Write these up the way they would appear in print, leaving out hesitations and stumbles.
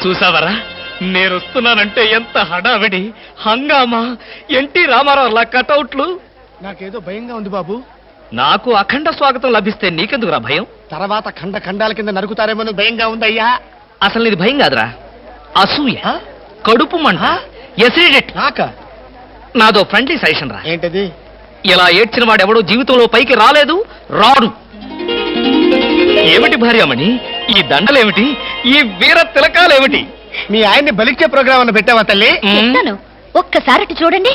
చూసావరా, నేనొస్తున్నానంటే ఎంత హడావిడి హంగామా, ఎన్టీ రామారావులా కటౌట్లు. నాకేదో భయంగా ఉంది బాబు. నాకు అఖండ స్వాగతం లభిస్తే నీకెందుకురా భయం? తర్వాత ఖండ ఖండాల కింద నరుకుతారేమో భయంగా ఉందయ్యా. అసలు నీది భయం కాదురా, అసూయ, కడుపు మంట, ఎసిడిటీ. నాదో ఫ్రెండ్లీ సజెషన్ రా. ఏంటది? ఇలా ఏడ్చిన వాడెవడో జీవితంలో పైకి రాలేదు, రాడు. ఏమిటి భార్యమణి ఈ దండలేమిటి, ఈ వీర తిలకాలేమిటి? మీ ఆయన్ని బలిచ్చే ప్రోగ్రామ్ అన్న పెట్టావా తల్లి? ఒక్కసారి చూడండి.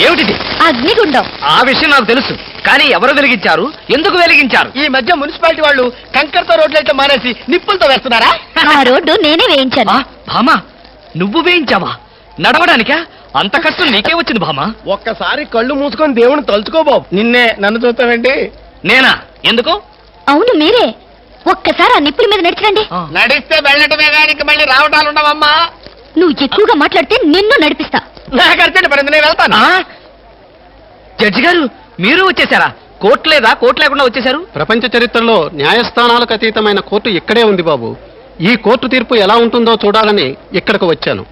ఏమిటిది? అగ్నిగుండం. ఆ విషయం నాకు తెలుసు, కానీ ఎవరు వెలిగించారు, ఎందుకు వెలిగించారు? ఈ మధ్య మున్సిపాలిటీ వాళ్ళు కంకర్తో రోడ్లైతే మానేసి నిప్పులతో వేస్తున్నారా? ఆ రోడ్డు నేనే వేయించాను. భామా, నువ్వు వేయించావా? నడవడానికా? అంత కష్టం నీకే వచ్చింది భామా? ఒక్కసారి కళ్ళు మూసుకొని దేవుని తలుచుకో బాబు. నిన్నే నన్ను చూస్తావేంటి? నేనా? ఎందుకు? అవును మీరే. ఒక్కసారి ఆ నిప్పుల మీద నడిచిరండి. నడిస్తే వెళ్ళటమే కానీ మళ్ళీ రావటాలు ఉండవమ్మా. నువ్వు ఎక్కువగా మాట్లాడితే నిన్ను నడిపిస్తా. నాకు అర్జెంట్ పడింది, నేను వెళ్తాను. జడ్జి గారు మీరు వచ్చేసారా? కోర్టు లేదా? కోర్టు లేకుండా వచ్చేసారు? ప్రపంచ చరిత్రలో న్యాయస్థానాలకు అతీతమైన కోర్టు ఇక్కడే ఉంది బాబు. ఈ కోర్టు తీర్పు ఎలా ఉంటుందో చూడాలని ఇక్కడికి వచ్చాను.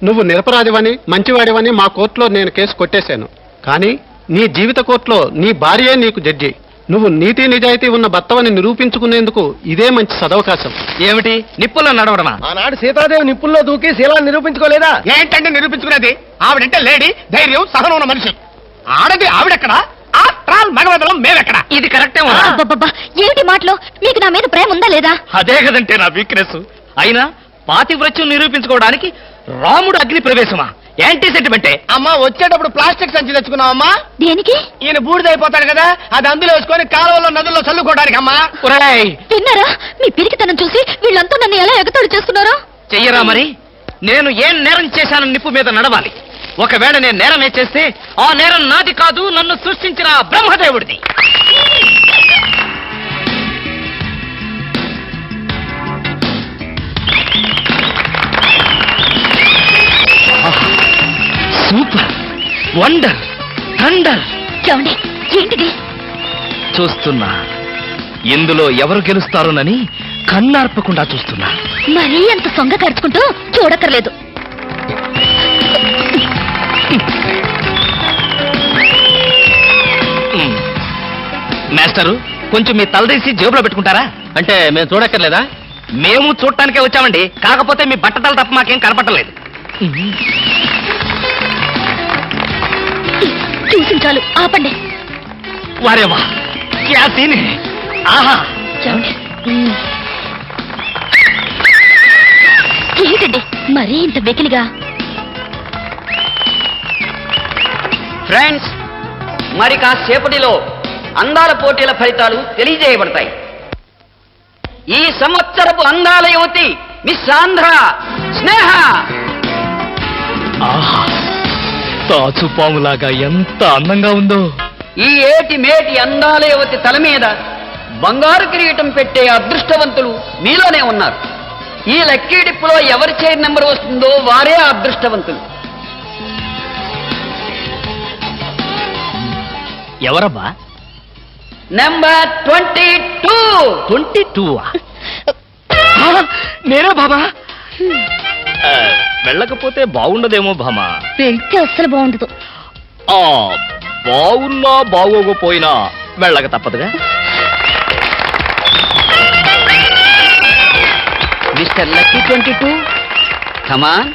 నువ్వు నిరపరాధివని, మంచివాడివని మా కోర్టులో నేను కేసు కొట్టేశాను. కానీ నీ జీవిత కోర్టులో నీ భార్యే నీకు జడ్జి. నువ్వు నీతి నిజాయితీ ఉన్న భర్తవని నిరూపించుకునేందుకు ఇదే మంచి సదవకాశం. ఏమిటి నిప్పుల్లో నడవడమా? ఆనాడు సీతాదేవి నిప్పుల్లో దూకి శీలాన్ని నిరూపించుకోలేదా? ఏంటంటే నిరూపించుకునేది? ఆవిడంటే లేడీ, ధైర్యం, సహనం ఉన్న మనిషి. ఆడది ఆవిడెక్కడా? మగవదలం మేమెక్కడ? ఇది కరెక్టే. ఏమిటి మాటలో? మీకు నా మీద ప్రేమ ఉందా లేదా? అదే కదంటే నా వీక్నెస్. అయినా పాతివ్రత్యం నిరూపించుకోవడానికి రాముడు అగ్ని ప్రవేశమా? యాంటీ సెంటిమెంటే. అమ్మా, వచ్చేటప్పుడు ప్లాస్టిక్ సంచి తెచ్చుకున్నావమ్మా. దేనికి? ఈయన బూడిదైపోతాడు కదా, అది అందులో వేసుకొని కాలువల్లో నదుల్లో చల్లుకోవడానికి అమ్మా. తిన్నారా? మీ పిరికితనం చూసి వీళ్ళంతా నన్ను ఎలా ఎగతాడు చేస్తున్నారో. చెయ్యరా మరి? నేను ఏం నేరం చేశానని నిప్పు మీద నడవాలి. ఒకవేళ నేను నేరం చేస్తే ఆ నేరం నాది కాదు, నన్ను సృష్టించిన బ్రహ్మదేవుడిది. Super, wonder, thunder. చూడండి, ఏంటిది? చూస్తున్నా. ఇందులో ఎవరు గెలుస్తారోనని కన్నార్పకుండా చూస్తున్నా. మరీ అంత సొంగ ఖర్చుకుంటూ చూడక్కర్లేదు. మాస్టరు, కొంచెం మీ తలదీసి జేబులో పెట్టుకుంటారా? అంటే మేము చూడక్కర్లేదా? మేము చూడటానికే వచ్చామండి. కాకపోతే మీ బట్టతలు తప్ప మాకేం కనపట్టలేదు. చూసి చాలు, ఆపండి. వారేవా, క్యా సీన్ హై. ఆహా, ఏంటండి మరీ ఇంత వెకిలిగా? ఫ్రెండ్స్, మరి కాసేపటిలో అందాల పోటీల ఫలితాలు తెలియజేయబడతాయి. ఈ సంవత్సరపు అందాల యువతి మిస్ ఆంధ్ర స్నేహ. తాచుపాములాగా ఎంత అందంగా ఉందో. ఈ ఏటి మేటి అందాల యువతి తల మీద బంగారు కిరీటం పెట్టే అదృష్టవంతులు మీలోనే ఉన్నారు. ఈ లక్కీ డిప్పులో ఎవరి చైర్ నెంబర్ వస్తుందో వారే అదృష్టవంతులు. ఎవరబ్బా? నెంబర్ 22. 22? నేనే బాబా. వెళ్ళకపోతే బాగుండదేమో భామా. వెళ్తే అస్సలు బాగుండదు. బాగున్నా బాగోకపోయినా వెళ్ళక తప్పదుగా. మిస్టర్ లక్కీ 22, కమాన్.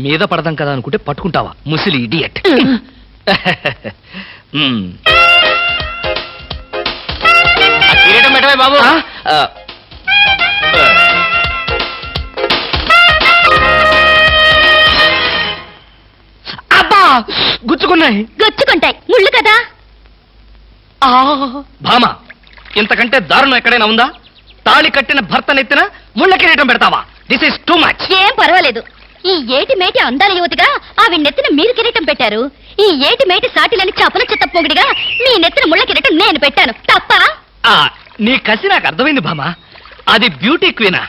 మీద పడదాం కదా అనుకుంటే పట్టుకుంటావా ముసిలి ఇడియట్. కిరీటం పెట్టవే బాబు. అబ్బా, గుచ్చుకున్నాయి. గుచ్చుకుంటాయి, ముళ్ళు కదా. భామా, ఇంతకంటే దారుణం ఎక్కడైనా ఉందా? తాళి కట్టిన భర్త నెత్తిన ముళ్ళ కిరీటం పెడతావా? This is too much. ఏం పర్వాలేదు. ఈ ఏటి మేటి అందాల యువతిగా ఆవి నెత్తిన మీరు కిరీటం పెట్టారు. ఈ ఏటి మేటి సాటిలని చపల చెత్త పొగిడిగా మీ నెత్తిన ముళ్ళ కిరీటం నేను పెట్టాను. తప్ప? నీ కసి నాకు అర్థమైంది భామా. అది బ్యూటీ క్వీనా?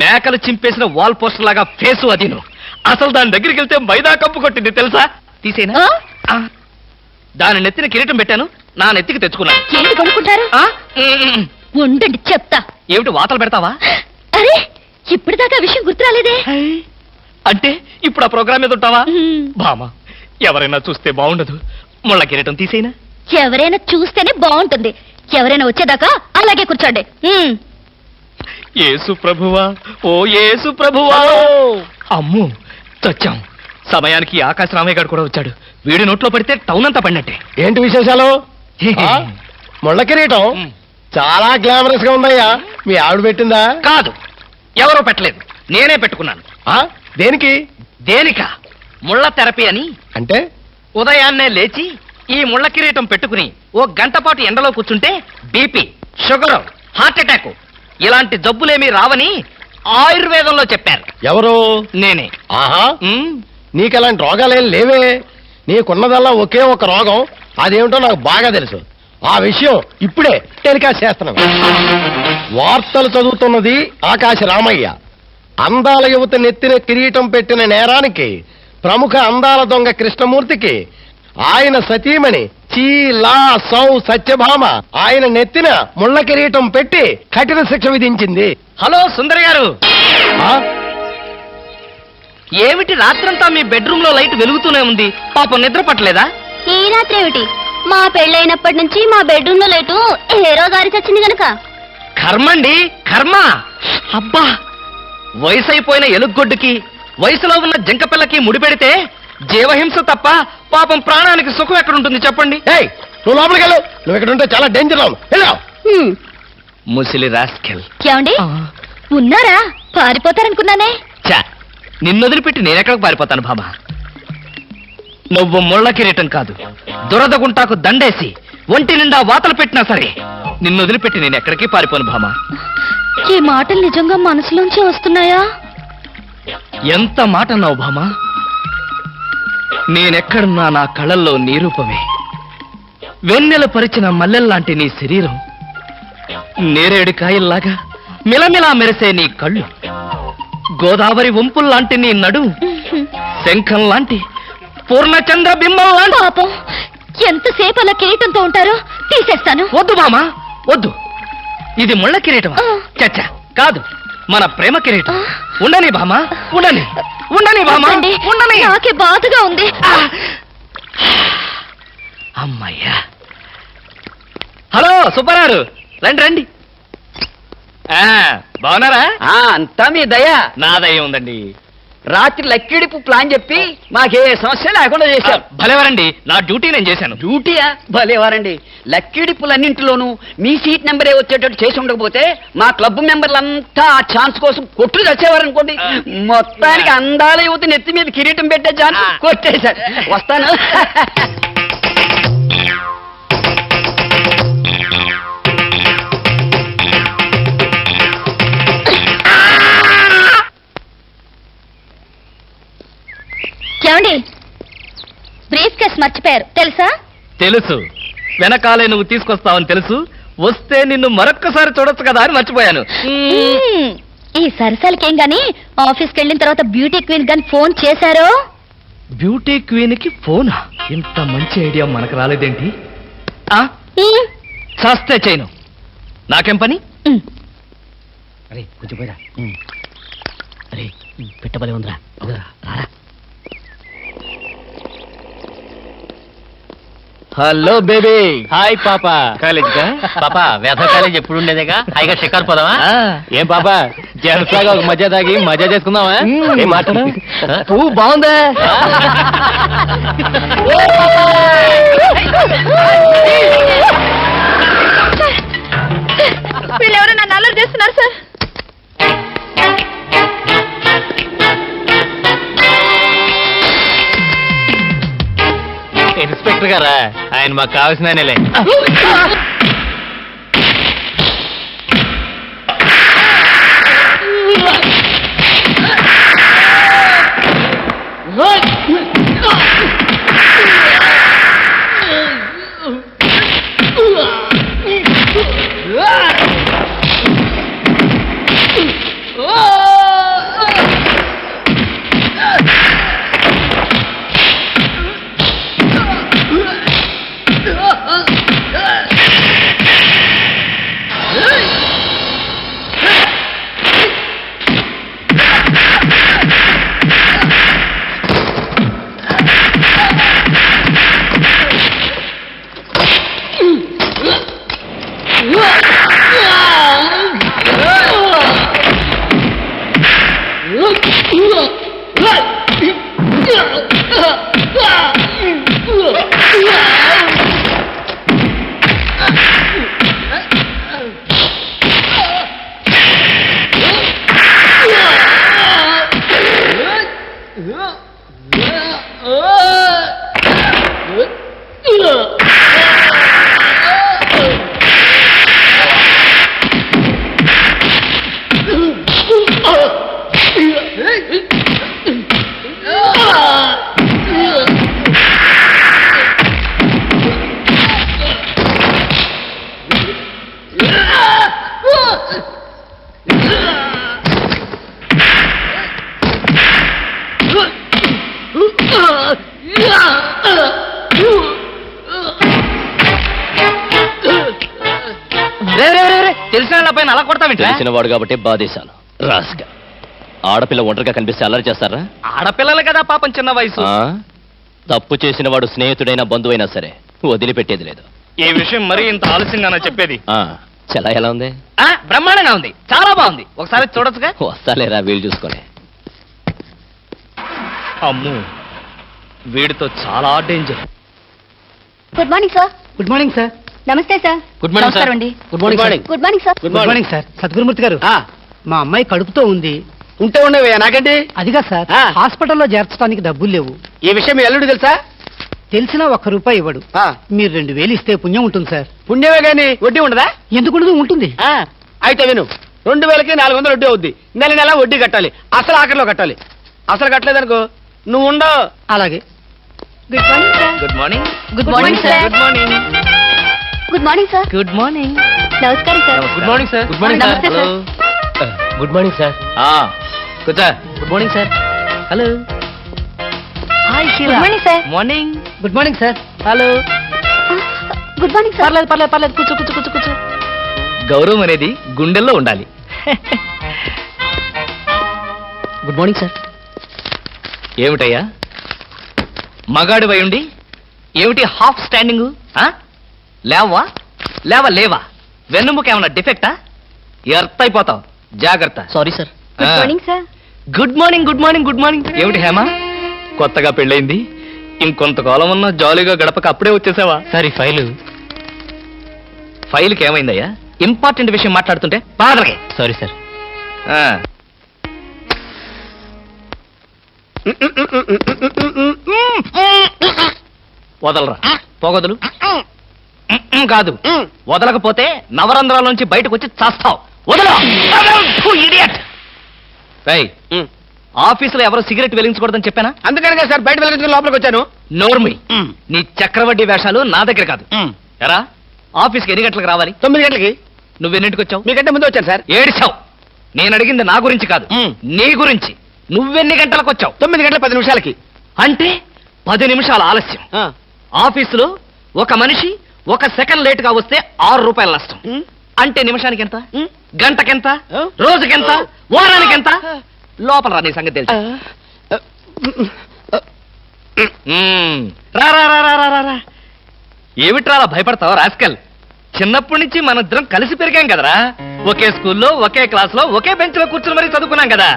మేకలు చింపేసిన వాల్ పోస్టర్ లాగా ఫేసు అది. అసలు దాని దగ్గరికి వెళ్తే మైదా కప్పు కొట్టింది తెలుసా? తీసేనా? ఆ? దాని నెత్తిన కిరీటం పెట్టాను, నా నెత్తికి తెచ్చుకున్నాను. ఏంటి కొనుక్కుంటారు? ఉండండి చెప్తా. ఏమిటి వాతలు పెడతావా? అరే ఇప్పటిదాకా విషయం గుర్తురాలేదే. అంటే ఇప్పుడు ఆ ప్రోగ్రామ్ మీద ఉంటావా? మ్మ్. బామా, ఎవరైనా చూస్తే బాగుండదు. ముళ్ళ కిరీటం తీసేనా? ఎవరైనా చూస్తేనే బాగుంటుంది. ఎవరైనా వచ్చేదాకా అలాగే కూర్చోండి. యేసు ప్రభువా, ఓ యేసు ప్రభువా. అమ్ము చచ్చాం. సమయానికి ఆకాశ రామయ్య గారు కూడా వచ్చాడు. వీడి నోట్లో పడితే టౌన్ అంతా పడినట్టే. ఏంటి విశేషాలు? ముళ్ళ కిరీటం చాలా గ్లామరస్ గా ఉందయ్యా. మీ ఆవిడ పెట్టిందా? కాదు, ఎవరో పెట్టలేదు, నేనే పెట్టుకున్నాను. దేనికి? దేనికా? ముళ్ళ థెరపీ అని. అంటే ఉదయాన్నే లేచి ఈ ముళ్ళ కిరీటం పెట్టుకుని ఓ గంట పాటు ఎండలో కూర్చుంటే బీపీ, షుగర్, హార్ట్ అటాక్ ఇలాంటి జబ్బులేమీ రావని ఆయుర్వేదంలో చెప్పారు. ఎవరు? నేనే. ఆహా, ఉమ్, నీకెలాంటి రోగాలేం లేవే. నీకున్నదల్లా ఒకే ఒక రోగం. అదేమిటో నాకు బాగా తెలుసు. ఆ విషయం ఇప్పుడే టెలికాస్ట్ చేస్తున్నాను. వార్తలు చదువుతున్నది ఆకాశ రామయ్య. అందాల యువత నెత్తిన కిరీటం పెట్టిన నేరానికి ప్రముఖ అందాల దొంగ కృష్ణమూర్తికి ఆయన సతీమణి చీలా సౌ సత్యభామ ఆయన నెత్తిన ముళ్ళ కిరీటం పెట్టి కఠిన శిక్ష విధించింది. హలో సుందరి గారు, ఆ? ఏమిటి రాత్రంతా మీ బెడ్రూమ్ లో లైట్ వెలుగుతూనే ఉంది? పాపం నిద్ర పట్టలేదా? ఈ రాత్రి ఏమిటి? మా పెళ్ళైనప్పటి నుంచి మా బెడ్రూమ్ లో లైటు హీరో గారి చచ్చింది గనక. కర్మండి, కర్మ. అబ్బా, వయసు అయిపోయిన ఎలుగొడ్డుకి వయసులో ఉన్న జంకపిల్లకి ముడిపెడితే జీవహింస తప్ప పాపం ప్రాణానికి సుఖం ఎక్కడుంటుంది చెప్పండి? ఏయ్, నువ్వు లోపలికి వెళ్ళు. నువ్వు ఇక్కడ ఉంటే చాలా డేంజర్. ముసిలి రాస్కెల్. ఏమండి ఉన్నారా? పారిపోతారనుకున్నానే. చా, నిన్నొదిలిపెట్టి నేనెక్కడికి పారిపోతాను బాబా? నువ్వు ముళ్ళ కిరీటం కాదు, దురద గుంటాకు దండేసి ఒంటి నిండా వాతలు పెట్టినా సరే నిన్నొదిలిపెట్టి నేను ఎక్కడికి పారిపోను భామా. ఈ మాటలు నిజంగా మనసులోంచి వస్తున్నాయా? ఎంత మాట అన్నావు భామా. నేనెక్కడున్నా నా కళ్ళల్లో నీ రూపమే. వెన్నెల పరిచిన మల్లెల్లాంటి నీ శరీరం, నేరేడు కాయల్లాగా మిలమిలా మెరిసే నీ కళ్ళు, గోదావరి వంపుల్లాంటి నీ నడు, శంఖం లాంటి పూర్ణచంద్ర బింబం లాంటి. పాపం, ఎంతసేపు అలా కిరీటంతో ఉంటారో తీసేస్తాను. వద్దు బామా, వద్దు. ఇది ముళ్ళ కిరీటమా? చచ్చా, కాదు, మన ప్రేమ కిరీటం. ఉండని బామా, ఉండని, ఉండని బామా, వద్దండి, ఉండని. నాకే బాధగా ఉంది. అమ్మయ్యా. హలో సుబ్బారావు, రండి రండి. బాగున్నారా? అంతా మీ దయ. నా దయ ఉందండి. రాత్రి లక్కిడిపు ప్లాన్ చెప్పి మాకే సమస్య లేకుండా చేశారు. భలేవారండి, నా డ్యూటీ నేను చేశాను. డ్యూటీయా? భలేవారండి. లక్కిడిపులన్నింటిలోనూ మీ సీట్ నెంబరే వచ్చేటట్టు చేసి ఉండకపోతే మా క్లబ్ మెంబర్లంతా ఆ ఛాన్స్ కోసం కొట్టులు తెచ్చేవారనుకోండి. మొత్తానికి అందాల యువత నెత్తి మీద కిరీటం పెట్టే ఛాన్స్ కొట్టేశారు. వస్తాను. ఏమండి, బ్రీఫ్ కేస్ మర్చిపోయారు తెలుసా? తెలుసు, వెనకాలే నువ్వు తీసుకొస్తావని తెలుసు. వస్తే నిన్ను మరొక్కసారి చూడొచ్చు కదా అని మర్చిపోయాను. ఈ సరసాలకేం గాని ఆఫీస్కి వెళ్ళిన తర్వాత బ్యూటీ క్వీన్ గాని ఫోన్ చేశారో? బ్యూటీ క్వీన్ కి ఫోనా? ఇంత మంచి ఐడియా మనకు రాలేదేంటి? చేస్తే చేయను, నాకేం పని? అరే కొంచెం పోయిరా. అరే పెట్టబలే ఉందిరా. రారా. Hello baby. హాయ్ పాపా. కాలేజ్ పాపా, వేద కాలేజ్ ఎప్పుడు ఉండేదేగా? హాయిగా షికారు పోదామా? ఏం పాపా, జలసాగా ఒక మధ్య తాగి మజా చేసుకుందామా? ఏం మాట పువ్వు బాగుందా? వీళ్ళెవరో నన్ను అల్లరి చేస్తున్నారు సార్. ఇన్స్పెక్టర్ గారా? ఆయన మాకు కావాల్సిన ఆయనలే. తెలిసిన పైన అలా కొడతావింటే తెలిసిన వాడు కాబట్టి బాధేశాను రాస్గా. ఆడపిల్ల ఒంటరిగా కనిపిస్తే అల్లరి చేస్తారా? ఆడపిల్లలు కదా పాపం, చిన్న వయసు. ఆ? తప్పు చేసిన వాడు స్నేహితుడైనా బంధువైనా సరే వదిలిపెట్టేది లేదు. ఈ విషయం మరీ ఇంత ఆలస్యంగా చెప్పేది. ఆ, చలా ఎలా ఉంది? బ్రహ్మాండంగా ఉంది, చాలా బాగుంది. ఒకసారి చూడొచ్చుగా? వస్తాలేరా వీలు చూసుకొని. అమ్ము, వీడితో చాలా danger. Good morning sir. Good morning sir. నమస్తే సార్. Good morning sir. నమస్కారం అండి. Good morning sir. Good morning sir. Good good morning sir. Sadgurumurthy గారు, మా అమ్మాయి కడుపుతో ఉంది. ఉంటే ఉండేవే నాకండి. అదిగా సార్, ఆ. హాస్పిటల్లో చేర్చడానికి డబ్బులు లేవు. ఈ విషయం మీ అల్లుడు తెలుసా? తెలిసినా ₹1 ఇవ్వడు. ఆ. మీరు 2000 ఇస్తే పుణ్యం ఉంటుంది సార్. పుణ్యమే గాని వడ్డీ ఉండదా? ఎందుకు ఉంటుంది? అయితే విను, 2000కి 400 వడ్డీ అవుద్ది. నెల నెల వడ్డీ కట్టాలి. అసలు ఆఖరిలో కట్టాలి. అసలు కట్టలేదనుకో నువ్వు ఉండవు. అలాగే. Good morning sir. Good morning. Good morning sir. Good morning. Good morning sir. Good morning. నమస్కారం sir. Good morning sir. Good morning నమస్తే సార్. Good morning sir. కూర్చో. Good morning sir. Hello. Hi good morning sir. Morning. Good morning sir. Hello. Good morning sir. పర్లేదు పర్లేదు పర్లేదు, కూర్చో కూర్చో కూర్చో కూర్చో. గౌరవం అనేది గుండెల్లో ఉండాలి. Good morning sir. ఏమిటయ్యా మగాడి ఉండి ఏమిటి హాఫ్ స్టాండింగ్? లేవా లేవా? వెన్నుముక ఏమన్నా డిఫెక్టా? ఎర్త్ అయిపోతావు, జాగ్రత్త. Sorry sir. Good morning sir. Good morning. Good morning. Good morning. ఏమిటి హేమ, కొత్తగా పెళ్ళైంది, ఇంకొంతకాలం ఉన్న జాలీగా గడపక అప్పుడే వచ్చేసావా? సార్ ఈ ఫైల్కి ఏమైందయ్యా? ఇంపార్టెంట్ విషయం మాట్లాడుతుంటే బాధలకే. Sorry sir. వదలరా, పొగదులు. కాదు, వదలకపోతే నవరంధ్రాల నుంచి బయటకు వచ్చి చస్తావు. వదల. ఆఫీసులో ఎవరో సిగరెట్ వెలిగించకూడదని చెప్పానా? అందుకనే సార్ బయట వెళ్ళి లోపలికి వచ్చాను. నోర్మి, నీ చక్రవడ్డీ వేషాలు నా దగ్గర కాదు. ఎరా, ఆఫీస్కి ఎన్ని గంటలకు రావాలి? 9 గంటలకి. నువ్వెన్నింటికి వచ్చావు? మీకంటే ముందు వచ్చాను సార్. ఏడిచావు. నేను అడిగింది నా గురించి కాదు, నీ గురించి. నువ్వెన్ని గంటలకు వచ్చావు? 9 గంటల 10 నిమిషాలకి. అంటే 10 నిమిషాల ఆలస్యం. ఆఫీసులో ఒక మనిషి 1 సెకండ్ లేట్ గా వస్తే ₹6 నష్టం. అంటే నిమిషానికి ఎంత? గంటకెంత? రోజుకెంత? వారానికెంత? లోపల రా, నీ సంగతి తెలుసు. రా రా రా రా రా రా. ఏమిట్రా అలా భయపడతావు రాస్కల్? చిన్నప్పటి నుంచి మనిద్దరం కలిసి పెరిగాం కదరా. ఒకే స్కూల్లో, ఒకే క్లాస్ లో, ఒకే బెంచ్ లో కూర్చుని మరీ చదువుకున్నాం కదా.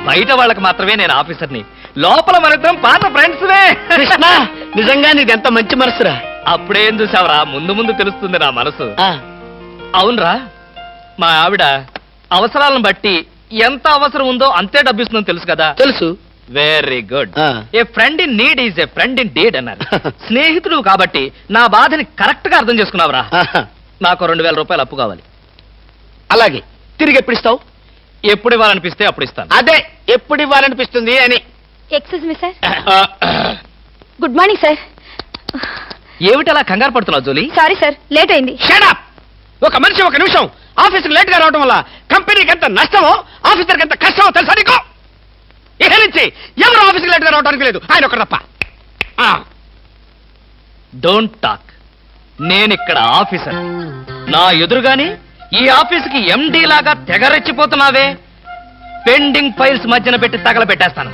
బయట వాళ్ళకి మాత్రమే నేను ఆఫీసర్ని, లోపల మనిద్దరం పాత ఫ్రెండ్స్వే. నిజంగా నీది ఎంత మంచి మనసురా. అప్పుడేం చూసావురా, ముందు ముందు తెలుస్తుంది నా మనసు. అవునరా, మా ఆవిడ అవసరాలను బట్టి ఎంత అవసరం ఉందో అంతే డబ్బిస్తుందని తెలుసు కదా. తెలుసు. Very good. ఆ. A friend in need is a friend in deed అన్నారు. స్నేహితుడు కాబట్టి నా బాధని కరెక్ట్ గా అర్థం చేసుకున్నావురా. నాకు ₹2000 అప్పు కావాలి. అలాగే. తిరిగి ఎప్పుడు ఇస్తావు? ఎప్పుడు ఇవ్వాలనిపిస్తే అప్పుడు ఇస్తాను. అదే ఎప్పుడు ఇవ్వాలనిపిస్తుంది అని. Excuse me sir. Good morning sir. ఏమిటి అలా కంగారు పడుతున్నావు జోలీ? సారీ సార్, లేట్ అయింది. Shut up! ఒక మనిషి 1 నిమిషం ఆఫీసుకు లేట్ గా రావడం వల్ల కంపెనీకి ఎంత నష్టమో, ఆఫీసర్కి ఎంత కష్టమో తెలుసా నీకు? ఇక నుంచి ఎవరు ఆఫీసుకు లేట్ గా రావడానికి లేదు, ఆయన ఒకరు తప్ప. Don't talk. నేనిక్కడ ఆఫీసర్. నా ఎదురుగానే ఈ ఆఫీసుకి ఎండీ లాగా తెగరెచ్చిపోతున్నావే. పెండింగ్ ఫైల్స్ మధ్యన పెట్టి తగలబెట్టేస్తాను.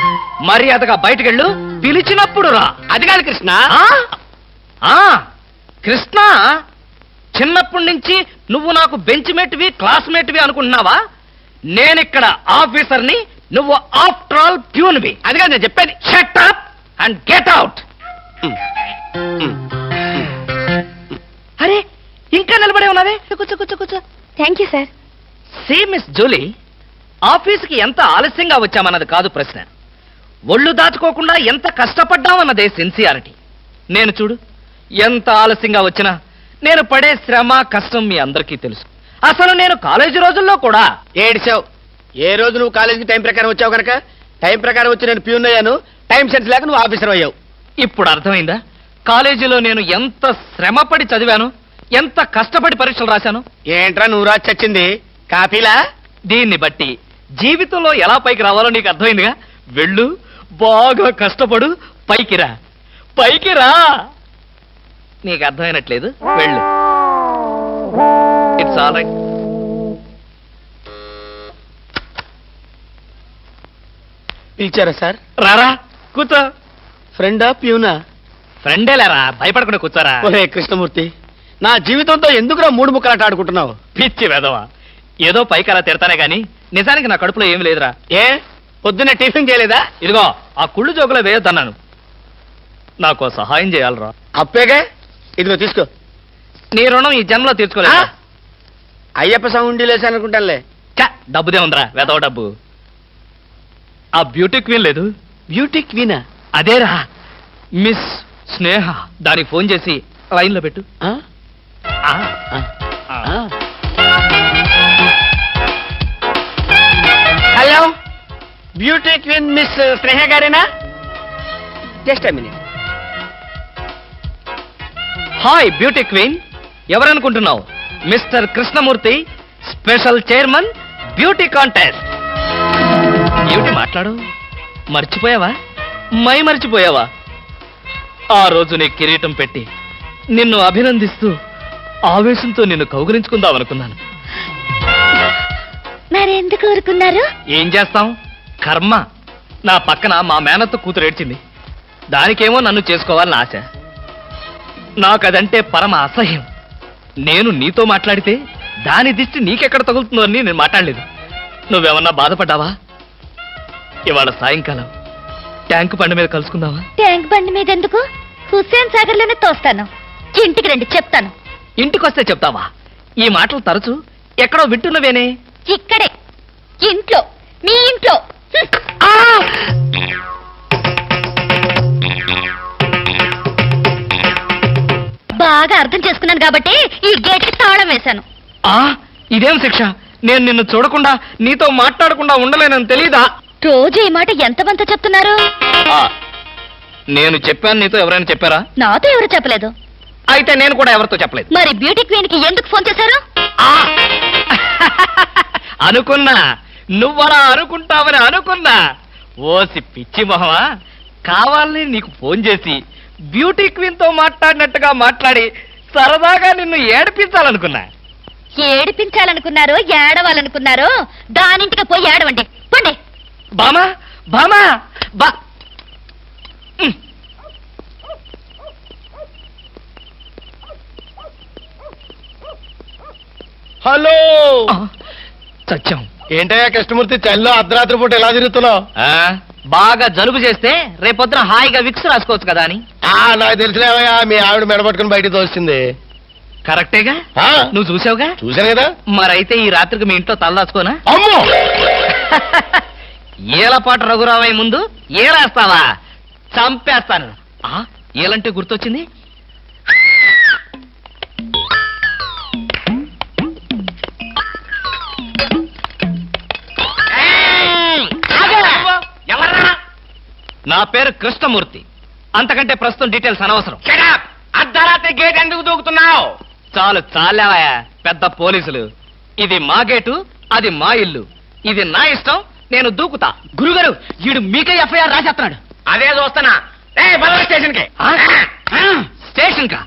మర్యాదగా బయటకెళ్ళు, పిలిచినప్పుడు రా. అది కాదు కృష్ణ. కృష్ణ, చిన్నప్పటి నుంచి నువ్వు నాకు బెంచ్ మేట్వి, క్లాస్మేట్వి అనుకుంటున్నావా? నేనిక్కడ ఆఫీసర్ని, నువ్వు ఆఫ్టర్ ఆల్ ప్యూన్వి. అది కాదు నేను చెప్పేది. Shut up and get out. అరే, ఇంకా నిలబడే ఉన్నావే? కూర్చో కూర్చో కూర్చో. Thank you sir. See Miss Julie, ఆఫీస్కి ఎంత ఆలస్యంగా వచ్చామన్నది కాదు ప్రశ్న. ఒళ్ళు దాచుకోకుండా ఎంత కష్టపడ్డామన్నదే సిన్సియారిటీ. నేను చూడు, ఎంత ఆలస్యంగా వచ్చినా నేను పడే శ్రమ, కష్టం మీ అందరికీ తెలుసు. అసలు నేను కాలేజీ రోజుల్లో కూడా ఏడిచావు. ఏ రోజు నువ్వు కాలేజీకి టైం ప్రకారం వచ్చావు కనుక టైం ప్రకారం వచ్చి నేను ప్యూన్ అయ్యాను, టైం సెన్స్ లేక నువ్వు ఆఫీసర్ అయ్యావు. ఇప్పుడు అర్థమైందా కాలేజీలో నేను ఎంత శ్రమపడి చదివాను, ఎంత కష్టపడి పరీక్షలు రాశాను? ఏంట్రా నువ్వు రాసి చచ్చింది కాపీలా? దీన్ని బట్టి జీవితంలో ఎలా పైకి రావాలో నీకు అర్థమైందిగా. వెళ్ళు, బాగా కష్టపడు, పైకి రా, పైకి రా. నీకు అర్థమైనట్లేదు, వెళ్ళు. It's all right. పిలిచారా సార్? రారా, కూర్చో. ఫ్రెండా ప్యూనా? ఫ్రెండేలేరా, భయపడకుండా కూర్చోరా. ఒరే కృష్ణమూర్తి, నా జీవితంతో ఎందుకురా మూడు ముక్కలాట ఆడుకుంటున్నావు? పిచ్చి వెదవా, ఏదో పైకి అలా తిడతానే గాని నిజానికి నా కడుపులో ఏమి లేదురా. ఏ పొద్దున్నే టిఫిన్ చేయలేదా? ఇదిగో ఆ కుళ్ళు జోకులో వేయొద్దన్నాను. నాకు సహాయం చేయాలరా. అప్పేగా, ఇదిగో తీసుకో. నీ రుణం ఈ జన్మలో తీర్చుకోలేదు. అయ్యప్ప సౌండి లేసానుకుంటానులే. డబ్బుదే ఉందిరా, వెదవ డబ్బు. ఆ బ్యూటీ క్వీన్ లేదు, బ్యూటీ క్వీనా? అదేరా మిస్ స్నేహ. దానికి ఫోన్ చేసి లైన్లో పెట్టు. ఆ, ఆ. Hello, beauty queen miss Sneha గారేనా? Just minute. Hi beauty queen, ఎవరనుకుంటున్నావు? Mister Krishnamurthy, special chairman, beauty contest. ఏమిటి మాట్లాడు? మర్చిపోయావా? మర్చిపోయావా? ఆ రోజు నీ కిరీటం పెట్టి నిన్ను అభినందిస్తూ ఆవేశంతో నిన్ను కౌగిలించుకుందాం అనుకున్నాను. మరెందుకు ఊరుకున్నారు? ఏం చేస్తాం, కర్మ. నా పక్కన మా మేనత్త కూతురు ఏడ్చింది. దానికేమో నన్ను చేసుకోవాలని ఆశ. నాకదంటే పరమ అసహ్యం. నేను నీతో మాట్లాడితే దాని దిష్టి నీకెక్కడ తగులుతుందో అని నేను మాట్లాడలేదు. నువ్వేమన్నా బాధపడ్డావా? ఇవాళ సాయంకాలం ట్యాంకు బండి మీద కలుసుకుందావా? ట్యాంక్ బండి మీద ఎందుకు? హుస్సేన్ సాగర్ లోనే తోస్తాను. ఇంటికి రండి, చెప్తాను. ఇంటికొస్తే చెప్తావా? ఈ మాటలు తరచు ఎక్కడో వింటున్నవేనే. ఇక్కడే, ఇంట్లో, మీ ఇంట్లో. బాగా అర్థం చేసుకున్నాను కాబట్టి ఈ గేట్ కి తాళం వేశాను. ఇదేం శిక్ష? నేను నిన్ను చూడకుండా నీతో మాట్లాడకుండా ఉండలేనని తెలీదా? రోజు ఈ మాట ఎంతమంత చెప్తున్నారు? నేను చెప్పాను, నీతో ఎవరైనా చెప్పారా? నాతో ఎవరు చెప్పలేదు. అయితే నేను కూడా ఎవరితో చెప్పలేదు. మరి బ్యూటీ క్వీన్ కి ఎందుకు ఫోన్ చేశారు? అనుకున్నా, నువ్వలా అనుకుంటావని అనుకున్నా. ఓసి పిచ్చి మొహమా, కావాలని నీకు ఫోన్ చేసి బ్యూటీ క్వీన్ తో మాట్లాడినట్టుగా మాట్లాడి సరదాగా నిన్ను ఏడిపించాలనుకున్నా. ఏడిపించాలనుకున్నారో ఏడవాలనుకున్నారో దానింటికి పోయి ఏడవండి, పండి. బామా బామా బా. హలో, సత్యం. ఏంటయ్యా కృష్ణమూర్తి, చల్లో అర్ధరాత్రి పూట ఎలా తిరుగుతున్నావు? బాగా జలుబు చేస్తే రేపొద్దున హాయిగా విక్స్ రాసుకోవచ్చు కదా అని. నాకు తెలిసినవయ్యా, మీ ఆవిడ మెడబట్టుకుని బయటికి తోస్తుంది. కరెక్టేగా, ఆ, నువ్వు చూసావుగా. చూశాను కదా. మరైతే ఈ రాత్రికి మీ ఇంట్లో తలదాచుకోనా? అమ్మో, ఏలపాటు రఘురామయ్య ముందు ఏలేస్తావా? చంపేస్తాను. ఏలంటే గుర్తొచ్చింది. నా పేరు కృష్ణమూర్తి. అంతకంటే ప్రస్తుతం డీటెయిల్స్ అనవసరం. అర్ధరాత్రి గేట్ ఎందుకు దూకుతున్నావు? చాలు చాలావయా, పెద్ద పోలీసులు. ఇది మా గేటు, అది మా ఇల్లు. ఇది నా ఇష్టం, నేను దూకుతా. గురుగారు, వీడు మీకే ఎఫ్ఐఆర్ రాసేస్తున్నాడు. అదే చూస్తున్నా. స్టేషన్ కి. స్టేషన్ కా?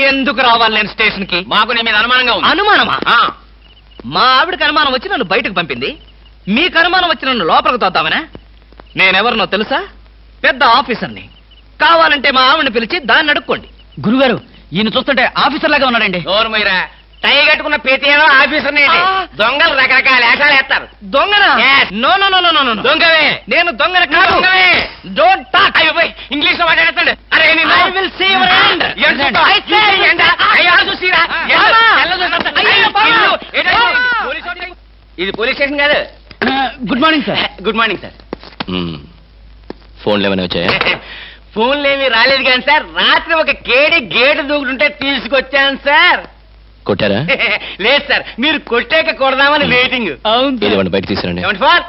ఎందుకు రావాలి నేను స్టేషన్ కి? మాకు నీ మీద అనుమానంగా ఉంది. అనుమానమా? మా ఆవిడకి అనుమానం వచ్చి నన్ను బయటకు పంపింది. మీకు అనుమానం వచ్చి నన్ను లోపలికి తోద్దామనా? నేనెవరినో తెలుసా? పెద్ద ఆఫీసర్ని. కావాలంటే మా ఆవిడని పిలిచి దాన్ని అడుక్కోండి. గురుగారు, ఈయన చూస్తుంటే ఆఫీసర్ లాగా ఉన్నాడండి. నోరు మీరా, టై కట్టుకున్న ప్రతి ఆఫీసర్ దొంగలు రకరకాల వేషాలు వేస్తారు. దొంగనా? Yes. No no no no no. దొంగవే. నేను దొంగన కాదు. Don't talk. ఇంగ్లీష్ లో మాట్లాడతాడు. అరే I will see your hand. ఇది పోలీస్ స్టేషన్ కాదు. Good morning sir. Good morning sir. ఫోన్లు ఏమైనా వచ్చాయా? ఫోన్లు ఏమీ రాలేదు కానీ సార్, రాత్రి ఒక గేటు దూకుంటుంటే తీసుకొచ్చాను సార్. కొట్టారా? లేదు సార్, మీరు కొట్టాక కొడదామని వెయిటింగ్. అవును ఇది బయట తీసుకురండి. ఏమండి సార్?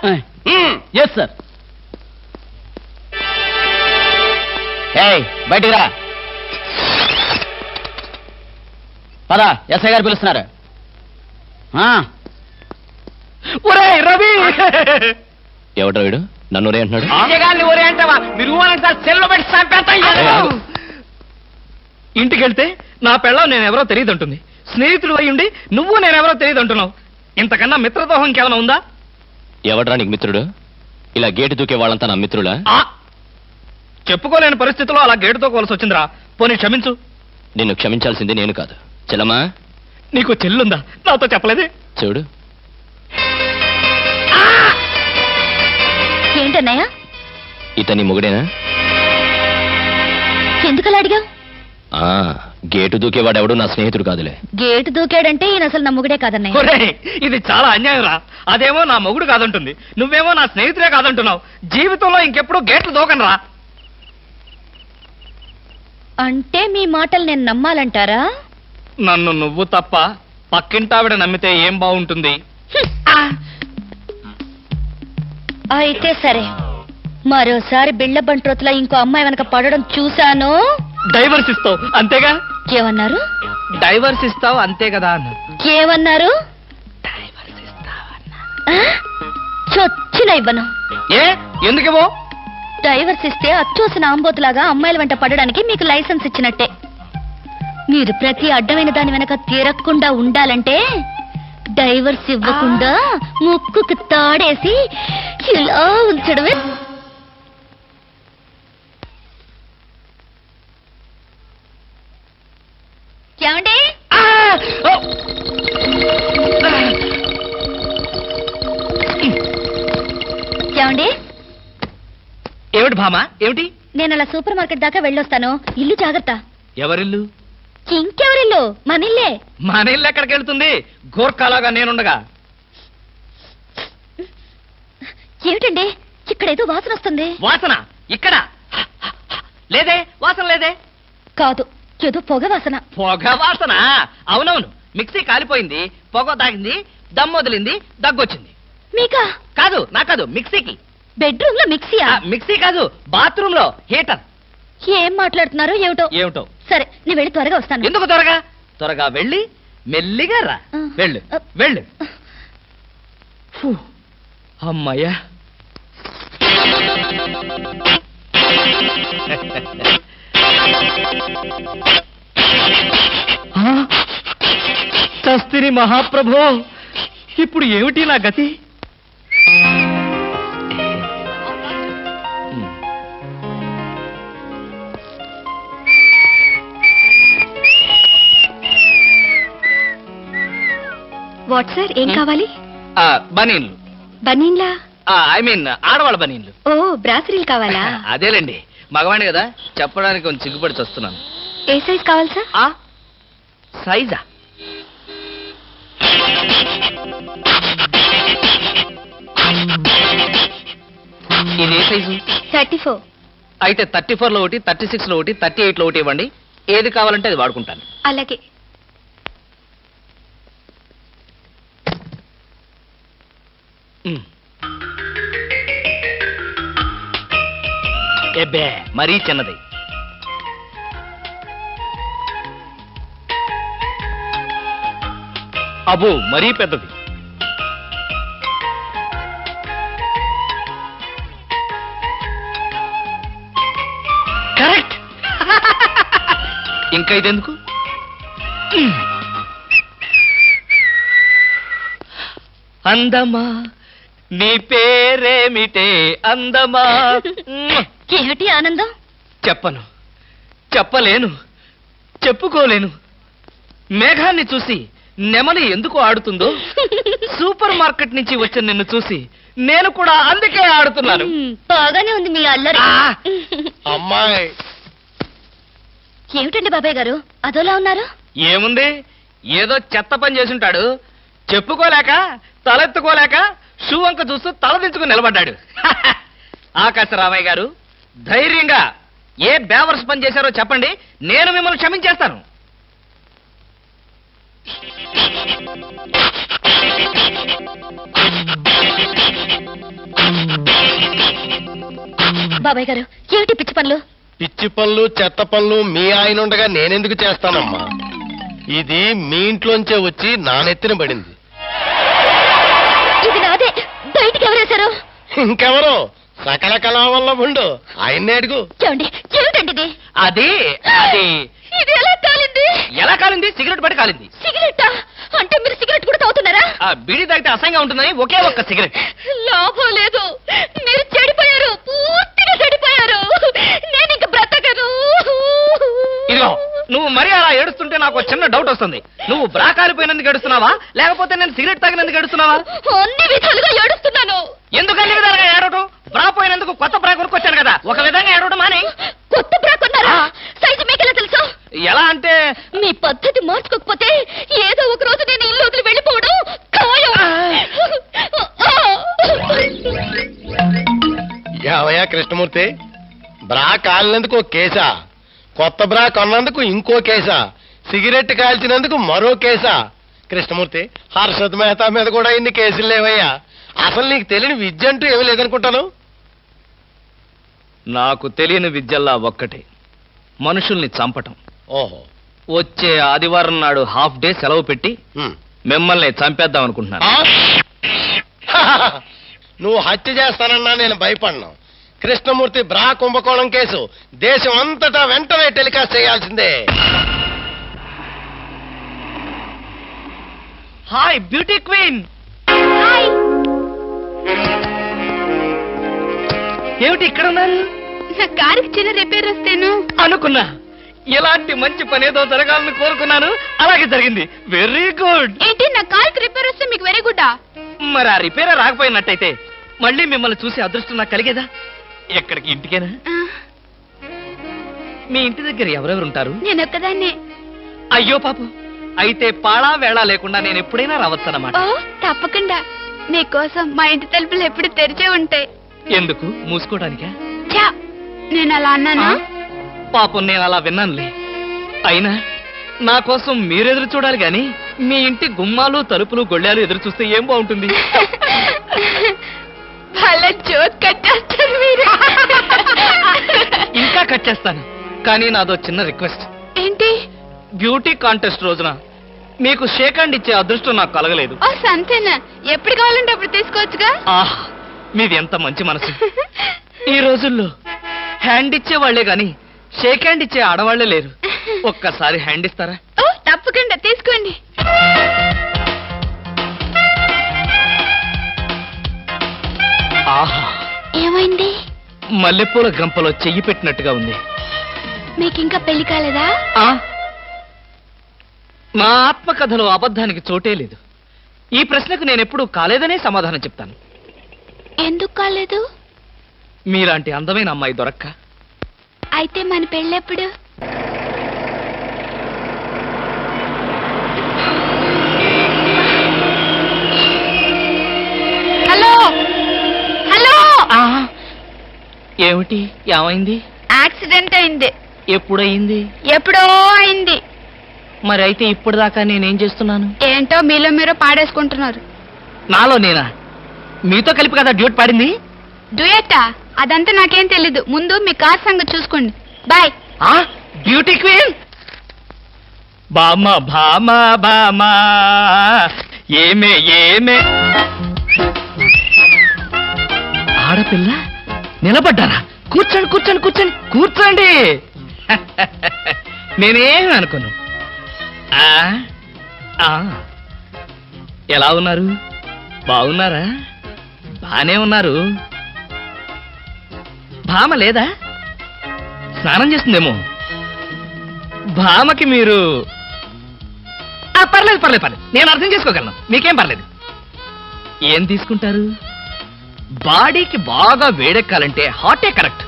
Yes sir. బయటికి రా. పద, ఎస్ఐ గారు పిలుస్తున్నారు. ఒరేయ్ రవి, ఎవడ్రా వీడు నన్ను ఒరే అంటున్నాడు? ఒరే అంటావా? మీరు సెల్లో పెట్టి చంపేస్తా. ఇంటికెళ్తే నా పెళ్ళం నేనెవరో తెలియదు అంటుంది. స్నేహితుడు అయ్యుండి నువ్వు నేనెవరో తెలియదు అంటున్నావు. ఇంతకన్నా మిత్రదోహం ఇంకేమైనా ఉందా? ఎవడ్రా నీకు మిత్రుడు? ఇలా గేటు దూకే వాళ్ళంతా నా మిత్రుడా? చెప్పుకోలేని పరిస్థితుల్లో అలా గేటుతో కోల్సి వచ్చిందిరా. పోనీ క్షమించు. నిన్ను క్షమించాల్సింది నేను కాదు. చెల్లమ్మా, నీకు చెల్లుందా? నాతో చెప్పలేదే. చూడు, ఏంటన్నయ్య? ఇతని మొగుడేనా? ఎందుకలా అడిగావు? గేటు దూకేవాడెవడు నా స్నేహితుడు కాదులే. గేటు దూకాడంటే ఈయన అసలు నా మొగుడే కాదన్నయ్య. ఒరేయ్, ఇది చాలా అన్యాయం రా. అదేమో నా మొగుడు కాదంటుంది, నువ్వేమో నా స్నేహితుడే కాదంటున్నావు. జీవితంలో ఇంకెప్పుడు గేట్లు దూకనరా. అంటే మీ మాటలు నేను నమ్మాలంటారా? నన్ను నువ్వు తప్ప పక్కింటావిడ నమ్మితే ఏం బాగుంటుంది? అయితే సరే, మరోసారి బిళ్ళ బంట్రోతులా ఇంకో అమ్మాయి వెనక పడడం చూశాను. డైవర్స్ ఇస్తావు అంతేగా? ఏమన్నారు? డైవర్స్ ఇస్తావు అంతే కదా అన్న. ఏమన్నారు? చొచ్చిన ఇవ్వను. ఏ ఎందుకేమో? డైవర్స్ ఇస్తే అచ్చోసిన ఆంబోతులాగా అమ్మాయిల వెంట పడడానికి మీకు లైసెన్స్ ఇచ్చినట్టే. మీరు ప్రతి అడ్డమైన దాని వెనక తిరగకుండా ఉండాలంటే డైవర్స్ ఇవ్వకుండా ముక్కుకు తాడేసి ఇలా ఉంచడమే. ఏమండి? ఏమండి? ఏమిటి భామా, ఏమిటి? నేను అలా సూపర్ మార్కెట్ దాకా వెళ్ళొస్తాను. ఇల్లు జాగ్రత్త. ఎవరిల్లు? ఇంకెవరిల్లు? మనిల్లే. మన ఇల్లు ఎక్కడికి వెళ్తుంది? గోర్ఖాలాగా నేనుండగా. ఏమిటండి ఇక్కడేదో వాసన వస్తుంది? వాసన ఇక్కడ లేదే. వాసన లేదే. కాదు, ఏదో పొగ వాసన. పొగ వాసన? అవునవును, మిక్సీ కాలిపోయింది, పొగ తాగింది, దమ్ వదిలింది, దగ్గొచ్చింది. మీకా? కాదు, నా కాదు, మిక్సీకి. బెడ్రూమ్ లో మిక్సీయా? మిక్సీ కాదు, బాత్రూమ్ లో హీటర్. ఏం మాట్లాడుతున్నారు ఏమిటో? ఏమిటో? సరే, నీ వెళ్ళి త్వరగా వస్తాను. ఎందుకు త్వరగా? త్వరగా వెళ్ళి మెల్లిగా రా. వెళ్ళు వెళ్ళు. ఫు, అమ్మయ్యా. చస్తిని మహాప్రభో, ఇప్పుడు ఏమిటి నా గతి? వాట్ సార్, ఏం కావాలి? బనీన్లు. బనీన్లా? ఐ మీన్ ఆడవాళ్ళ బనీన్లు. ఓ, బ్రాసరీలు కావాలా? అదేలేండి, మగవాణి కదా, చెప్పడానికి కొంచెం సిగ్గుపడి వస్తున్నాను. ఏ సైజ్ కావాలి సార్? సైజా? ఇది ఏ సైజు? 34. అయితే 34 లో ఒకటి, 36 లో ఒకటి, 38 లో ఒకటి ఇవ్వండి. ఏది కావాలంటే అది వాడుకుంటాను. అలాగే. ఎబ్బే, మరీ చిన్నది. అబ్బో, మరీ పెద్దది. కరెక్ట్. ఇంకా ఇదెందుకు? అందమా నీ పేరేమిటే అందమా? ఏమిటి ఆనందం? చెప్పను, చెప్పలేను, చెప్పుకోలేను. మేఘాన్ని చూసి నెమలి ఎందుకు ఆడుతుందో, సూపర్ మార్కెట్ నుంచి వచ్చిన నిన్ను చూసి నేను కూడా అందుకే ఆడుతున్నాను. బాగానే ఉంది మీ అల్లరి. అమ్మాయి ఏమిటండి బాబాయ్ గారు అదోలా ఉన్నారు? ఏముంది, ఏదో చెత్త పని చేసుంటాడు. చెప్పుకోలేక, తలెత్తుకోలేక షూ వంక చూస్తూ తలదించుకుని నిలబడ్డాడు. ఆకాశరామయ్య గారు, ధైర్యంగా ఏ బేవర్స్ పని చేశారో చెప్పండి, నేను మిమ్మల్ని క్షమించేస్తాను. బాబాయ్ గారు ఏమిటి పిచ్చి పనులు? పిచ్చి పనులు చెత్త పనులు మీ ఆయన ఉండగా నేనెందుకు చేస్తానమ్మా? ఇది మీ ఇంట్లోంచే వచ్చి నా నెత్తిన పడింది. ఇది నాదే. బయటికి ఎవరేశారు? ఇంకెవరు? సకల కళావల్లభుండు ఆయన్నే అడుగు. ఏమండి ఏమిటండి ఇది? అది అది ఇది ఎలా కాలింది? ఎలా కాలింది? సిగరెట్ పడి కాలింది. సిగరెట్టా? అంటే మీరు సిగరెట్ కూడా తాగుతున్నారా? ఆ బీడీ తాగితే అసహ్యంగా ఉంటుందని ఒకే ఒక్క సిగరెట్. లాభం లేదు. మీరు చెడిపోయారు, పూర్తిగా చెడిపోయారు. నేను ఇంక బ్రతకను. ఇదిగో నువ్వు మరీ అలా ఏడుస్తుంటే నాకు ఒక చిన్న డౌట్ వస్తుంది. నువ్వు బ్రా కాలిపోయినందుకు ఏడుస్తున్నావా, లేకపోతే నేను సిగరెట్ తాగినందుకు ఏడుస్తున్నావా? అన్ని విధాలుగా ఏడుస్తున్నాను. ఎందుకు అన్ని విధాలుగా ఏడవటం? బ్రా పోయినందుకు కొత్త బ్రా కొనుక్కొచ్చాను కదా, ఒక విధంగా ఏడవడం మాని. కొత్త బ్రా కొన్నారా? సైజు మీకెలా తెలుసు? ఎలా అంటే మీ పద్ధతి మార్చుకోకపోతే ఏదో ఒక రోజు నేను ఇల్లు వదిలి వెళ్ళిపోవడం ఖాయం. యావయ్యా కృష్ణమూర్తి, బ్రా కాలినందుకు ఒక కేసా, కొత్త బ్రా కొన్నందుకు ఇంకో కేసా, సిగరెట్ కాల్చినందుకు మరో కేసా? కృష్ణమూర్తి, హర్షద్ మెహతా మీద కూడా ఇన్ని కేసులు లేవయ్యా. అసలు నీకు తెలియని విద్య అంటూ ఏమీ లేదనుకుంటాను. నాకు తెలియని విద్యల్లా ఒక్కటే, మనుషుల్ని చంపటం. ఓహో. వచ్చే ఆదివారం నాడు హాఫ్ డే సెలవు పెట్టి ఉమ్. మిమ్మల్ని చంపేద్దాం అనుకుంటున్నాను. ఆ? నువ్వు హత్య చేస్తానన్నా నేను భయపడ్ను. కృష్ణమూర్తి బ్రా కుంభకోణం కేసు దేశం అంతటా వెంటనే టెలికాస్ట్ చేయాల్సిందే. Hi beauty queen. ఏమిటి ఇక్కడ ఉన్నారు? నా కారుకి చిన్న రిపేర్ వస్తేను అనుకున్నా ఇలాంటి మంచి పని ఏదో జరగాలని కోరుకున్నాను, అలాగే జరిగింది. Very good. ఏంటి నా కారుకి రిపేర్ వస్తే మీకు వెరీ గుడ్? మరి ఆ రిపేర్ రాకపోయినట్టయితే మళ్ళీ మిమ్మల్ని చూసి అదృష్టం నాకు కలిగేదా? ఎక్కడికి? ఇంటికేనా? మీ ఇంటి దగ్గర ఎవరెవరు ఉంటారు? నేను ఒక్కదాన్నే. అయ్యో పాపం, అయితే పాళా వేళ లేకుండా నేను ఎప్పుడైనా రావచ్చన్నమాట. ఓ తప్పకుండా. మీకోసం మా ఇంటి తలుపులు ఎప్పుడు తెరిచే ఉంటాయి. ఎందుకు? మూసుకోవడానికా? ఛా, నేను అలా అన్నానా? పాపం నేను అలా విన్నానులే. అయినా నా కోసం మీరెదురు చూడాలి గాని మీ ఇంటి గుమ్మాలు తలుపులు గొళ్ళాలు ఎదురు చూస్తే ఏం బాగుంటుంది? వాళ్ళ జోక్ కట్టేస్తారు మీరు. ఇంకా కట్ చేస్తాను, కానీ నాదో చిన్న రిక్వెస్ట్. ఏంటి? బ్యూటీ కాంటెస్ట్ రోజున మీకు షేక్ హ్యాండ్ ఇచ్చే అదృష్టం నాకు కలగలేదు. ఓ సంతేనా? ఎప్పుడు కావాలంటే అప్పుడు తీసుకోవచ్చుగా. ఆహ్, మీది ఎంత మంచి మనసు. ఈ రోజుల్లో హ్యాండ్ ఇచ్చే వాళ్లే గాని షేక్ హ్యాండ్ ఇచ్చే ఆడవాళ్లే లేరు. ఒక్కసారి హ్యాండ్ ఇస్తారా? ఓ తప్పకుండా తీసుకోండి. ఆహా, ఏమైంది? మల్లెపూల గంపలో చెయ్యి పెట్టినట్టుగా ఉంది. మీకింకా పెళ్లి కాలేదా? ఆ, నా ఆత్మకథలో అబద్ధానికి చోటే లేదు. ఈ ప్రశ్నకు నేనెప్పుడు కాలేదనే సమాధానం చెప్తాను. ఎందుకు కాలేదు? మీలాంటి అందమైన అమ్మాయి దొరక్క. అయితే మన పెళ్ళెప్పుడు? Hello hello. ఏమిటి? ఏమైంది? యాక్సిడెంట్ అయింది. ఎప్పుడయింది? ఎప్పుడో అయింది. మరి అయితే ఇప్పుడు దాకా నేనేం చేస్తున్నాను? ఏంటో మీలో మీరు పాడేసుకుంటున్నారు. నాలో నేనా? మీతో కలిపి కదా డ్యూట్ పాడింది. డ్యూయట్టా? అదంతా నాకేం తెలీదు. ముందు మీ కార్ సంగతి చూసుకోండి. బాయ్. ఆ బ్యూటీ క్వీన్. బామా బామా బామా ఏమే ఏమే. ఆడపిల్ల నిలబడ్డారా? కూర్చోండి కూర్చోండి కూర్చోండి కూర్చోండి. నేనేం అనుకోను. ఎలా ఉన్నారు? బాగున్నారా? బానే ఉన్నారు. భామ లేదా? స్నానం చేస్తుందేమో. భామకి మీరు పర్లేదు పర్లేదు పర్లేదు, నేను అర్థం చేసుకోగలను. మీకేం పర్లేదు. ఏం తీసుకుంటారు? బాడీకి బాగా వేడెక్కాలంటే హాటే కరెక్ట్.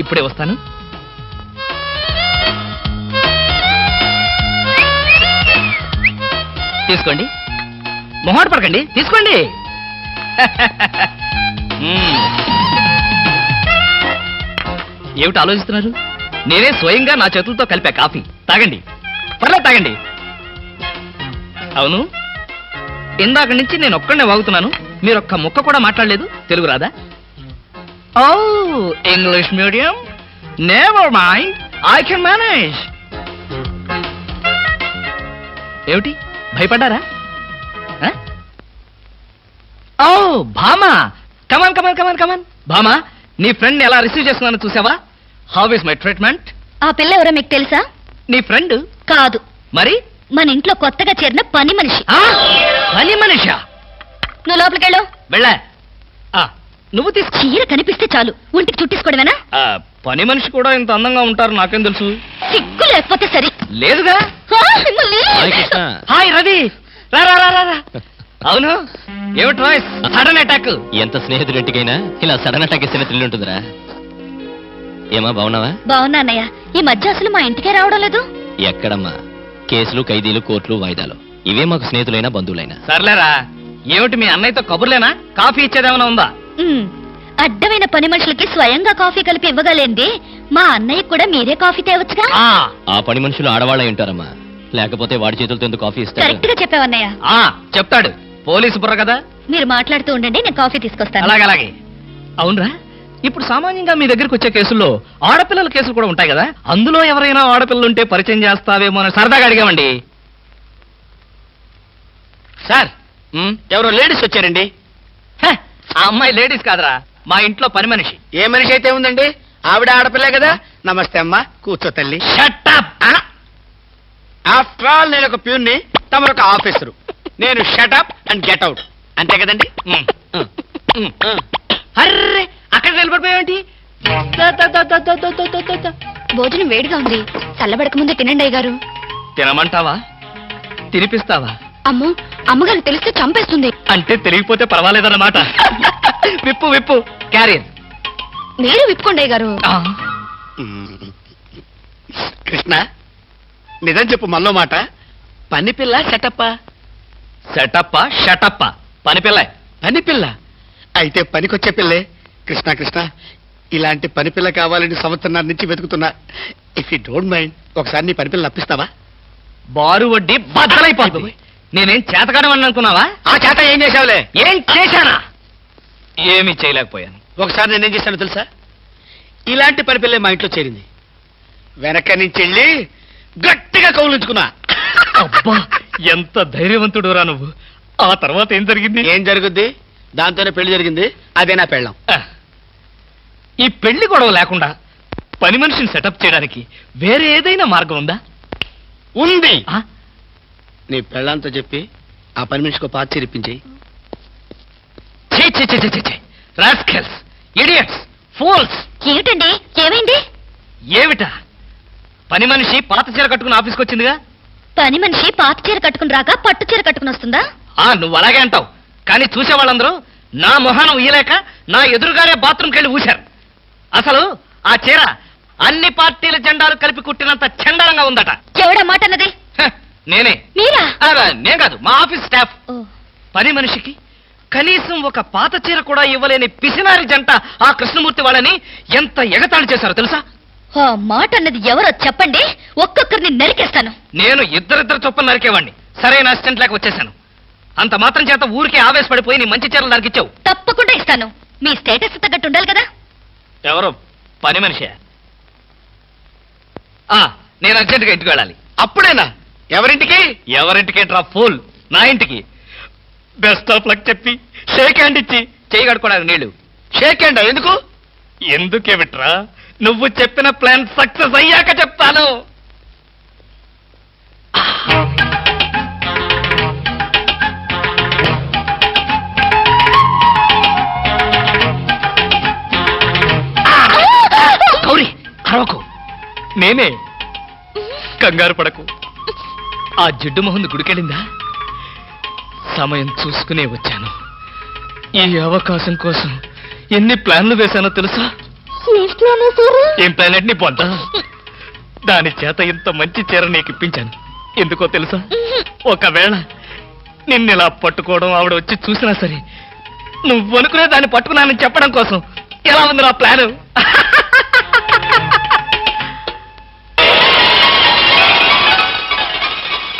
ఇప్పుడే వస్తాను. తీసుకోండి, మొహాట పడకండి, తీసుకోండి. ఏమిటి ఆలోచిస్తున్నారు? నేనే స్వయంగా నా చేతులతో కలిపా కాఫీ. తాగండి, పర్లేదు తాగండి. అవును, ఇందాక నుంచి నేను ఒక్కడనే వాగుతున్నాను. మీరు ఒక్క ముక్క కూడా మాట్లాడలేదు. తెలుగు రాదా? Oh English medium, never mind, I can manage. ఏమిటి భయపడ్డారా? ఓ భామా, కమాన్ కమాన్ కమాన్ కమాన్. భామా, నీ ఫ్రెండ్ ఎలా రిసీవ్ చేస్తున్నానో చూసావా? How is my treatment? ఆ పిల్ల ఎవరో మీకు తెలుసా? నీ ఫ్రెండ్ కాదు, మరి? మన ఇంట్లో కొత్తగా చేరిన పని మనిషి. పని మనిషా? నువ్వు లోపలికెళ్ళు. వెళ్ళా. నువ్వు తీసుకో. చీర కనిపిస్తే చాలు ఒంటికి చుట్టేసుకోవడమేనా? పని మనిషి కూడా ఇంత అందంగా ఉంటారు నాకేం తెలుసు. సిగ్గు లేకపోతే సరి. లేదుగా. మిమ్మల్ని. హాయ్ రవి, రా రా రా రా. అవును, ఏమిటి రాయ్స్ సడన్ అటాక్? ఎంత స్నేహితుడింటికైనా ఇలా సడన్ అటాక్ ఇస్తే థ్రిల్ ఉంటుందిరా. ఏమా బాగున్నావా? బాగున్నా అన్నయ్య. ఈ మధ్య అసలు మా ఇంటికే రావడం లేదు. ఎక్కడమ్మా, కేసులు, ఖైదీలు, కోర్టులు, వాయిదాలు, ఇవే మాకు స్నేహితులైనా బంధువులైనా. సర్లేరా, ఏమిటి మీ అన్నయ్యతో కబుర్లేనా? కాఫీ ఇచ్చేదేమైనా ఉందా? అడ్డమైన పని మనుషులకి స్వయంగా కాఫీ కలిపి ఇవ్వగలేంది మా అన్నయ్య కూడా మీరే కాఫీ తేవచ్చుగా. ఆ పని మనుషులు ఆడవాళ్ళై ఉంటారమ్మా, లేకపోతే వాడి చేతులతో ఎందుకు కాఫీ ఇస్తారు? కరెక్ట్ గా చెప్పావన్నయ్య. చెప్తాడు, పోలీసు బుర్ర కదా. మీరు మాట్లాడుతూ ఉండండి, నేను కాఫీ తీసుకొస్తాను. అలాగే అలాగే. అవునరా, ఇప్పుడు సామాన్యంగా మీ దగ్గరికి వచ్చే కేసుల్లో ఆడపిల్లల కేసులు కూడా ఉంటాయి కదా, అందులో ఎవరైనా ఆడపిల్లలుంటే పరిచయం చేస్తావేమో అని సరదాగా అడిగామండి. సార్, ఎవరో లేడీస్ వచ్చారండి. ఆ అమ్మాయి లేడీస్ కాదురా, మా ఇంట్లో పని మనిషి. ఏ మనిషి అయితే ఉందండి, ఆవిడ ఆడపిల్లే కదా. నమస్తే అమ్మా, కూర్చో తల్లి. Shut up! ఆఫ్టర్ ఆల్ నేను ఒక ప్యూన్ని, తమరొక ఆఫీసరు. నేను షటప్ అండ్ గెట్ అవుట్, అంతే కదండి. అర్రే, అక్కడ నిలబడిపోయావేంటి? భోజనం వేడిగా ఉంది, చల్లబడక ముందే తినండి అయ్య గారు. తినమంటావా? తినిపిస్తావా? అమ్మో, అమ్మగారు తెలిస్తే చంపేస్తుంది. అంటే తెలియకపోతే పర్వాలేదన్నమాట. విప్పు విప్పు, క్యారియర్. మీరు విప్పుకోండి అయ్య గారు. కృష్ణ, నిజం చెప్పు, మనలో మాట. పని పిల్ల సెటప్పా? సెటప్పా షటప్పా? పని పిల్ల. పని పిల్ల అయితే పనికొచ్చే పిల్లే. కృష్ణ కృష్ణ, ఇలాంటి పని పిల్ల కావాలని సంవత్సరం నుంచి వెతుకుతున్నా. ఇఫ్ యూ డోంట్ మైండ్, ఒకసారి నీ పని పిల్ల అప్పిస్తావా? బారు వడ్డీ బద్దలైపోతుంది. నేనేం చేతకాడమని అనుకున్నావా? ఆ చేత ఏం చేసావులే? ఏం చేశానా? ఏమీ చేయలేకపోయాను. ఒకసారి నేనేం చేశానో తెలుసా? ఇలాంటి పని పిల్లే మా ఇంట్లో చేరింది. వెనక నుంచి వెళ్ళి గట్టిగా కౌలించుకున్నా. అబ్బా, ఎంత ధైర్యవంతుడు రా నువ్వు. ఆ తర్వాత ఏం జరిగింది? ఏం జరుగుద్ది? దాంతోనే పెళ్లి జరిగింది. అదే నా పెళ్ళం. ఈ పెళ్లి గొడవ లేకుండా పని మనిషిని సెటప్ చేయడానికి వేరే ఏదైనా మార్గం ఉందా? ఉంది. నీ పెళ్ళంతో చెప్పి ఆ పని మనిషికి పాత చిరిపించేయి. Rascals, idiots, fools. ఏమిటండి, ఏమైంది? ఏమిటా? పని మనిషి పాత చీర కట్టుకుని ఆఫీస్కి వచ్చిందిగా. పని మనిషి పాత చీర కట్టుకుని రాక పట్టు చీర కట్టుకుని వస్తుందా? నువ్వు అలాగే అంటావు, కానీ చూసే వాళ్ళందరూ నా మొహాన్ని ఉయ్యలేక నా ఎదురుగానే బాత్రూమ్కి వెళ్ళి ఊశారు. అసలు ఆ చీర అన్ని పార్టీల జెండాలు కలిపి కుట్టినంత చండాలంగా ఉందట. ఎవడా మాట అన్నది? నేనే. మీరా? నేను కాదు, మా ఆఫీస్ స్టాఫ్. పని మనిషికి కనీసం ఒక పాత చీర కూడా ఇవ్వలేని పిసినారి జంట ఆ కృష్ణమూర్తి వాళ్ళని ఎంత ఎగతాళి చేశారో తెలుసా? ఆ మాట అన్నది ఎవరో చెప్పండి, ఒక్కొక్కరిని నరికేస్తాను. నేను ఇద్దరిద్దరు చొప్పున నరికేవాడిని. సరైన అసిస్టెంట్ లేక వచ్చేశాను. అంత మాత్రం చేత ఊరికే ఆవేశపడిపోయి నీ మంచి చీరలు నరికిచ్చావు. తప్పకుండా ఇస్తాను. మీ స్టేటస్ తగ్గట్టు ఉండాలి కదా. ఎవరో పని మనిషి. నేను అర్జెంటుగా ఇంటికి వెళ్ళాలి. అప్పుడేనా? ఎవరింటికి? ఎవరింటికేంట్రా ఫూల్, నా ఇంటికి. బెస్ట్ ఆఫ్ లక్ చెప్పి షేక్ హ్యాండ్ ఇచ్చి చేయి కడుకోవడానికి నీళ్లు. షేక్ హ్యాండ్ ఎందుకు? ఎందుకేమిట్రా, నువ్వు చెప్పిన ప్లాన్ సక్సెస్ అయ్యాక చెప్తాను. గౌరీ, అరవకు. నేనే. కంగారు పడకు. ఆ జిడ్డు మొహంది గుడికెళ్ళిందా? సమయం చూసుకునే వచ్చాను. ఈ అవకాశం కోసం ఎన్ని ప్లాన్లు వేశానో తెలుసా? ఏం ప్లాన్ నీ పొంద? దాని చేత ఇంత మంచి చీర నీకు ఇప్పించాను. ఎందుకో తెలుసా? ఒకవేళ నిన్నెలా పట్టుకోవడం ఆవిడ వచ్చి చూసినా సరే నువ్వు అనుకునే దాన్ని పట్టుకున్నానని చెప్పడం కోసం. ఎలా ఉంది నా ప్లాను?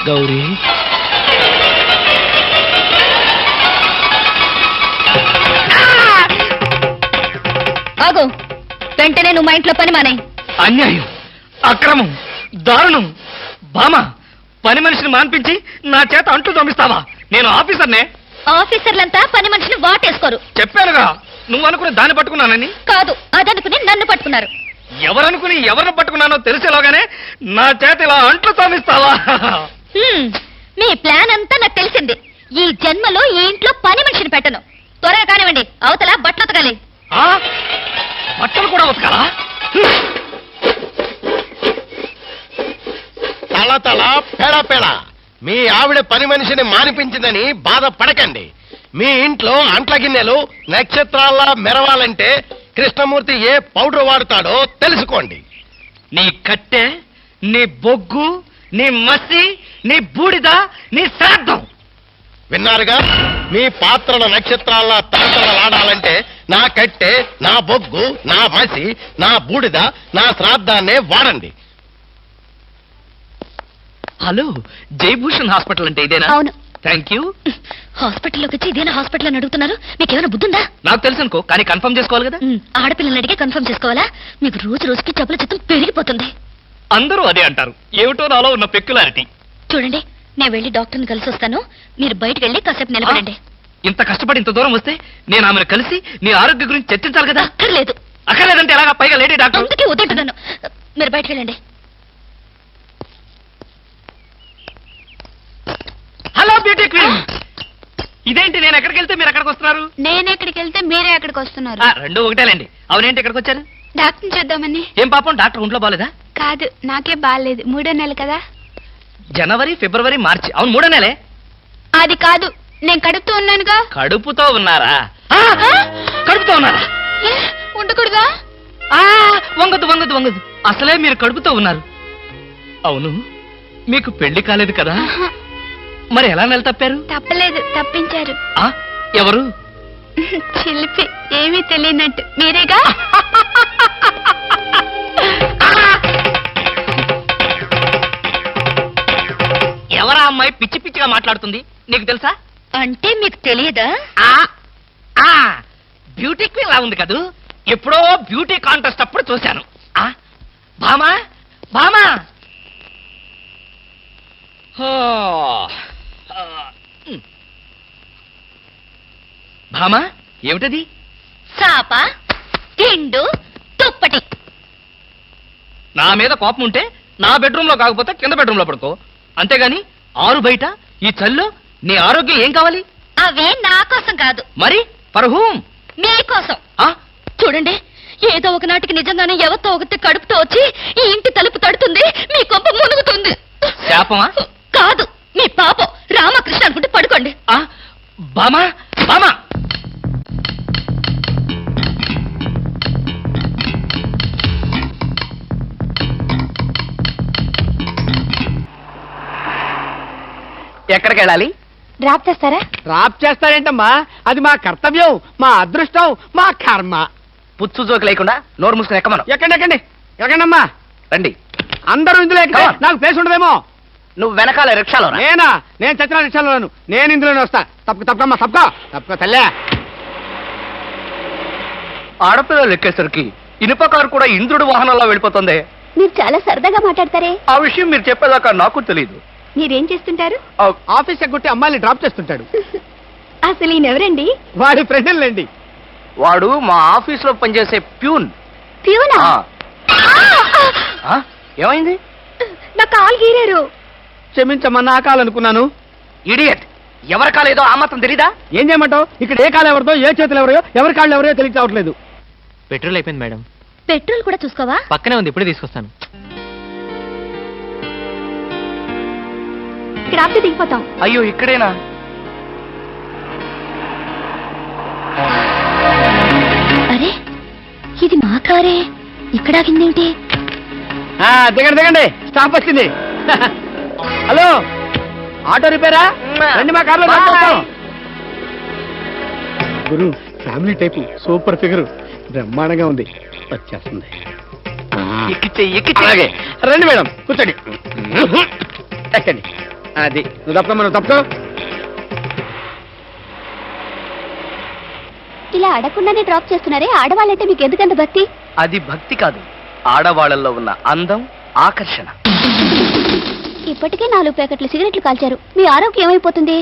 గౌరీ, ఆగు, వెంటనే నువ్వు మా ఇంట్లో పని మానే. అన్యాయం, అక్రమం, దారుణం. బామ, పని మనిషిని మాన్పించి నా చేత అంట్లు తోమిస్తావా? నేను ఆఫీసర్నే. ఆఫీసర్లంతా పని మనిషిని వాటేసుకోరు. చెప్పానుగా, నువ్వు అనుకుని దాన్ని పట్టుకున్నానని. కాదు, అదనుకుని నన్ను పట్టుకున్నారు. ఎవరనుకుని ఎవరిని పట్టుకున్నానో తెలిసేలోగానే నా చేత ఇలా అంట్లు తోమిస్తావా? మీ ప్లాన్ అంతా నాకు తెలిసింది. ఈ జన్మలో ఈ ఇంట్లో పని మనిషిని పెట్టను. త్వరగా కానివ్వండి, అవతల బట్టలు ఉతకాలి. ఆ? బట్టలు కూడా ఉతకాలా? తల పెడ పెడ మీ ఆవిడ పని మనిషిని మానిపించిందని బాధపడకండి. మీ ఇంట్లో అంట్ల గిన్నెలు నక్షత్రాల్లా మెరవాలంటే కృష్ణమూర్తి ఏ పౌడర్ వాడతాడో తెలుసుకోండి. నీ కట్టె, నీ బొగ్గు, నీ మసి, నీ బూడిద, నీ శ్రాద్ధం. విన్నారుగా? మీ పాత్రల నక్షత్రాల్లా తలతలలాడాలంటే నా కట్టె, నా బొగ్గు, నా మసి, నా బూడిద, నా శ్రాద్ధాన్నే వాడండి. హలో, జయభూషణ్ హాస్పిటల్ అంటే ఇదేనా? అవును. Thank you. హాస్పిటల్లోకి వచ్చి ఇదేనా హాస్పిటల్ అని అడుగుతున్నారు? మీకేమైనా బుద్ధుందా? నాకు తెలుసు అనుకో, కానీ కన్ఫర్మ్ చేసుకోవాలి కదా. ఆడపిల్లలు అడిగే కన్ఫర్మ్ చేసుకోవాలా? మీకు రోజు రోజుకి జబ్బుల చిత్తం పెరిగిపోతుంది. అందరూ అదే అంటారు. ఏమిటో నాలో ఉన్న పెక్యులారిటీ. చూడండి, నేను వెళ్ళి డాక్టర్ని కలిసి వస్తాను. మీరు బయటకు వెళ్ళి కాసేపు నిలబడండి. ఇంత కష్టపడి ఇంత దూరం వస్తే నేను ఆమెను కలిసి నీ ఆరోగ్య గురించి చర్చించాలి కదా. అక్కర్లేదు. అక్కర్లేదంటే ఎలాగా? పైగా లేడీ డాక్టర్. అందుకే వద్దంటున్నాను. మీరు బయటకు వెళ్ళండి. Hello beauty queen. ఇదేంటి, నేను ఎక్కడికి వెళ్తే మీరు ఎక్కడికి వస్తున్నారు? నేను ఎక్కడికి వెళ్తే మీరే ఎక్కడికి వస్తున్నారు. రెండు ఒకటేలేండి. అవునేంటి ఇక్కడికి వచ్చారు? డాక్టర్ చూద్దామని. ఏం పాపం, డాక్టర్ ఒంట్లో బాలేదా? కాదు, నాకే బాగాలేదు. 3వ నెల కదా. జనవరి, ఫిబ్రవరి, మార్చి. అవును, 3వ నెలే. అది కాదు, నేను కడుపుతూ ఉన్నానుగా. కడుపుతో ఉన్నారా? కడుపుతో ఉన్నారా? ఏ, ఉండకూడదా? వంగదు వంగదు వంగదు. అసలే మీరు కడుపుతో ఉన్నారు. అవును, మీకు పెళ్లి కాలేదు కదా? మరి ఎలా నెల తప్పారు? తప్పలేదు, తప్పించారు. ఎవరు? చిలిపి, ఏమీ తెలియనట్టు. మీరేగా? ఎవరా అమ్మాయి పిచ్చి పిచ్చిగా మాట్లాడుతుంది? నీకు తెలుసా? అంటే మీకు తెలియదా? బ్యూటీ క్వీన్ లా ఉంది కదూ. ఎప్పుడో బ్యూటీ కాంటెస్ట్ అప్పుడు చూశాను. భామా, భామా. భామా, ఏమిటది? చాప, తిండు, తుప్పటి. నా మీద కోపం ఉంటే నా బెడ్రూమ్ లో కాకపోతే కింద బెడ్రూమ్ లో పడుకో. అంతేగాని ఆరు బయట ఈ చల్లో నీ ఆరోగ్యం ఏం కావాలి? అవే నా కోసం కాదు. మరి ఫర్ హూమ్? మీకోసం. చూడండి, ఏదో ఒకనాటికి నిజంగానే ఎవరితో ఒకటి కడుపుతో వచ్చి ఈ ఇంటి తలుపు తడుతుంది, మీ కొంప మునుగుతుంది. శాపమా? కాదు, మీ పాపం. రామకృష్ణ అనుకుంటే పడుకోండి. బామా, బామా. ఎక్కడికి వెళ్ళాలి? డ్రాప్ చేస్తారా? డ్రాప్ చేస్తారేంటమ్మా? అది మా కర్తవ్యం, మా అదృష్టం, మా కర్మ. పుచ్చు జోకి లేకుండా నోరు మూసుకుని ఎక్కమను. ఎక్కండి ఎక్కండి ఎక్కండమ్మా. రండి. అందరూ ఇందులో ఎక్కితే నాకు ప్లేస్ ఉండదేమో. నువ్వు వెనకాల రిక్షాలో రా. నేనా? నేను చచ్చిన రిక్షాలోను. నేను ఇందులోనే వస్తా. తప్పకమ్మా, తప్పుకో తల్లే. ఆడపిల్లలు ఎక్కేసరికి ఇనుప కారు కూడా ఇంద్రుడు వాహనంలో వెళ్ళిపోతుంది. మీరు చాలా సరదాగా మాట్లాడతారే. ఆ విషయం మీరు చెప్పేదాకా నాకు తెలియదు. మీరేం చేస్తుంటారు? ఆఫీస్ ఎగ్గొట్టి అమ్మాయిని డ్రాప్ చేస్తుంటాడు. అసలు ఈయనెవరండి? వాడి ఫ్రెండ్లండి. వాడు మా ఆఫీస్ లో పనిచేసే ప్యూన్. ప్యూనా? ఏమైంది? నా కాలు గీరారు. క్షమించమ్మా, నా కాలనుకున్నాను. ఇడియట్, ఎవరి కాలేదో ఆ మాత్రం తెలీదా? ఏం చేయమంటావు? ఇక్కడ ఏ కాలు ఎవరితో, ఏ చేతులు ఎవరో, ఎవరి కాళ్ళు ఎవరో తెలియక రావట్లేదు. పెట్రోల్ అయిపోయింది మేడం. పెట్రోల్ కూడా చూసుకోవా? పక్కనే ఉంది, ఇప్పుడే తీసుకొస్తాను. ఇక్కడ ఆపితే దిగిపోతాం. అయ్యో, ఇక్కడేనా? అరే, ఇది మా కారే. ఇక్కడ ఆగిందేమిటి? దిగండి దిగండి, స్టాప్ వచ్చింది. హలో, ఆటో రిపేరా? రండి మా కార్లో. గురు, ఫ్యామిలీ టైపు, సూపర్ ఫిగర్, బ్రహ్మాండంగా ఉంది. వచ్చేస్తుంది. అలాగే రండి మేడం, కూర్చోండి. ఎక్కండి. అది నువ్వు తప్పకమ్మా, నువ్వు తప్పుకో. ఇలా అడగకుండానే డ్రాప్ చేస్తున్నారే, ఆడవాళ్ళంటే మీకు ఎందుకంత భక్తి? అది భక్తి కాదు, ఆడవాళ్ళల్లో ఉన్న అందం, ఆకర్షణ. ఇప్పటికే 4 ప్యాకెట్లు సిగరెట్లు కాల్చారు, మీ ఆరోగ్యం ఏమైపోతుంది?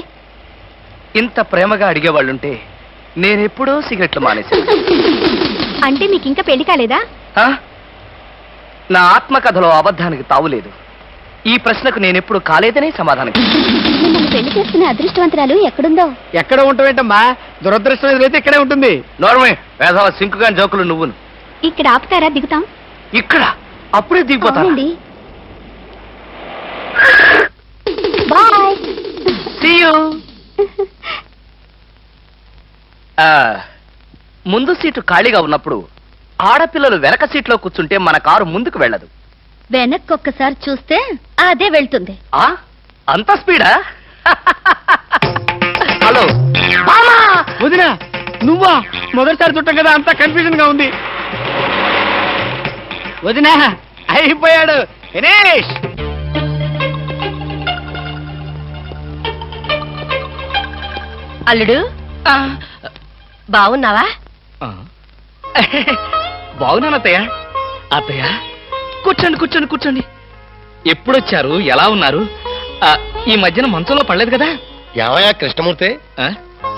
ఇంత ప్రేమగా అడిగేవాళ్ళుంటే నేనెప్పుడో సిగరెట్లు మానేశాను. అంటే మీకు ఇంకా పెళ్లి కాలేదా? ఆ? నా ఆత్మకథలో అబద్ధానికి తావులేదు. ఈ ప్రశ్నకు నేనెప్పుడు కాలేదనే సమాధానం. మిమ్మల్ని పెళ్లి చేసుకునే అదృష్టవంతురాలు ఎక్కడుందో? ఎక్కడ ఉంటావేంటమ్మా, దురదృష్టం ఎదురైతే ఇక్కడే ఉంటుంది. నోర్మే వేసవ సింకుగా జోకులు నువ్వును. ఇక్కడ ఆపుతారా, దిగుతాం. ఇక్కడ అప్పుడే దిగిపోతా. అవునండి. బాయ్. See you. ముందు సీటు ఖాళీగా ఉన్నప్పుడు ఆడపిల్లలు వెనక సీట్లో కూర్చుంటే మన కారు ముందుకు వెళ్ళదు. వెనక్కి ఒక్కసారి చూస్తే అదే వెళ్తుంది. ఆ అంత స్పీడా? హలో వదినా, నువ్వా? మొదటిసారి చుట్టాం కదా, అంతా కన్ఫ్యూజన్ గా ఉంది. వదినా, అయిపోయాడు దినేష్. అల్లుడు బాగున్నావా? బాగున్నాను అత్తయ్య. అత్తయ్య కూర్చోండి కూర్చోండి కూర్చోండి. ఎప్పుడొచ్చారు, ఎలా ఉన్నారు? ఈ మధ్యన మంచంలో పడలేదు కదా? ఏమయ్యా కృష్ణమూర్తి, ఆ?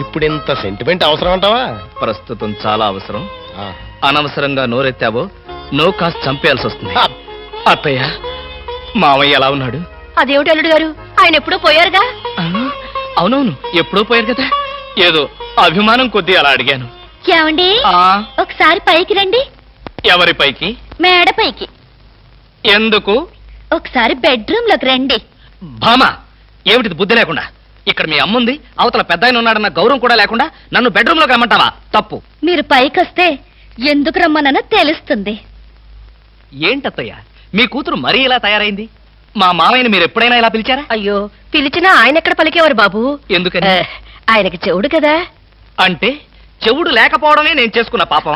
ఇప్పుడు ఇంత సెంటిమెంట్ అవసరం అంటావా? ప్రస్తుతం చాలా అవసరం. ఆ. అనవసరంగా నోరెత్తావో నో కాస్త చంపేయాల్సి వస్తుంది. ఆ. అత్తయ్య, మామయ్య ఎలా ఉన్నాడు? అదేమిటి అల్లుడు గారు, ఆయన ఎప్పుడూ పోయారుగా? ఆ, అవునవును, ఎప్పుడో పోయారు కదా. ఏదో అభిమానం కొద్దీ అలా అడిగాను. ఏమండి, ఆ, ఒకసారి పైకి రండి. ఎవరి పైకి? మేడ పైకి. ఎందుకు? ఒకసారి బెడ్రూమ్ లోకి రండి. భామా, ఏమిటిది బుద్ధి లేకుండా? ఇక్కడ మీ అమ్ముంది, అవతల పెద్ద ఆయన ఉన్నాడన్న గౌరవం కూడా లేకుండా నన్ను బెడ్రూమ్ లోకి రమ్మంటావా? తప్పు. మీరు పైకొస్తే ఎందుకు రమ్మనో తెలుస్తుంది. ఏంటత్తయ్య, మీ కూతురు మరీ ఇలా తయారైంది? మా మామయ్యని మీరు ఎప్పుడైనా ఇలా పిలిచారా? అయ్యో, పిలిచినా ఆయన ఎక్కడ పలికేవారు బాబు? ఎందుకని? ఆయనకి చెవుడు కదా. అంటే చెవుడు లేకపోవడమే నేను చేసుకున్న పాపం.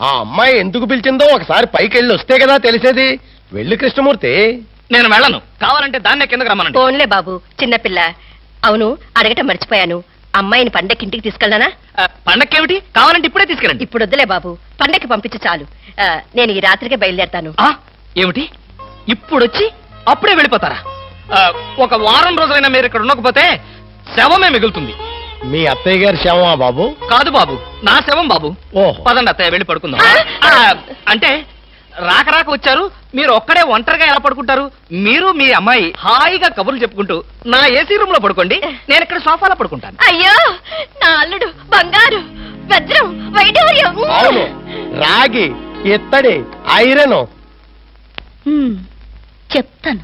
ఆ అమ్మాయి ఎందుకు పిలిచిందో ఒకసారి పైకి వెళ్ళి వస్తే కదా తెలిసేది. వెళ్ళి కృష్ణమూర్తి. నేను వెళ్ళను. కావాలంటే దాన్నే కిందకు రమ్మనండి. ఫోన్లే బాబు, చిన్నపిల్ల. అవును, అడగటం మర్చిపోయాను, అమ్మాయిని పండక్కి ఇంటికి తీసుకెళ్ళనా? పండక్కేమిటి? కావాలంటే ఇప్పుడే తీసుకెళ్ళండి. ఇప్పుడు వద్దులే బాబు, పండక్కి పంపించు చాలు. నేను ఈ రాత్రికే బయలుదేరతాను. ఆ, ఏమిటి ఇప్పుడొచ్చి అప్పుడే వెళ్ళిపోతారా? ఒక వారం రోజులైనా మీరు ఇక్కడ ఉండకపోతే శవమే మిగులుతుంది. మీ అత్తయ్య గారి శవమా బాబు? కాదు బాబు, నా శవం బాబు. ఓహో. పదండి అత్తయ్య, వెళ్ళి పడుకుందాం. అంటే రాక రాక వచ్చారు, మీరు ఒక్కడే ఒంటరిగా ఎలా పడుకుంటారు? మీరు మీ అమ్మాయి హాయిగా కబుర్లు చెప్పుకుంటూ నా ఏసీ రూమ్ లో పడుకోండి, నేను ఇక్కడ సోఫాలో పడుకుంటాను. అయ్యో, నా అల్లుడు బంగారు, వజ్రం, వైఢూర్యం. అవును, రాగి, ఇత్తడి, ఐరన్. చెప్తాను.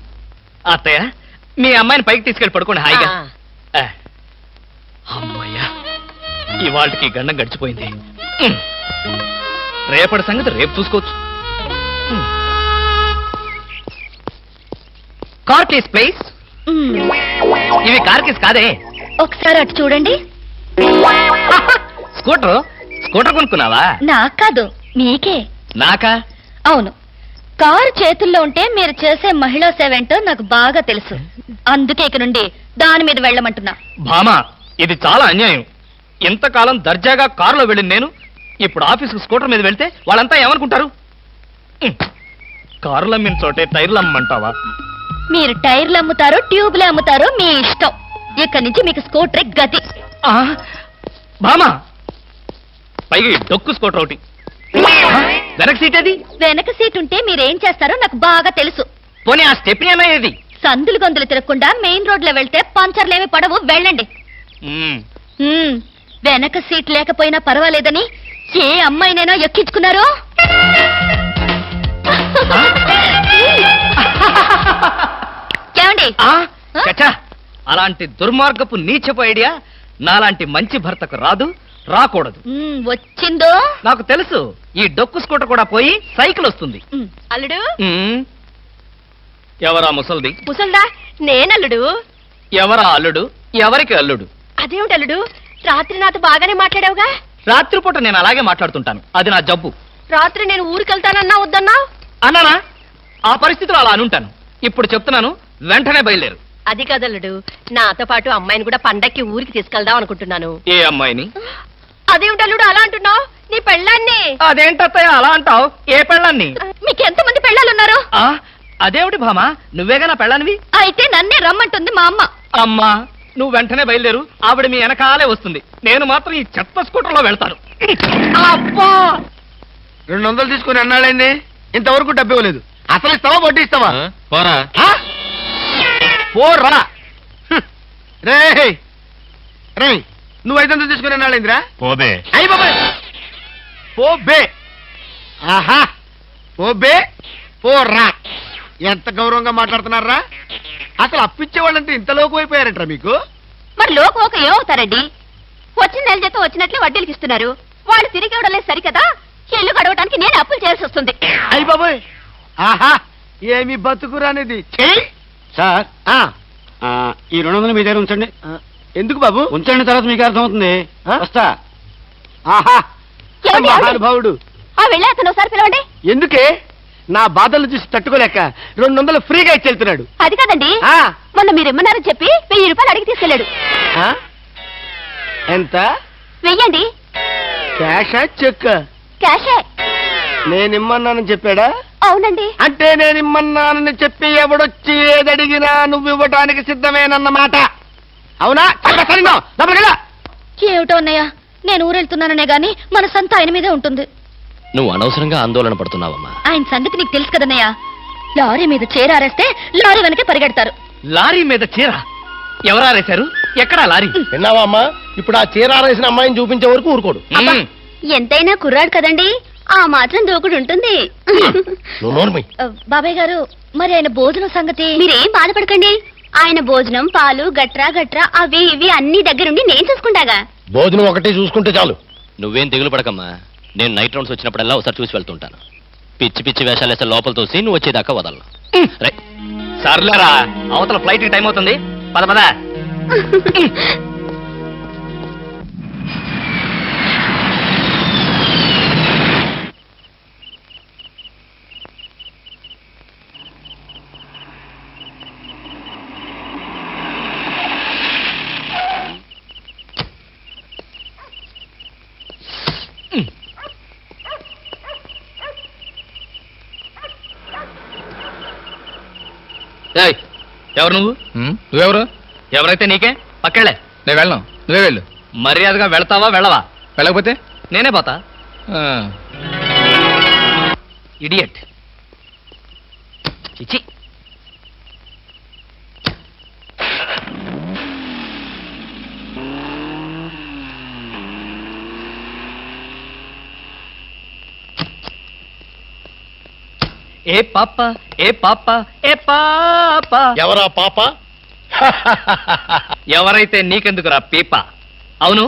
అత్తయ్య, మీ అమ్మాయిని పైకి తీసుకెళ్ళి పడుకోండి హాయిగా. ఆ. అమ్మయ్యా, ఇవాళకి గండం గడిచిపోయింది. రేపటి సంగతి రేపు చూసుకోవచ్చు. Car case please. ఇవి కార్ కేస్ కాదే. ఒకసారి అటు చూడండి. స్కూటర్ స్కూటర్ కొనుక్కున్నావా? నాకు కాదు, మీకే. నాకా? అవును, కారు చేతుల్లో ఉంటే మీరు చేసే మహిళా సేవేంటో నాకు బాగా తెలుసు. అందుకే ఇక నుండి దాని మీద వెళ్ళమంటున్నా. భామా, ఇది చాలా అన్యాయం. ఇంతకాలం దర్జాగా కారులో వెళ్ళిన నేను ఇప్పుడు ఆఫీసుకు స్కూటర్ మీద వెళ్తే వాళ్ళంతా ఏమనుకుంటారు? కారులు అమ్మిన చోటే టైర్లు అమ్మంటావా? మీరు టైర్లు అమ్ముతారో ట్యూబ్లు అమ్ముతారో మీ ఇష్టం. ఇక్కడి నుంచి మీకు స్కూటర్ గతి. భామా, పైగా ఈ డొక్కు స్కూటర్ ఒకటి. వెనక సీట్ అది? వెనక సీట్ ఉంటే మీరేం చేస్తారో నాకు బాగా తెలుసు. పోనీ ఆ స్టెప్ని అన్నా ఏది? సందులు గొంతులు తిరగకుండా మెయిన్ రోడ్ లో వెళ్తే పంచర్లేమి పడవు, వెళ్ళండి. వెనక సీట్ లేకపోయినా పర్వాలేదని ఏ అమ్మాయినైనా ఎక్కించుకున్నారో? ఏమండి? చచ్చా, అలాంటి దుర్మార్గపు నీచపు ఐడియా నాలాంటి మంచి భర్తకు రాదు, రాకూడదు. వచ్చిందో నాకు తెలుసు. ఈ డొక్కు స్కూటర్ కూడా పోయి సైకిల్ వస్తుంది. అల్లుడు, ఎవరా ముసల్ది? ముసల్దా? నేనల్లుడు. ఎవరా అల్లుడు? ఎవరికి అల్లుడు? అదేమిటి అల్లుడు, రాత్రి నాతో బాగానే మాట్లాడావుగా? రాత్రిపూట నేను అలాగే మాట్లాడుతుంటాను, అది నా జబ్బు. రాత్రి నేను ఊరికెళ్తానన్నా వద్దన్నా? అన్నానా? ఆ పరిస్థితిలో అలా అనుంటాను. ఇప్పుడు చెప్తున్నాను, వెంటనే బయలుదేరు. అది కదల్లుడు, నాతో పాటు అమ్మాయిని కూడా పండక్కి ఊరికి తీసుకెళ్దాం అనుకుంటున్నాను. ఏ అమ్మాయిని? అదేమిటల్లుడు అలా అంటున్నావు? నీ పెళ్ళాన్ని అదేంటత్తయ్య అలా అంటావు? ఏ పెళ్ళాన్ని? మీకు ఎంతమంది పెళ్ళాలున్నారు? ఆ, అదేమిటి భామా, నువ్వేగా నా పెళ్ళానివి? అయితే నన్నే రమ్మంటుంది మా అమ్మ. అమ్మా, నువ్వు వెంటనే బయలుదేరు, ఆవిడ మీ వెనకాలే వస్తుంది. నేను మాత్రం ఈ చెత్త స్కూటర్లో వెళ్తాను. అబ్బా, 200 తీసుకుని అన్నాళ్ళైంది, ఇంతవరకు డబ్బు ఇవ్వలేదు. అసలు ఇస్తావా వడ్డీ ఇస్తావా? పోరా. పోరా రే రే, నువ్వు 500 తీసుకుని అన్నాళ్ళైందిరా? పోబే. అయ్యి బాబాయ్, పో బే. ఆహా, పో బే, పోరా. ఎంత గౌరవంగా మాట్లాడుతున్నారా? అసలు అప్పిచ్చే వాళ్ళంటే ఇంత లోకు అయిపోయారంటారా మీకు? మరి లోకు ఒక ఏమవుతారండి? వచ్చిన నెల జీతం వచ్చినట్లే వడ్డీలకి ఇస్తున్నారు. వాళ్ళు తిరిగి ఇవ్వడం లేదు సరికదా, ఇల్లు గడవడానికి నేను అప్పులు చేయాల్సి వస్తుంది. అయ్యి బాబాయ్, ఆహా, ఏమి బతుకురానిది. సార్ ఈ 200 మీ దగ్గర ఉంచండి. ఎందుకు బాబు? ఉంచండి, తర్వాత మీకు అర్థమవుతుంది. ఆ? వస్తా. ఆహా, ఏమండి, ఏమండి? మహానుభావుడు. ఆ వెళ్ళే అతను ఒకసారి పిలవండి. ఎందుకే? నా బాధలు చూసి తట్టుకోలేక 200 ఫ్రీగా ఇచ్చి వెళ్తున్నాడు. అది కాదండి, ఆ, మొన్న మీరు ఇమ్మన్నారని చెప్పి 1000 రూపాయలు అడిగి తీసుకెళ్ళాడు. ఆ? ఎంత? వెయ్యండి. క్యాషా చెక్? క్యాషే. నేనిమ్మన్నానని చెప్పాడా? అవునండి. అంటే నేనిమ్మన్నానని చెప్పి ఎవడొచ్చి ఏదడిగినా నువ్వు ఇవ్వటానికి సిద్ధమేనన్నమాట. అవునా? ఏమిటో అన్నయ్య, నేను ఊరెళ్తున్నాననే గాని మనసంతా ఆయన మీదే ఉంటుంది. నువ్వు అనవసరంగా ఆందోళన పడుతున్నావమ్మా. ఆయన సంగతి నీకు తెలుసు కదన్నయ్య. లారీ మీద చేరారేస్తే లారీ వెనకే పరిగెడతారు. లారీ మీద చీర ఎవరారేశారు? ఎక్కడా లారీ? విన్నావా అమ్మా? ఇప్పుడు ఆ చీర ఆరేసిన అమ్మాయిని చూపించే వరకు ఊరుకోడు. మ్మ్. ఎంతైనా కుర్రాడు కదండి, ఆ మాత్రం దూకుడు ఉంటుంది. నువ్వు నోర్మి. బాబాయ్ గారు, మరి ఆయన భోజనం సంగతి? మీరేం బాధపడకండి, ఆయన భోజనం పాలు గట్రా గట్రా అవి ఇవి అన్ని దగ్గరుండి నేను చూసుకుంటాగా. భోజనం ఒకటి చూసుకుంటే చాలు. నువ్వేం దిగులు పడకమ్మా. నేను నైట్ రౌండ్స్ వచ్చినప్పుడల్లా ఒకసారి చూసి వెళ్తుంటాను. పిచ్చి పిచ్చి వేషాలు వేస్తే లోపల తోసి నువ్వు వచ్చేదాకా వదలను. రే, సర్లేరా, అవతల ఫ్లైట్ టైం అవుతుంది. పద పద. ఏయ్, ఎవరు నువ్వు? నువ్వెవరు? ఎవరైతే నీకే, పక్కెళ్ళే. నేను వెళ్ళను, నువ్వే వెళ్ళు. మర్యాదగా వెళ్తావా వెళ్ళవా? వెళ్ళకపోతే నేనే పోతా. ఆ, ఇడియట్. చిచి. ఏ పాప, ఏ పాప, ఏ పాప. ఎవరా పాప? ఎవరైతే నీకెందుకురా పీప? అవును,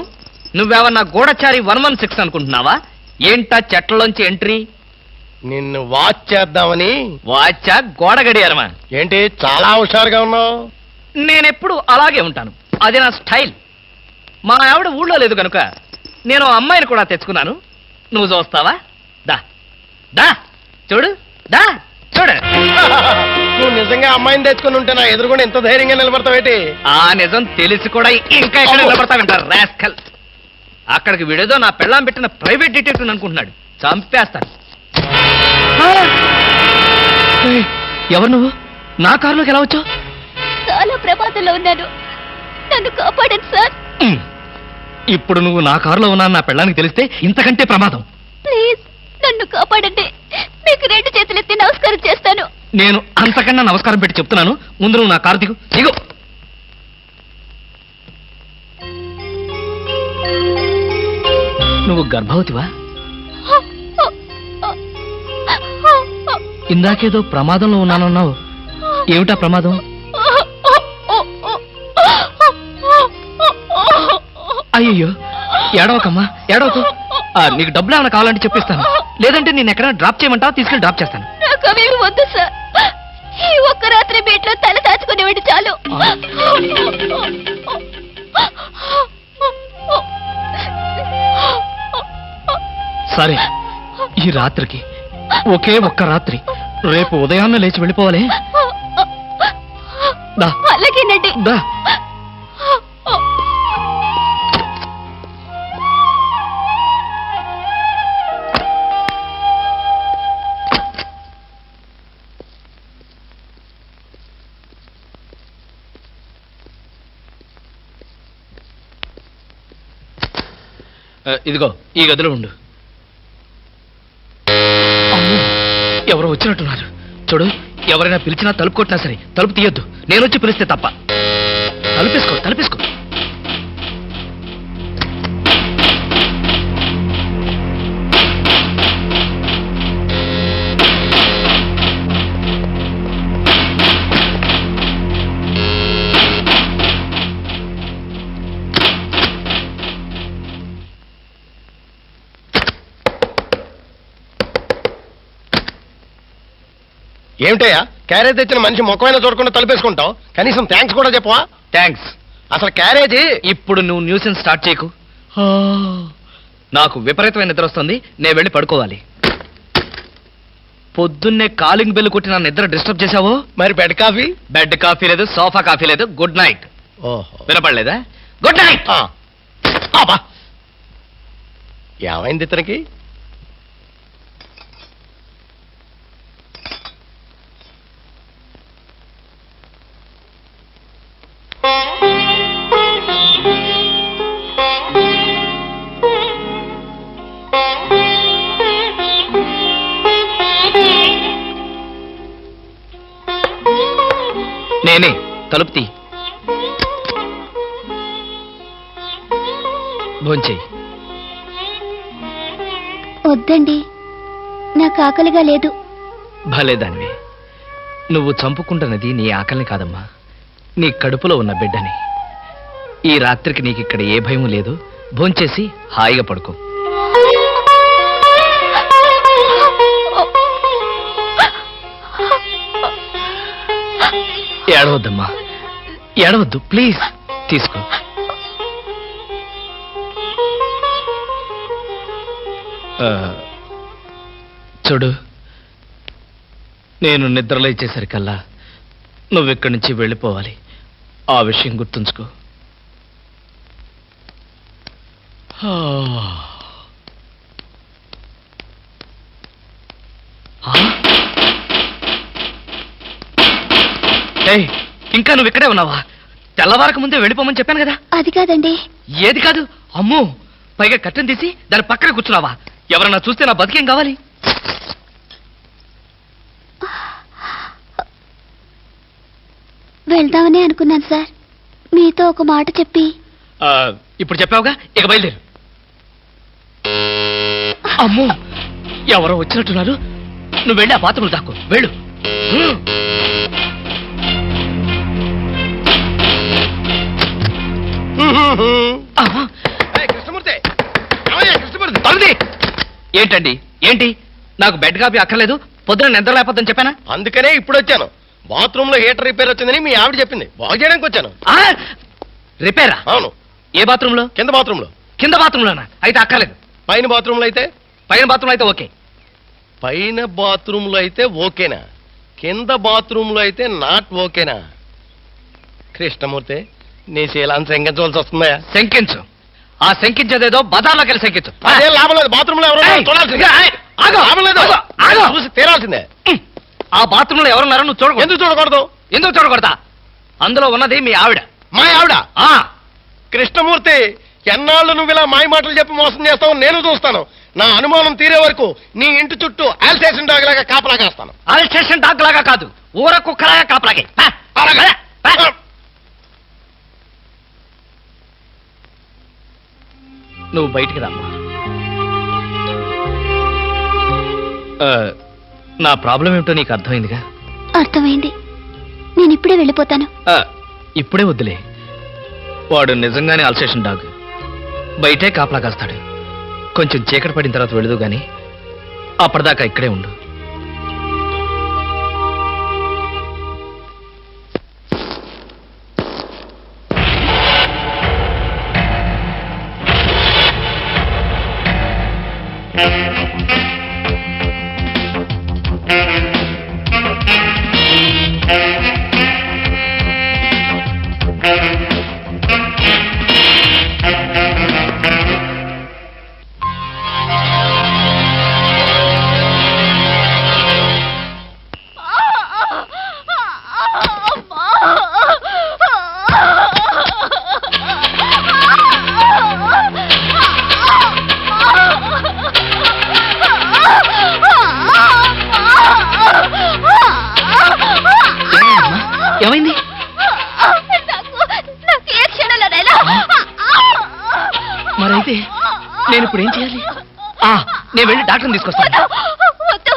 నువ్వేమన్నా గూఢచారి 116 అనుకుంటున్నావా? ఏంటా చెట్లలోంచి ఎంట్రీ? నిన్ను వాచ్ చేద్దామని. వాచా గోడ గడియారమా? ఏంటి చాలా హుషారుగా ఉన్నావు? నేనెప్పుడు అలాగే ఉంటాను, అది నా స్టైల్. మా ఆవిడ ఊళ్ళో లేదు కనుక నేను అమ్మాయిని కూడా తెచ్చుకున్నాను. నువ్వు చూస్తావా? దా దా చూడు, దా చూడు. నువ్వు నిజంగా అమ్మాయిని తెచ్చుకుని ఉంటే నా ఎదురుగుండా ఎంత ధైర్యంగా నిలబడతావేటి? ఆ నిజం తెలిసి కూడా ఇంకా ఎక్కడ నిలబడతావింటారు రాస్కల్. అక్కడికి విడేదో నా పెళ్ళాం పెట్టిన ప్రైవేట్ డిటెక్టివ్ అనుకుంటున్నాడు. చంపేస్తాను. ఏయ్, ఎవరు నువ్వు? నా కారులోకి ఎలా వచ్చావు? చాలా ప్రమాదంలో ఉన్నాను, నన్ను కాపాడండి సార్. ఇప్పుడు నువ్వు నా కారులో ఉన్నా నా పెళ్ళానికి తెలిస్తే ఇంతకంటే ప్రమాదం. ప్లీజ్ నన్ను కాపాడండి, మీకు 2 చేతులెత్తి నమస్కారం చేస్తాను. నేను అంతకన్నా నమస్కారం పెట్టి చెప్తున్నాను, ముందు నువ్వు నా కారు దిగు. దిగు. నువ్వు గర్భవతివా? ఇందాకేదో ప్రమాదంలో ఉన్నానన్నావు. ఏమిటా ప్రమాదం? అయ్యో, ఏడవకమ్మా, ఏడవకు. నీకు డబ్బులు ఏమైనా కావాలంటే చెప్పిస్తాను, లేదంటే నేను ఎక్కడైనా డ్రాప్ చేయమంటావా? తీసుకెళ్ళి డ్రాప్ చేస్తాను. నాకు అవేమి వద్దు సార్, ఈ ఒక్క రాత్రి బీట్లో తల దాచుకునేవాడి చాలు. సరే, ఈ రాత్రికి ఒకే ఒక్క రాత్రి, రేపు ఉదయాన్నే లేచి వెళ్ళిపోవాలి. దా అలాగేనండి. దా. ఇదిగో ఈ గదిలో ఉండు. అమ్మో, ఎవరో వచ్చినట్టున్నారు. చూడు, ఎవరైనా పిలిచినా తలుపు కొట్టినా సరే తలుపు తీయొద్దు. నేను వచ్చి పిలిస్తే తప్ప. తలుపేసుకో, తలుపేసుకో. ఏమిటయ్యా, క్యారేజ్ తెచ్చిన మనిషి ముఖమైనా చూడకుండా తలుపేసుకుంటావు? కనీసం థ్యాంక్స్ కూడా చెప్పవా? థ్యాంక్స్. అసలు క్యారేజీ ఇప్పుడు నువ్వు న్యూసెన్స్ స్టార్ట్ చేయకు. నాకు విపరీతమైన నిద్ర వస్తుంది. నేను వెళ్ళి పడుకోవాలి. పొద్దున్నే కాలింగ్ బెల్ కొట్టి నా నిద్ర డిస్టర్బ్ చేశావో. మరి బెడ్ కాఫీ? బెడ్ కాఫీ లేదు, సోఫా కాఫీ లేదు. Good night. ఓహో, వినపడలేదా? Good night. ఏమైంది ఇతనికి? నేనే. తలుపు తీ. భోంచేయి. వద్దండి, నాకు ఆకలిగా లేదు. భలేదానివి. నువ్వు చంపుకుంటున్నది నీ ఆకలిని కాదమ్మా, నీ కడుపులో ఉన్న బిడ్డని. ఈ రాత్రికి నీకు ఇక్కడ ఏ భయం లేదు. భోంచేసి హాయిగా పడుకో. ఏడవద్దమ్మా, ఏడవద్దు ప్లీజ్. తీసుకో. చూడు, నేను నిద్రలేచేసరికల్లా నువ్వు ఇక్కడి నుంచి వెళ్ళిపోవాలి. ఆ విషయం గుర్తుంచుకో. ఏయ్, ఇంకా నువ్వు ఇక్కడే ఉన్నావా? తెల్లవారక ముందే వెళ్ళిపోమని చెప్పాను కదా. అది కాదండి. ఏది కాదు? అమ్మో, పైగా కట్టెను తీసి దాని పక్కన కూర్చున్నావా? ఎవరన్నా చూస్తే నా బతికేం కావాలి? వెళ్దామని అనుకున్నాను సార్, మీతో ఒక మాట చెప్పి. ఇప్పుడు చెప్పావుగా, ఇక బయలుదేరు. అమ్మో, ఎవరో వచ్చినట్టున్నారు. నువ్వు వెళ్ళి ఆ బాత్రూంలో దాక్కో. వెళ్ళు. కృష్ణమూర్తి, కృష్ణమూర్తి, తలుది. ఏంటండి, ఏంటి? నాకు బెడ్ కాపీ అక్కర్లేదు, పొద్దున నిద్ర లేకపోద్దని చెప్పానా? అందుకనే ఇప్పుడు వచ్చాను. బాత్రూమ్ లో హీటర్ రిపేర్ వచ్చిందని మీ ఆవిడ చెప్పింది, బాగు చేయడానికి వచ్చాను. రిపేరా? అవును. ఏ బాత్రూమ్ లో? కింద బాత్రూమ్ లో. కింద బాత్రూమ్ లోనా? అయితే అక్కర్లేదు. పైన బాత్రూమ్ లో అయితే? పైన బాత్రూమ్ అయితే ఓకే. పైన బాత్రూమ్ లో అయితే ఓకేనా? కింద బాత్రూమ్ లో అయితే నాట్ ఓకేనా? కృష్ణమూర్తి, నీ శీలాన్ని శంకించవలసి వస్తుందా? శంకించు. ఆ శంకించేదేదో బజార్లోకి వెళ్ళి శంకించు. అదే లాభం లేదు. బాత్రూమ్ లో ఎవరు చూడాల్సిందే. లాభం లేదు, చూసి తీరాల్సిందే. ఆ బాత్రూమ్ లో ఎవరున్నారో నువ్వు చూడకూడదు. ఎందుకు చూడకూడదు? ఎందుకు చూడకూడదా? అందులో ఉన్నది మీ ఆవిడ. మా ఆవిడ? కృష్ణమూర్తి, ఎన్నాళ్ళు నువ్వు ఇలా మాయ మాటలు చెప్పి మోసం చేస్తావు నేను చూస్తాను. నా అనుమానం తీరే వరకు నీ ఇంటి చుట్టూ ఆల్సేషన్ డాగ్ లాగా కాపలా కాస్తాను. ఆల్సేషన్ డాగ్ లాగా కాదు, ఊర కుక్కలాగా కాపలాగే. నువ్వు బయటికి రామ్మా. నా ప్రాబ్లం ఏమిటో నీకు అర్థమైందిగా? అర్థమైంది. నేను ఇప్పుడే వెళ్ళిపోతాను. ఇప్పుడే వద్దులే. వాడు నిజంగానే అల్సేషన్ డాగ్. బయటే కాపలా కాస్తాడు. కొంచెం చీకటి పడిన తర్వాత వెళదు గాని అప్పటిదాకా ఇక్కడే ఉండు. ఏమైంది? నాకు ఏ క్షణంలోనైనా మరైతే నేను ఇప్పుడు ఏం చేయాలి? నేను వెళ్ళి డాక్టర్ని తీసుకొస్తాను. వద్దు,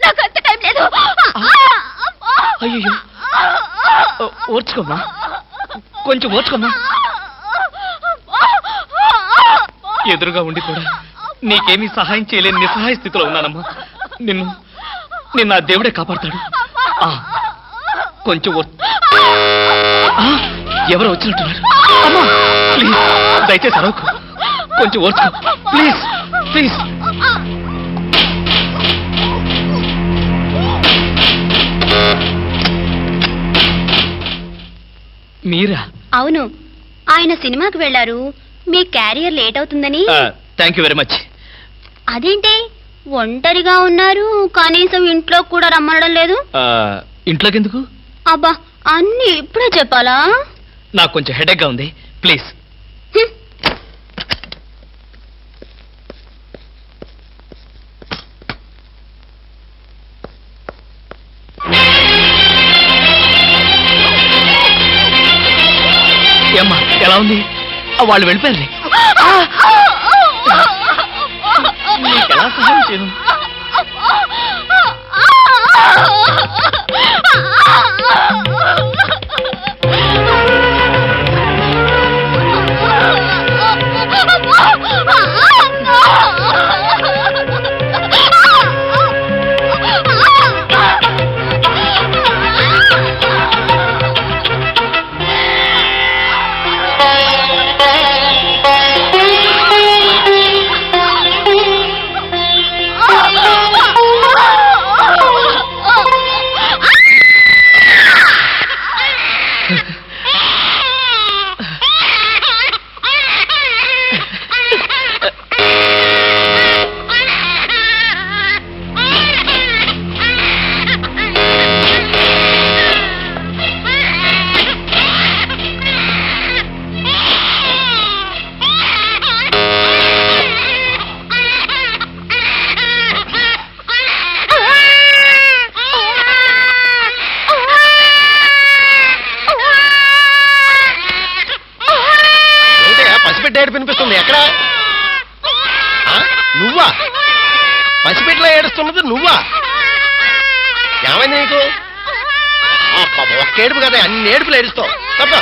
నాకు అంత టైం లేదు. అయ్యో, ఓర్చుకోమ్మా, కొంచెం ఓర్చుకోమ్మా. ఎదురుగా ఉండి కూడా నీకేమీ సహాయం చేయలేని నిస్సహాయ స్థితిలో ఉన్నానమ్మా. నిన్ను ఆ దేవుడే కాపాడతాడు. కొంచెం ఎవరో వచ్చినట్టున్నారు. అమ్మా ప్లీజ్, దయచేసి అరవకు, కొంచెం ఓర్చుకో ప్లీజ్ ప్లీజ్. మీరా? అవును, ఆయన సినిమాకి వెళ్ళారు. మీ క్యారియర్ లేట్ అవుతుందని. Thank you very much. అదేంటి ఒంటరిగా ఉన్నారు, కనీసం ఇంట్లో కూడా రమ్మనడం లేదు? ఇంట్లోకి ఎందుకు? అబ్బా, అన్ని ఇప్పుడే చెప్పాలా? నాకు కొంచెం హెడేక్ గా ఉంది, ప్లీజ్. ఏమ్మా ఎలా ఉంది? వాళ్ళు వెళ్ళిపోయారు. ఎలా సహాయం చేయను? వినిపిస్తుంది. ఎక్కడ? నువ్వా? పసిపెట్లా ఏడుస్తున్నది నువ్వా? ఏమైంది నీకు? ఒక్క ఏడుపు కదా, అన్ని ఏడుపులు ఏడుస్తావు. తప్ప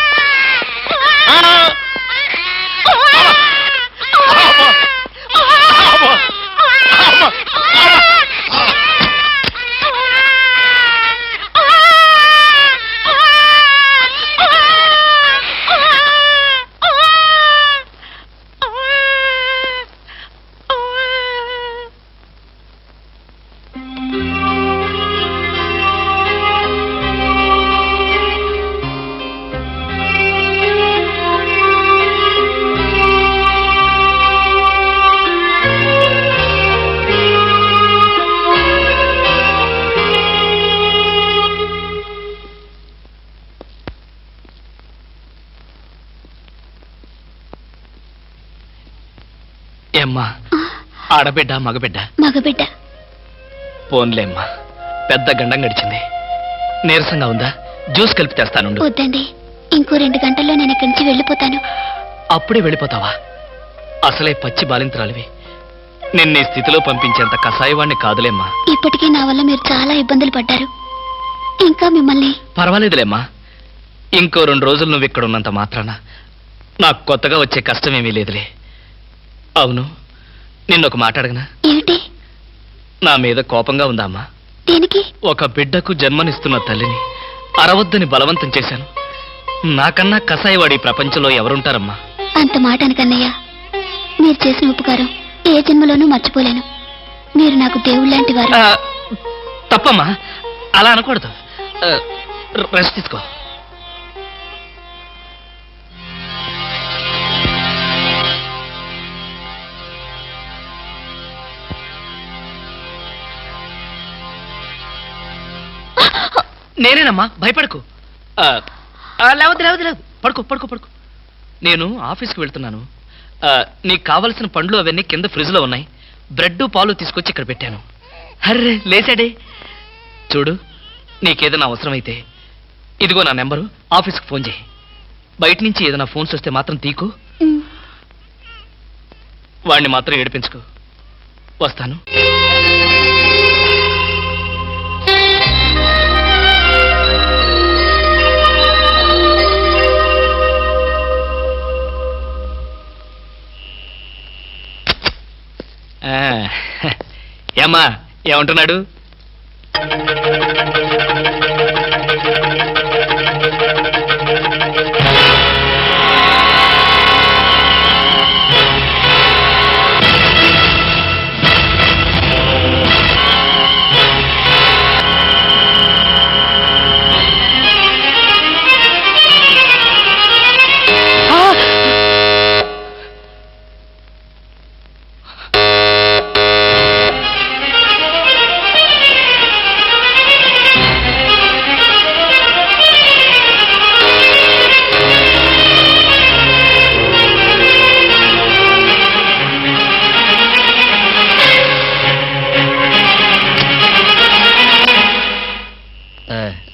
ఏమ్మా, ఆడబిడ్డ మగబిడ్డ? మగబిడ్డ. పోన్లేమ్మా, పెద్ద గండం గడిచింది. నీరసంగా ఉందా? జ్యూస్ కలిపి తెస్తాను. వద్దండి, ఇంకో 2 గంటల్లో నేను ఇక్కడి నుంచి వెళ్ళిపోతాను. అప్పుడే వెళ్ళిపోతావా? అసలే పచ్చి బాలింతరాలివి. నిన్న ఈ స్థితిలో పంపించేంత కసాయవాణ్ణి కాదులేమ్మా. ఇప్పటికీ నా వల్ల మీరు చాలా ఇబ్బందులు పడ్డారు. ఇంకా మిమ్మల్ని. పర్వాలేదులేమ్మా, ఇంకో 2 రోజులు నువ్వు ఇక్కడ ఉన్నంత మాత్రాన నాకు కొత్తగా వచ్చే కష్టమేమీ లేదులే. అవును, నిన్నొక మాట అడగనా? ఏమిటి? నా మీద కోపంగా ఉందా అమ్మా? దేనికి? ఒక బిడ్డకు జన్మనిస్తున్న తల్లిని అరవద్దని బలవంతం చేశాను. నాకన్నా కసాయివాడి ప్రపంచంలో ఎవరుంటారమ్మా? అంత మాట అనకన్నయ్య. మీరు చేసిన ఉపకారం ఏ జన్మలోనూ మర్చిపోలేను. మీరు నాకు దేవుళ్ళ లాంటి వారు. తప్పమ్మా, అలా అనకూడదు. రెస్ట్ తీసుకో. నేనేనమ్మా, భయపడకు. లేవద్దు లేవద్దు లేవద్దు, పడుకో పడుకో పడుకో. నేను ఆఫీస్కి వెళ్తున్నాను. నీకు కావలసిన పండ్లు అవన్నీ కింద ఫ్రిడ్జ్లో ఉన్నాయి. బ్రెడ్ పాలు తీసుకొచ్చి ఇక్కడ పెట్టాను. అర్రే లేచాడే. చూడు, నీకేదైనా అవసరమైతే ఇదిగో నా నెంబరు, ఆఫీస్కి ఫోన్ చేయి. బయట నుంచి ఏదైనా ఫోన్స్ వస్తే మాత్రం తీకు, వాడిని మాత్రం ఏడిపించుకో. వస్తాను. ఏమ్మా, ఏమంటున్నాడు?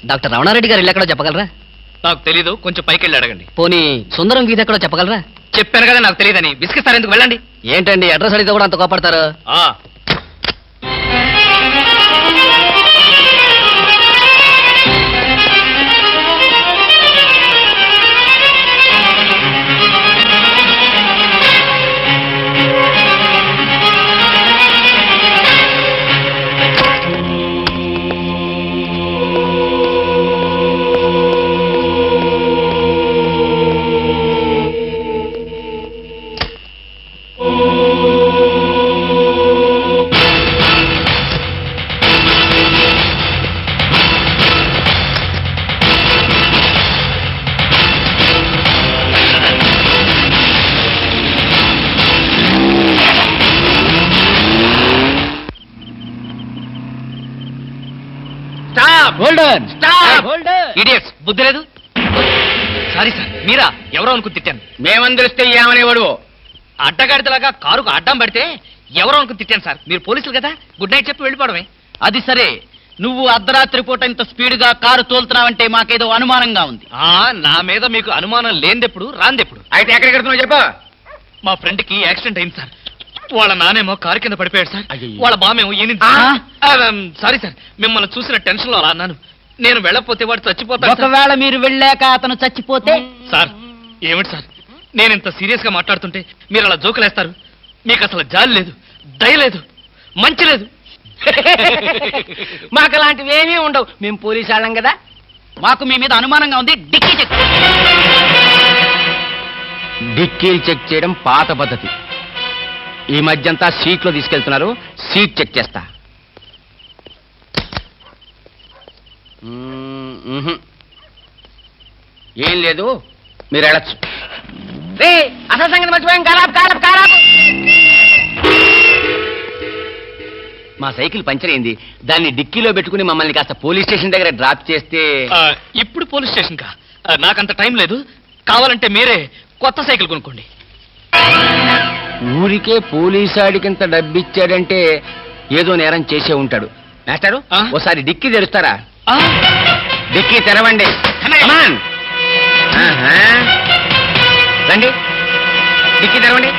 డాక్టర్ రమణారెడ్డి గారు ఇల్లు ఎక్కడో చెప్పగలరా? నాకు తెలీదు, కొంచెం పైకి వెళ్ళి అడగండి. పోనీ సుందరం గీత ఎక్కడో చెప్పగలరా? చెప్పాను కదా నాకు తెలియదని. విసిగిస్తారు ఎందుకు? వెళ్ళండి. ఏంటండి అడ్రస్ అడిగితే కూడా అంత కోపడతారు? ఇడియట్స్, బుద్ధి లేదు. సారీ సార్, మీరా? ఎవరో అనుకుని తిట్టాను. మేమందరిస్తే ఏమనేవాడు? అడ్డగాడితలాగా కారుకు అడ్డం పడితే ఎవరో అనుకుని తిట్టాను సార్. మీరు పోలీసులు కదా, గుడ్ నైట్ చెప్పి వెళ్ళిపోవడమే. అది సరే, నువ్వు అర్ధరాత్రి పూట ఇంత స్పీడ్గా కారు తోలుతున్నావంటే మాకేదో అనుమానంగా ఉంది. నా మీద మీకు అనుమానం లేనిదెప్పుడు, రాందెప్పుడు? అయితే ఎక్కడికి వెళ్తున్నావు చెప్పు. మా ఫ్రెండ్ కి యాక్సిడెంట్ అయింది సార్. వాళ్ళ నానేమో కారు కింద పడిపోయాడు సార్. అయ్యయ్యో. వాళ్ళ బామేమో ఈయన. సారీ సార్, మిమ్మల్ని చూసిన టెన్షన్ లో అలా అన్నాను. నేను వెళ్ళకపోతే వాడు చచ్చిపోతాడు సార్. ఒకవేళ మీరు వెళ్ళాక అతను చచ్చిపోతే? సార్, ఏమిటి సార్, నేను ఇంత సీరియస్ గా మాట్లాడుతుంటే మీరు అలా జోకులేస్తారు? మీకు అసలు జాలి లేదు, దయ లేదు, మంచి లేదు. మాకు అలాంటివి ఏమీ ఉండవు. మేము పోలీసు వాళ్ళం కదా. మాకు మీ మీద అనుమానంగా ఉంది. Dicky check. డిక్కీలు చెక్ చేయడం పాత పద్ధతి. ఈ మధ్యంతా సీట్లో తీసుకెళ్తున్నారు. సీట్ చెక్ చేస్తా. ఏం లేదు, మీరు వెళ్ళచ్చు. అసలు సంగతి మర్చిపోయాం. కారాపు. మా సైకిల్ పంచర్ అయింది. దాన్ని డిక్కీలో పెట్టుకుని మమ్మల్ని కాస్త పోలీస్ స్టేషన్ దగ్గర డ్రాప్ చేస్తే. ఇప్పుడు పోలీస్ స్టేషన్ కా? నాకంత టైం లేదు. కావాలంటే మీరే కొత్త సైకిల్ కొనుక్కోండి. ఊరికే పోలీసాడికింత డబ్బిచ్చాడంటే ఏదో నేరం చేసే ఉంటాడు. మాస్టారు, ఓసారి డిక్కీ తెరుస్తారా? డిక్కీ తెరవండి. రండి, డిక్కీ తెరవండి.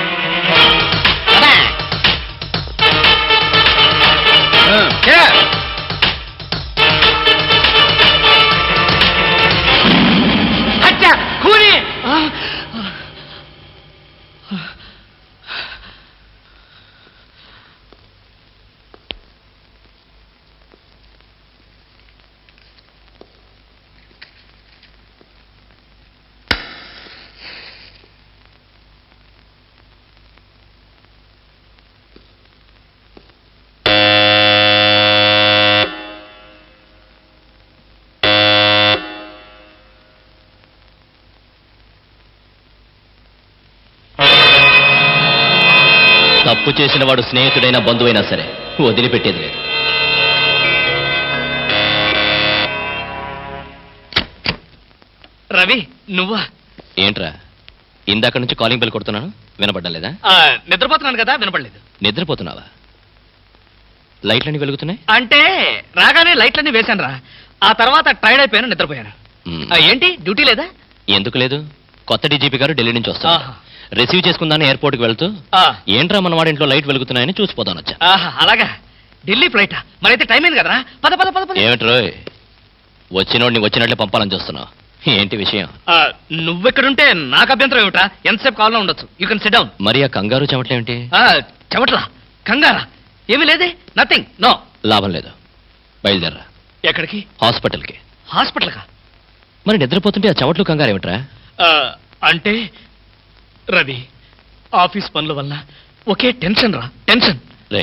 కూని తప్పు చేసిన వాడు స్నేహితుడైనా బంధువైనా సరే వదిలిపెట్టేది లేదు. రవి, నువ్వా? ఏంట్రా, ఇందాక నుంచి కాలింగ్ బెల్ కొడుతున్నాను, వినపడ్డం లేదా? నిద్రపోతున్నాను కదా, వినపడలేదు. నిద్రపోతున్నావా? లైట్లన్నీ వెలుగుతున్నాయి అంటే రాగానే లైట్లన్నీ వేశాను రా. ఆ తర్వాత టైర్డ్ అయిపోయాను, నిద్రపోయాను. ఏంటి డ్యూటీ లేదా? ఎందుకు లేదు? కొత్త డీజీపీ గారు ఢిల్లీ నుంచి వస్తారు. ఆహా. రిసీవ్ చేసుకుందాన్ని ఎయిర్పోర్ట్కి వెళ్తూ ఆ. ఏంట్రా మన వాడి ఇంట్లో లైట్ వెలుగుతున్నాయని చూసిపోతాను వచ్చా. అలాగా, ఢిల్లీ ఫ్లైటా? మరైతే టైం అయింది కదరా, పద పద పద పద. ఏమిట్రోయ్ వచ్చినోడిని వచ్చినట్లే పంపాలని చూస్తున్నావు, ఏంటి విషయం? నువ్వెక్కడుంటే నాకు అభ్యంతరం ఏమిట్రా? ఎంతసేపు కావాలో ఉండొచ్చు. You can SIT down. మరి ఆ కంగారు చెమట్లేమిటి? చెమట్లా? కంగారా? ఏమీ లేదే, నథింగ్, నో. లాభం లేదు, బయలుదేరరా. ఎక్కడికి? హాస్పిటల్కి. హాస్పిటల్కా? మరి నిద్రపోతుంటే ఆ చెమట్లు కంగారు ఏమిట్రా? అంటే రవి, ఆఫీస్ పనుల వల్ల ఒకే టెన్షన్ రా, టెన్షన్. రే,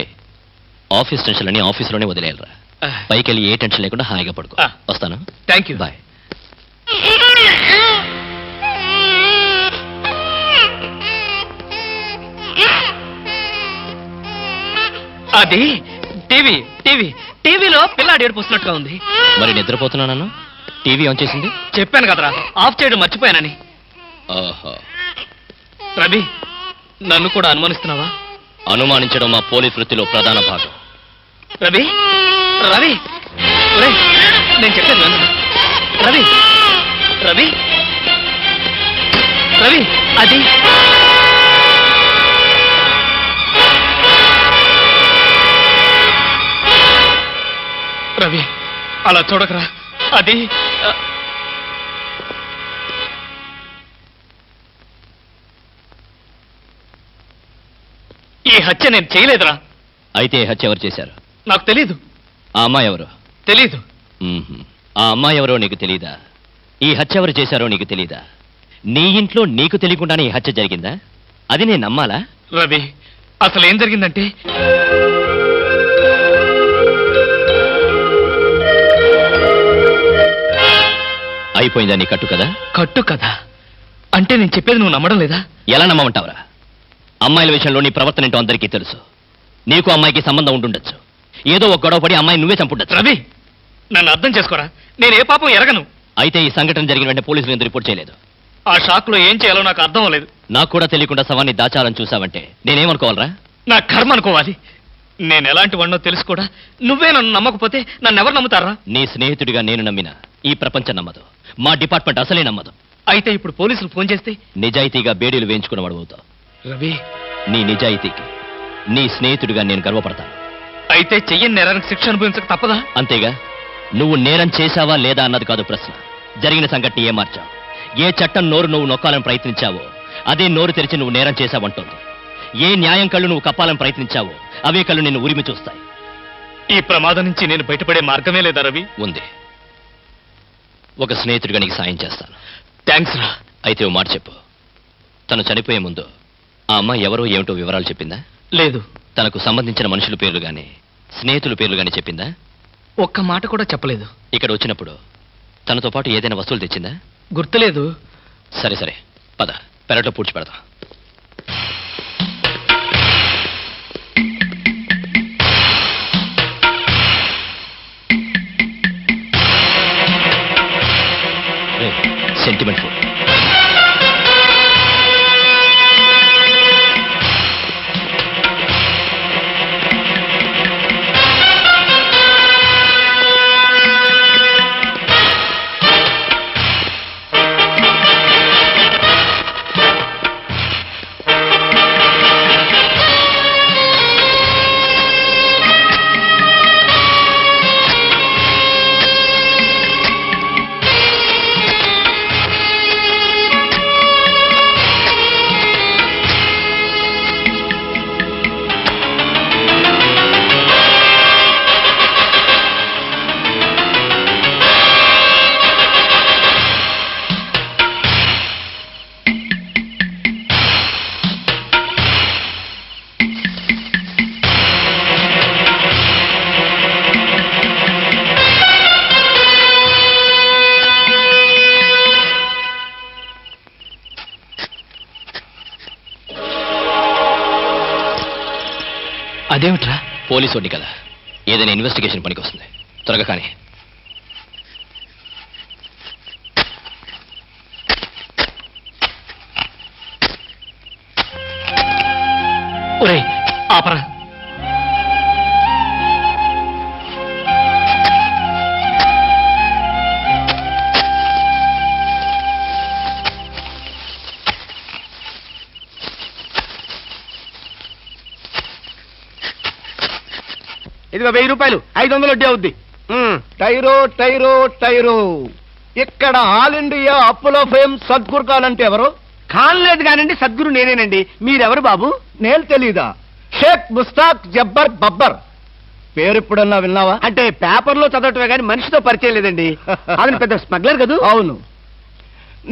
ఆఫీస్ టెన్షన్ అని ఆఫీస్లోనే వదిలేయాలరా. పైకి వెళ్ళి ఏ టెన్షన్ లేకుండా హాయిగా పడుకో. వస్తాను. Thank you. బాయ్. అది టీవీ టీవీ టీవీలో పిల్లాడు ఏడుపు వస్తున్నట్టుగా ఉంది. మరి నిద్రపోతున్నాను, టీవీ ఆన్ చేసింది. చెప్పాను కదరా, ఆఫ్ చేయడం మర్చిపోయానని. ఓహో, రవి, నన్ను కూడా అనుమానిస్తున్నావా? అనుమానించడం మా పోలీస్ వృత్తిలో ప్రధాన భాగం. రవి, రవి, ఒరేయ్, నేను చెప్పాను విను. రవి, రవి, రవి, అది రవి, అలా చూడకరా, అది ఈ హత్య నేను చేయలేదురా. అయితే ఈ హత్య ఎవరు చేశారు? నాకు తెలీదు. ఆ అమ్మాయి ఎవరు? తెలీదు. ఆ అమ్మాయి ఎవరో నీకు తెలీదా? ఈ హత్య ఎవరు చేశారో నీకు తెలీదా? నీ ఇంట్లో నీకు తెలియకుండానే ఈ హత్య జరిగిందా? అది నేను నమ్మాలా? రవి, అసలు ఏం జరిగిందంటే, అయిపోయిందా నీ కట్టు కదా? కట్టు కదా అంటే నేను చెప్పేది నువ్వు నమ్మడం లేదా? ఎలా నమ్మమంటావురా? అమ్మాయిల విషయంలో నీ ప్రవర్తన ఏంటో అందరికీ తెలుసు. నీకు అమ్మాయికి సంబంధం ఉంటుండొచ్చు. ఏదో ఒక గొడవ పడి అమ్మాయి నువ్వే చంపుండొచ్చు. రవి, నన్ను అర్థం చేసుకోరా, నేను ఏ పాపం ఎరగను. అయితే ఈ సంఘటన జరిగిన వెంటనే పోలీసులు ఎందుకు రిపోర్ట్ చేయలేదు? ఆ షాక్ లో ఏం చేయాలో నాకు అర్థం అవ్వలేదు. నాకు కూడా తెలియకుండా శవాన్ని దాచాలని చూసావంటే నేనేమనుకోవాలరా? నా కర్మ అనుకోవాలి. నేను ఎలాంటి వాడినో తెలుసు కూడా నువ్వే నన్ను నమ్మకపోతే నన్ను ఎవరు నమ్ముతారా? నీ స్నేహితుడిగా నేను నమ్మిన ఈ ప్రపంచం నమ్మదు. మా డిపార్ట్మెంట్ అసలే నమ్మదు. అయితే ఇప్పుడు పోలీసులు ఫోన్ చేస్తే నిజాయితీగా బేడీలు వేయించుకున్నవాడు అవుతావు. రవి, నీ నిజాయితీకి నీ స్నేహితుడిగా నేను గర్వపడతాను. అయితే చెయ్యని నేరానికి శిక్ష అనుభవించక తప్పదా? అంతేగా. నువ్వు నేరం చేశావా లేదా అన్నది కాదు ప్రశ్న. జరిగిన సంఘటన ఏం మార్చావు? ఏ చట్టం నోరు నువ్వు నొక్కాలని ప్రయత్నించావో అదే నోరు తెరిచి నువ్వు నేరం చేశావంటోంది. ఏ న్యాయం కళ్ళు నువ్వు కప్పాలని ప్రయత్నించావో అవే కళ్ళు నిన్ను ఉరిమి చూస్తాయి. ఈ ప్రమాదం నుంచి నేను బయటపడే మార్గమే లేదా రవి? ఉంది. ఒక స్నేహితుడిగా నీకు సాయం చేస్తాను. థ్యాంక్స్ రా. అయితే ఓ మాట చెప్పు. తను చనిపోయే ముందు ఆ అమ్మాయి ఎవరో ఏమిటో వివరాలు చెప్పిందా? లేదు. తనకు సంబంధించిన మనుషుల పేర్లు గాని స్నేహితుల పేర్లు గాని చెప్పిందా? ఒక్క మాట కూడా చెప్పలేదు. ఇక్కడ వచ్చినప్పుడు తనతో పాటు ఏదైనా వస్తువులు తెచ్చిందా? గుర్తులేదు. సరే సరే, పద, పెరట్లో పూడ్చి పెడతాం. Sentiment food. అదేమిట్రా? పోలీసు వాడిని కదా, ఏదైనా ఇన్వెస్టిగేషన్ పనికి వస్తుంది. త్వరగా కానీ. ఒరే ఆపరా. ఇదిగో 1000 రూపాయలు 500 వడ్డీ అవుద్ది. టైరో టైరో టైరో, ఇక్కడ ఆల్ ఇండియా అప్పులో ఫేమ్ సద్గురు ఖాన్ అంటే ఎవరు? కానలేదు కానండి, సద్గురు నేనేనండి. మీరెవరు బాబు? నేను తెలీదా? షేక్ ముస్తాక్ జబ్బర్ బబ్బర్. పేరు ఎప్పుడన్నా విన్నావా? అంటే పేపర్లో చదవటమే కానీ మనిషితో పరిచయం లేదండి. ఆయన పెద్ద స్మగ్లర్ కదా? అవును.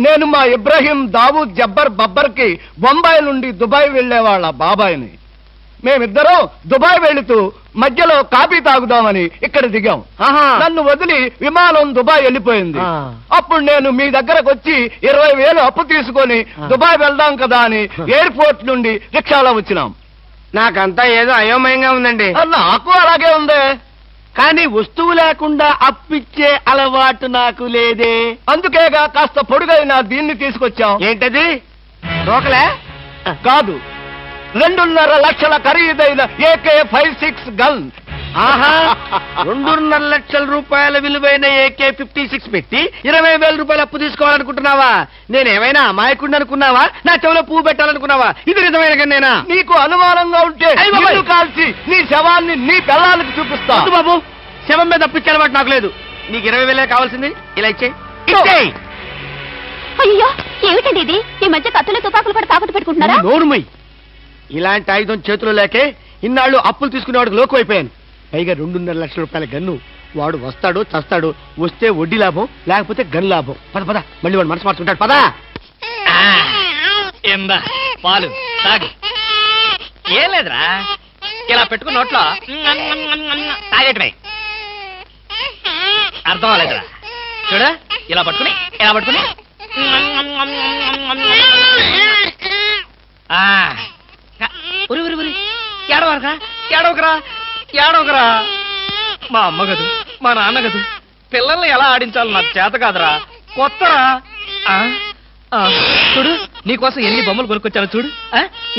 నేను మా ఇబ్రాహీం దావూద్ జబ్బర్ బబ్బర్ కి బొంబాయి నుండి దుబాయ్ వెళ్లేవాళ్ళ బాబాయిని. మేమిద్దరం దుబాయ్ వెళుతూ మధ్యలో కాఫీ తాగుదామని ఇక్కడ దిగాం. నన్ను వదిలి విమానం దుబాయ్ వెళ్ళిపోయింది. అప్పుడు నేను మీ దగ్గరకు వచ్చి 20,000 అప్పు తీసుకొని దుబాయ్ వెళ్దాం కదా అని ఎయిర్పోర్ట్ నుండి రిక్షాలో వచ్చినాం. నాకంతా ఏదో అయోమయంగా ఉందండి. నాకు అలాగే ఉంది. కానీ వస్తువు లేకుండా అప్పిచ్చే అలవాటు నాకు లేదే. అందుకేగా కాస్త పొడుగైన దీన్ని తీసుకొచ్చాం. ఏంటది? రోకలే కాదు, 2.5 లక్షల ఖరీదైన AK-56 గన్. ఆహా, 2.5 లక్షల రూపాయల విలువైన AK-56 పెట్టి 20,000 రూపాయలు అప్పు తీసుకోవాలనుకుంటున్నావా? నేనేమైనా అమాయకుడిని అనుకున్నావా? నా చెవిలో పువ్వు పెట్టాలనుకున్నావా? ఇది నిజమైన గన్నేనా? నీకు అనుమానంగా ఉంటే అయ్ బాబాయ్, నిన్ను కాల్చి నీ శవాన్ని నీ పిల్లలకి చూపిస్తా. వద్దు బాబు, శవం మీద అప్పిచ్చే అలవాటు నాకు లేదు. నీకు 20,000 కావాల్సింది, ఇలా ఇచ్చేయ్. అయ్యో ఏమిటండి ఇది? ఈ మధ్య కత్తులు తుపాకులు కూడా తాకట్టు పెట్టుకుంటున్నారా? నోరుమై, ఇలాంటి ఆయుధం చేతిలో లేకే ఇన్నాళ్ళు అప్పులు తీసుకునేవాడికి లోకు అయిపోయాను. పైగా 2.5 లక్షల రూపాయల గన్ను. వాడు వస్తాడు చస్తాడు, వస్తే వడ్డీ లాభం, లేకపోతే గన్ లాభం. పద పద, మళ్ళీ వాడు మనసు మార్చుకుంటాడు. పద. ఎందా పాలు తాగు. ఏం లేదురా, ఇలా పెట్టుకున్న నోట్లో తాగేటమే. అర్థం అవ్వలేదురా. చూడ, ఇలా పట్టుకుని ఉరి ఉరి ఉరి ఏడవకరా. మా అమ్మ గదు, మా నాన్న గదు, పిల్లల్ని ఎలా ఆడించాలో నాకు చేత కాదురా. కొత్తరా. చూడు, నీకోసం ఎన్ని బొమ్మలు కొనుక్కొచ్చాను చూడు.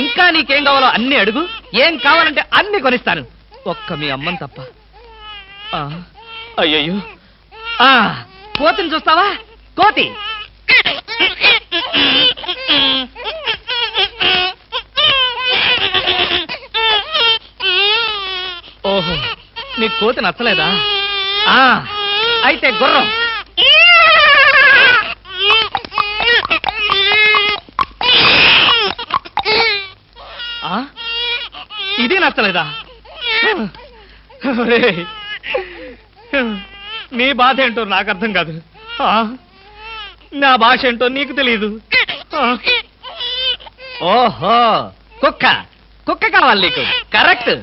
ఇంకా నీకేం కావాలో అన్ని అడుగు, ఏం కావాలంటే అన్ని కొనిస్తాను, ఒక్క మీ అమ్మని తప్ప. అయ్యయ్యో, కోతిని చూస్తావా? కోతి. ఓహో, నీకు కోతి నచ్చలేదా? అయితే గుర్రం. ఇది నచ్చలేదా? నీ బాధ ఏంటో నాకు అర్థం కాదు, నా భాష ఏంటో నీకు తెలియదు. ఓహో, కుక్క కావాలి నీకు. కరెక్ట్.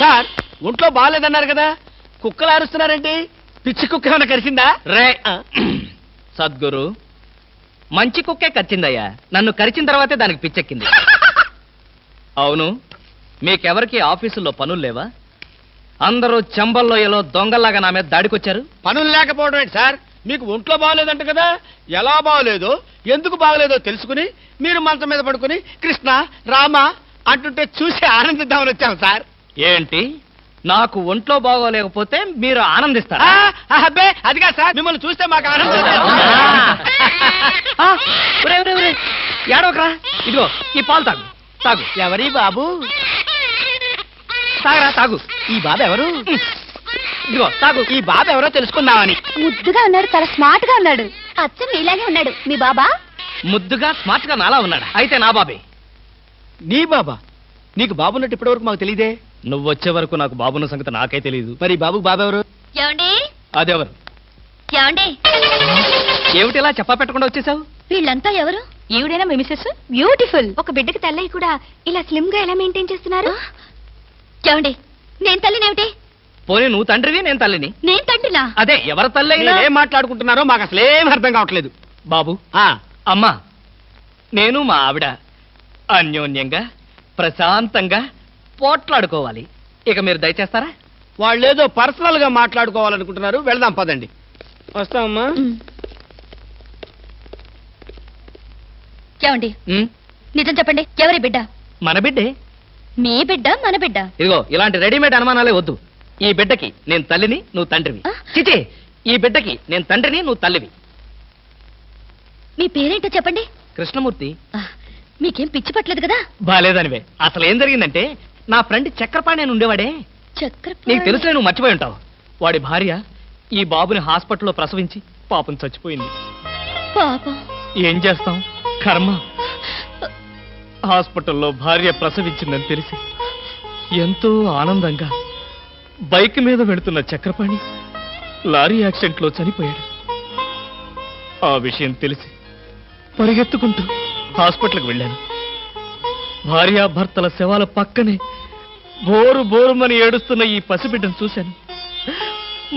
సార్, ఒంట్లో బాగాలేదన్నారు కదా, కుక్కలు అరుస్తున్నారేంటి? పిచ్చి కుక్క ఏమైనా కరిచిందా? రే సద్గురు, మంచి కుక్కే కరిచిందయ్యా. నన్ను కరిచిన తర్వాతే దానికి పిచ్చెక్కింది. అవును, మీకెవరికి ఆఫీసుల్లో పనులు లేవా? అందరూ చెంబల్లోయలో దొంగల్లాగా నా మీద దాడికొచ్చారు. పనులు లేకపోవడం ఏంటి సార్? మీకు ఒంట్లో బాగలేదంట కదా, ఎలా బాగలేదో ఎందుకు బాగలేదో తెలుసుకుని మీరు మంచం మీద పడుకుని కృష్ణ రామ అంటుంటే చూసి ఆనందిద్దామని వచ్చాం సార్. ఏంటి, నాకు ఒంట్లో బాగోలేకపోతే మీరు ఆనందిస్తారా? అబ్బే, అదిగా సార్, మిమ్మల్ని చూస్తే మాకు ఆనందం. ఏడవకరా, ఇదిగో ఈ పాలు తాగు. ఎవరి బాబు? తాగరా, తాగు. ఈ బాబు ఎవరు? ఇదిగో తాగు. ఈ బాబు ఎవరో తెలుసుకుందామని. ముద్దుగా ఉన్నాడు, చాలా స్మార్ట్ గా ఉన్నాడు. అచ్చం మీలాగే ఉన్నాడు. మీ బాబా? ముద్దుగా స్మార్ట్ గా నాలా ఉన్నాడా? అయితే నా బాబే. నీ బాబా? నీకు బాబున్నట్టు ఇప్పటి వరకు మాకు తెలియదే. నువ్వు వచ్చే వరకు నాకు బాబున్న సంగతి నాకే తెలియదు. మరి బాబుకు బాబు ఎవరు? ఏమండి? అదెవరు? ఏమండి? ఏమిటి ఇలా చెప్పా పెట్టకుండా వచ్చేసావు? వీళ్ళంతా ఎవరు? ఈవిడైనా మీ మిసెస్? బ్యూటిఫుల్. ఒక బిడ్డకి తల్లయి కూడా ఇలా స్లిమ్ గా ఎలా మెయింటైన్ చేస్తున్నారు? ఏమండి, నేను తల్లినేమిటి? పోనీ నువ్వు తండ్రివి, నేను తల్లిని. నేను తండ్రినా? అదే, ఎవరి తల్లి అయినా. ఏం మాట్లాడుకుంటున్నారో మాకు అసలేం అర్థం కావట్లేదు. బాబు, అమ్మా, నేను మా ఆవిడ అన్యోన్యంగా ప్రశాంతంగా పోట్లాడుకోవాలి. ఇక మీరు దయచేస్తారా? వాళ్ళేదో పర్సనల్ గా మాట్లాడుకోవాలనుకుంటున్నారు. వెళ్దాం పదండి. వస్తామమ్మా. ఏమండి, నిజం చెప్పండి, ఎవరి బిడ్డ? మన బిడ్డే. మీ బిడ్డ, మన బిడ్డ? ఇదిగో, ఇలాంటి రెడీమేడ్ అనుమానాలే వద్దు. ఈ బిడ్డకి నేను తల్లిని, నువ్వు తండ్రివి. చిచి, ఈ బిడ్డకి నేను తండ్రిని, నువ్వు తల్లివి. మీ పేరేంటో చెప్పండి. కృష్ణమూర్తి. ఆ, మీకేం పిచ్చి పట్టలేదు కదా? బాలేదనివే. అసలు ఏం జరిగిందంటే నా ఫ్రెండ్ చక్రపాణి అని ఉండేవాడే, నీకు తెలుసులే, నువ్వు మర్చిపోయి ఉంటావు. వాడి భార్య ఈ బాబుని హాస్పిటల్లో ప్రసవించి పాపం చచ్చిపోయింది. పాపం. ఏం చేస్తాం, కర్మ. హాస్పిటల్లో భార్య ప్రసవించిందని తెలిసి ఎంతో ఆనందంగా బైక్ మీద వెళుతున్న చక్రపాణి లారీ యాక్సిడెంట్లో చనిపోయాడు. ఆ విషయం తెలిసి పరిగెత్తుకుంటూ హాస్పిటల్కి వెళ్ళాను. భార్యాభర్తల శవాల పక్కనే బోరు బోరుమని ఏడుస్తున్న ఈ పసిబిడ్డను చూశాను.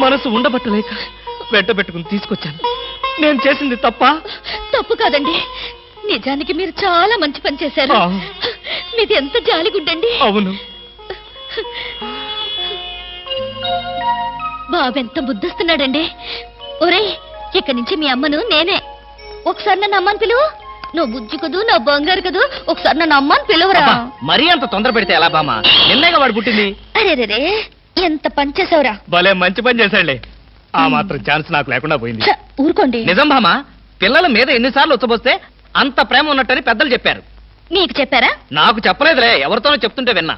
మనసు ఉండబట్టలేక వెంటబెట్టుకుని తీసుకొచ్చాను. నేను చేసింది తప్ప? తప్పు కాదండి, నిజానికి మీరు చాలా మంచి పని చేశారు. మీది ఎంత జాలిగుడ్డండి. అవును. బాబెంత బుద్ధిస్తున్నాడండి. ఒరేయ్, ఇక్కడి నుంచి మీ అమ్మను నేనే. ఒకసారి నన్ను అమ్మని పిలువు. నువ్వు బుజ్జి కదూ, నా బంగారు కదూ, ఒకసారి నన్ను అమ్మని పిలువురా. మరీ అంత తొందర పెడితే ఎలా బామ్మ? నిన్నేగా వాడు పుట్టింది. అరే ఎంత పని చేసావురా. భలే మంచి పని చేశాడులే. ఆ మాత్రం ఛాన్స్ నాకు లేకుండా పోయింది. ఊరుకోండి. నిజం బామ్మ, పిల్లల మీద ఎన్నిసార్లు ఉచ్చబోస్తే అంత ప్రేమ ఉన్నట్టని పెద్దలు చెప్పారు. నీకు చెప్పారా? నాకు చెప్పలేదులే, ఎవరితోనో చెప్తుంటే విన్నా.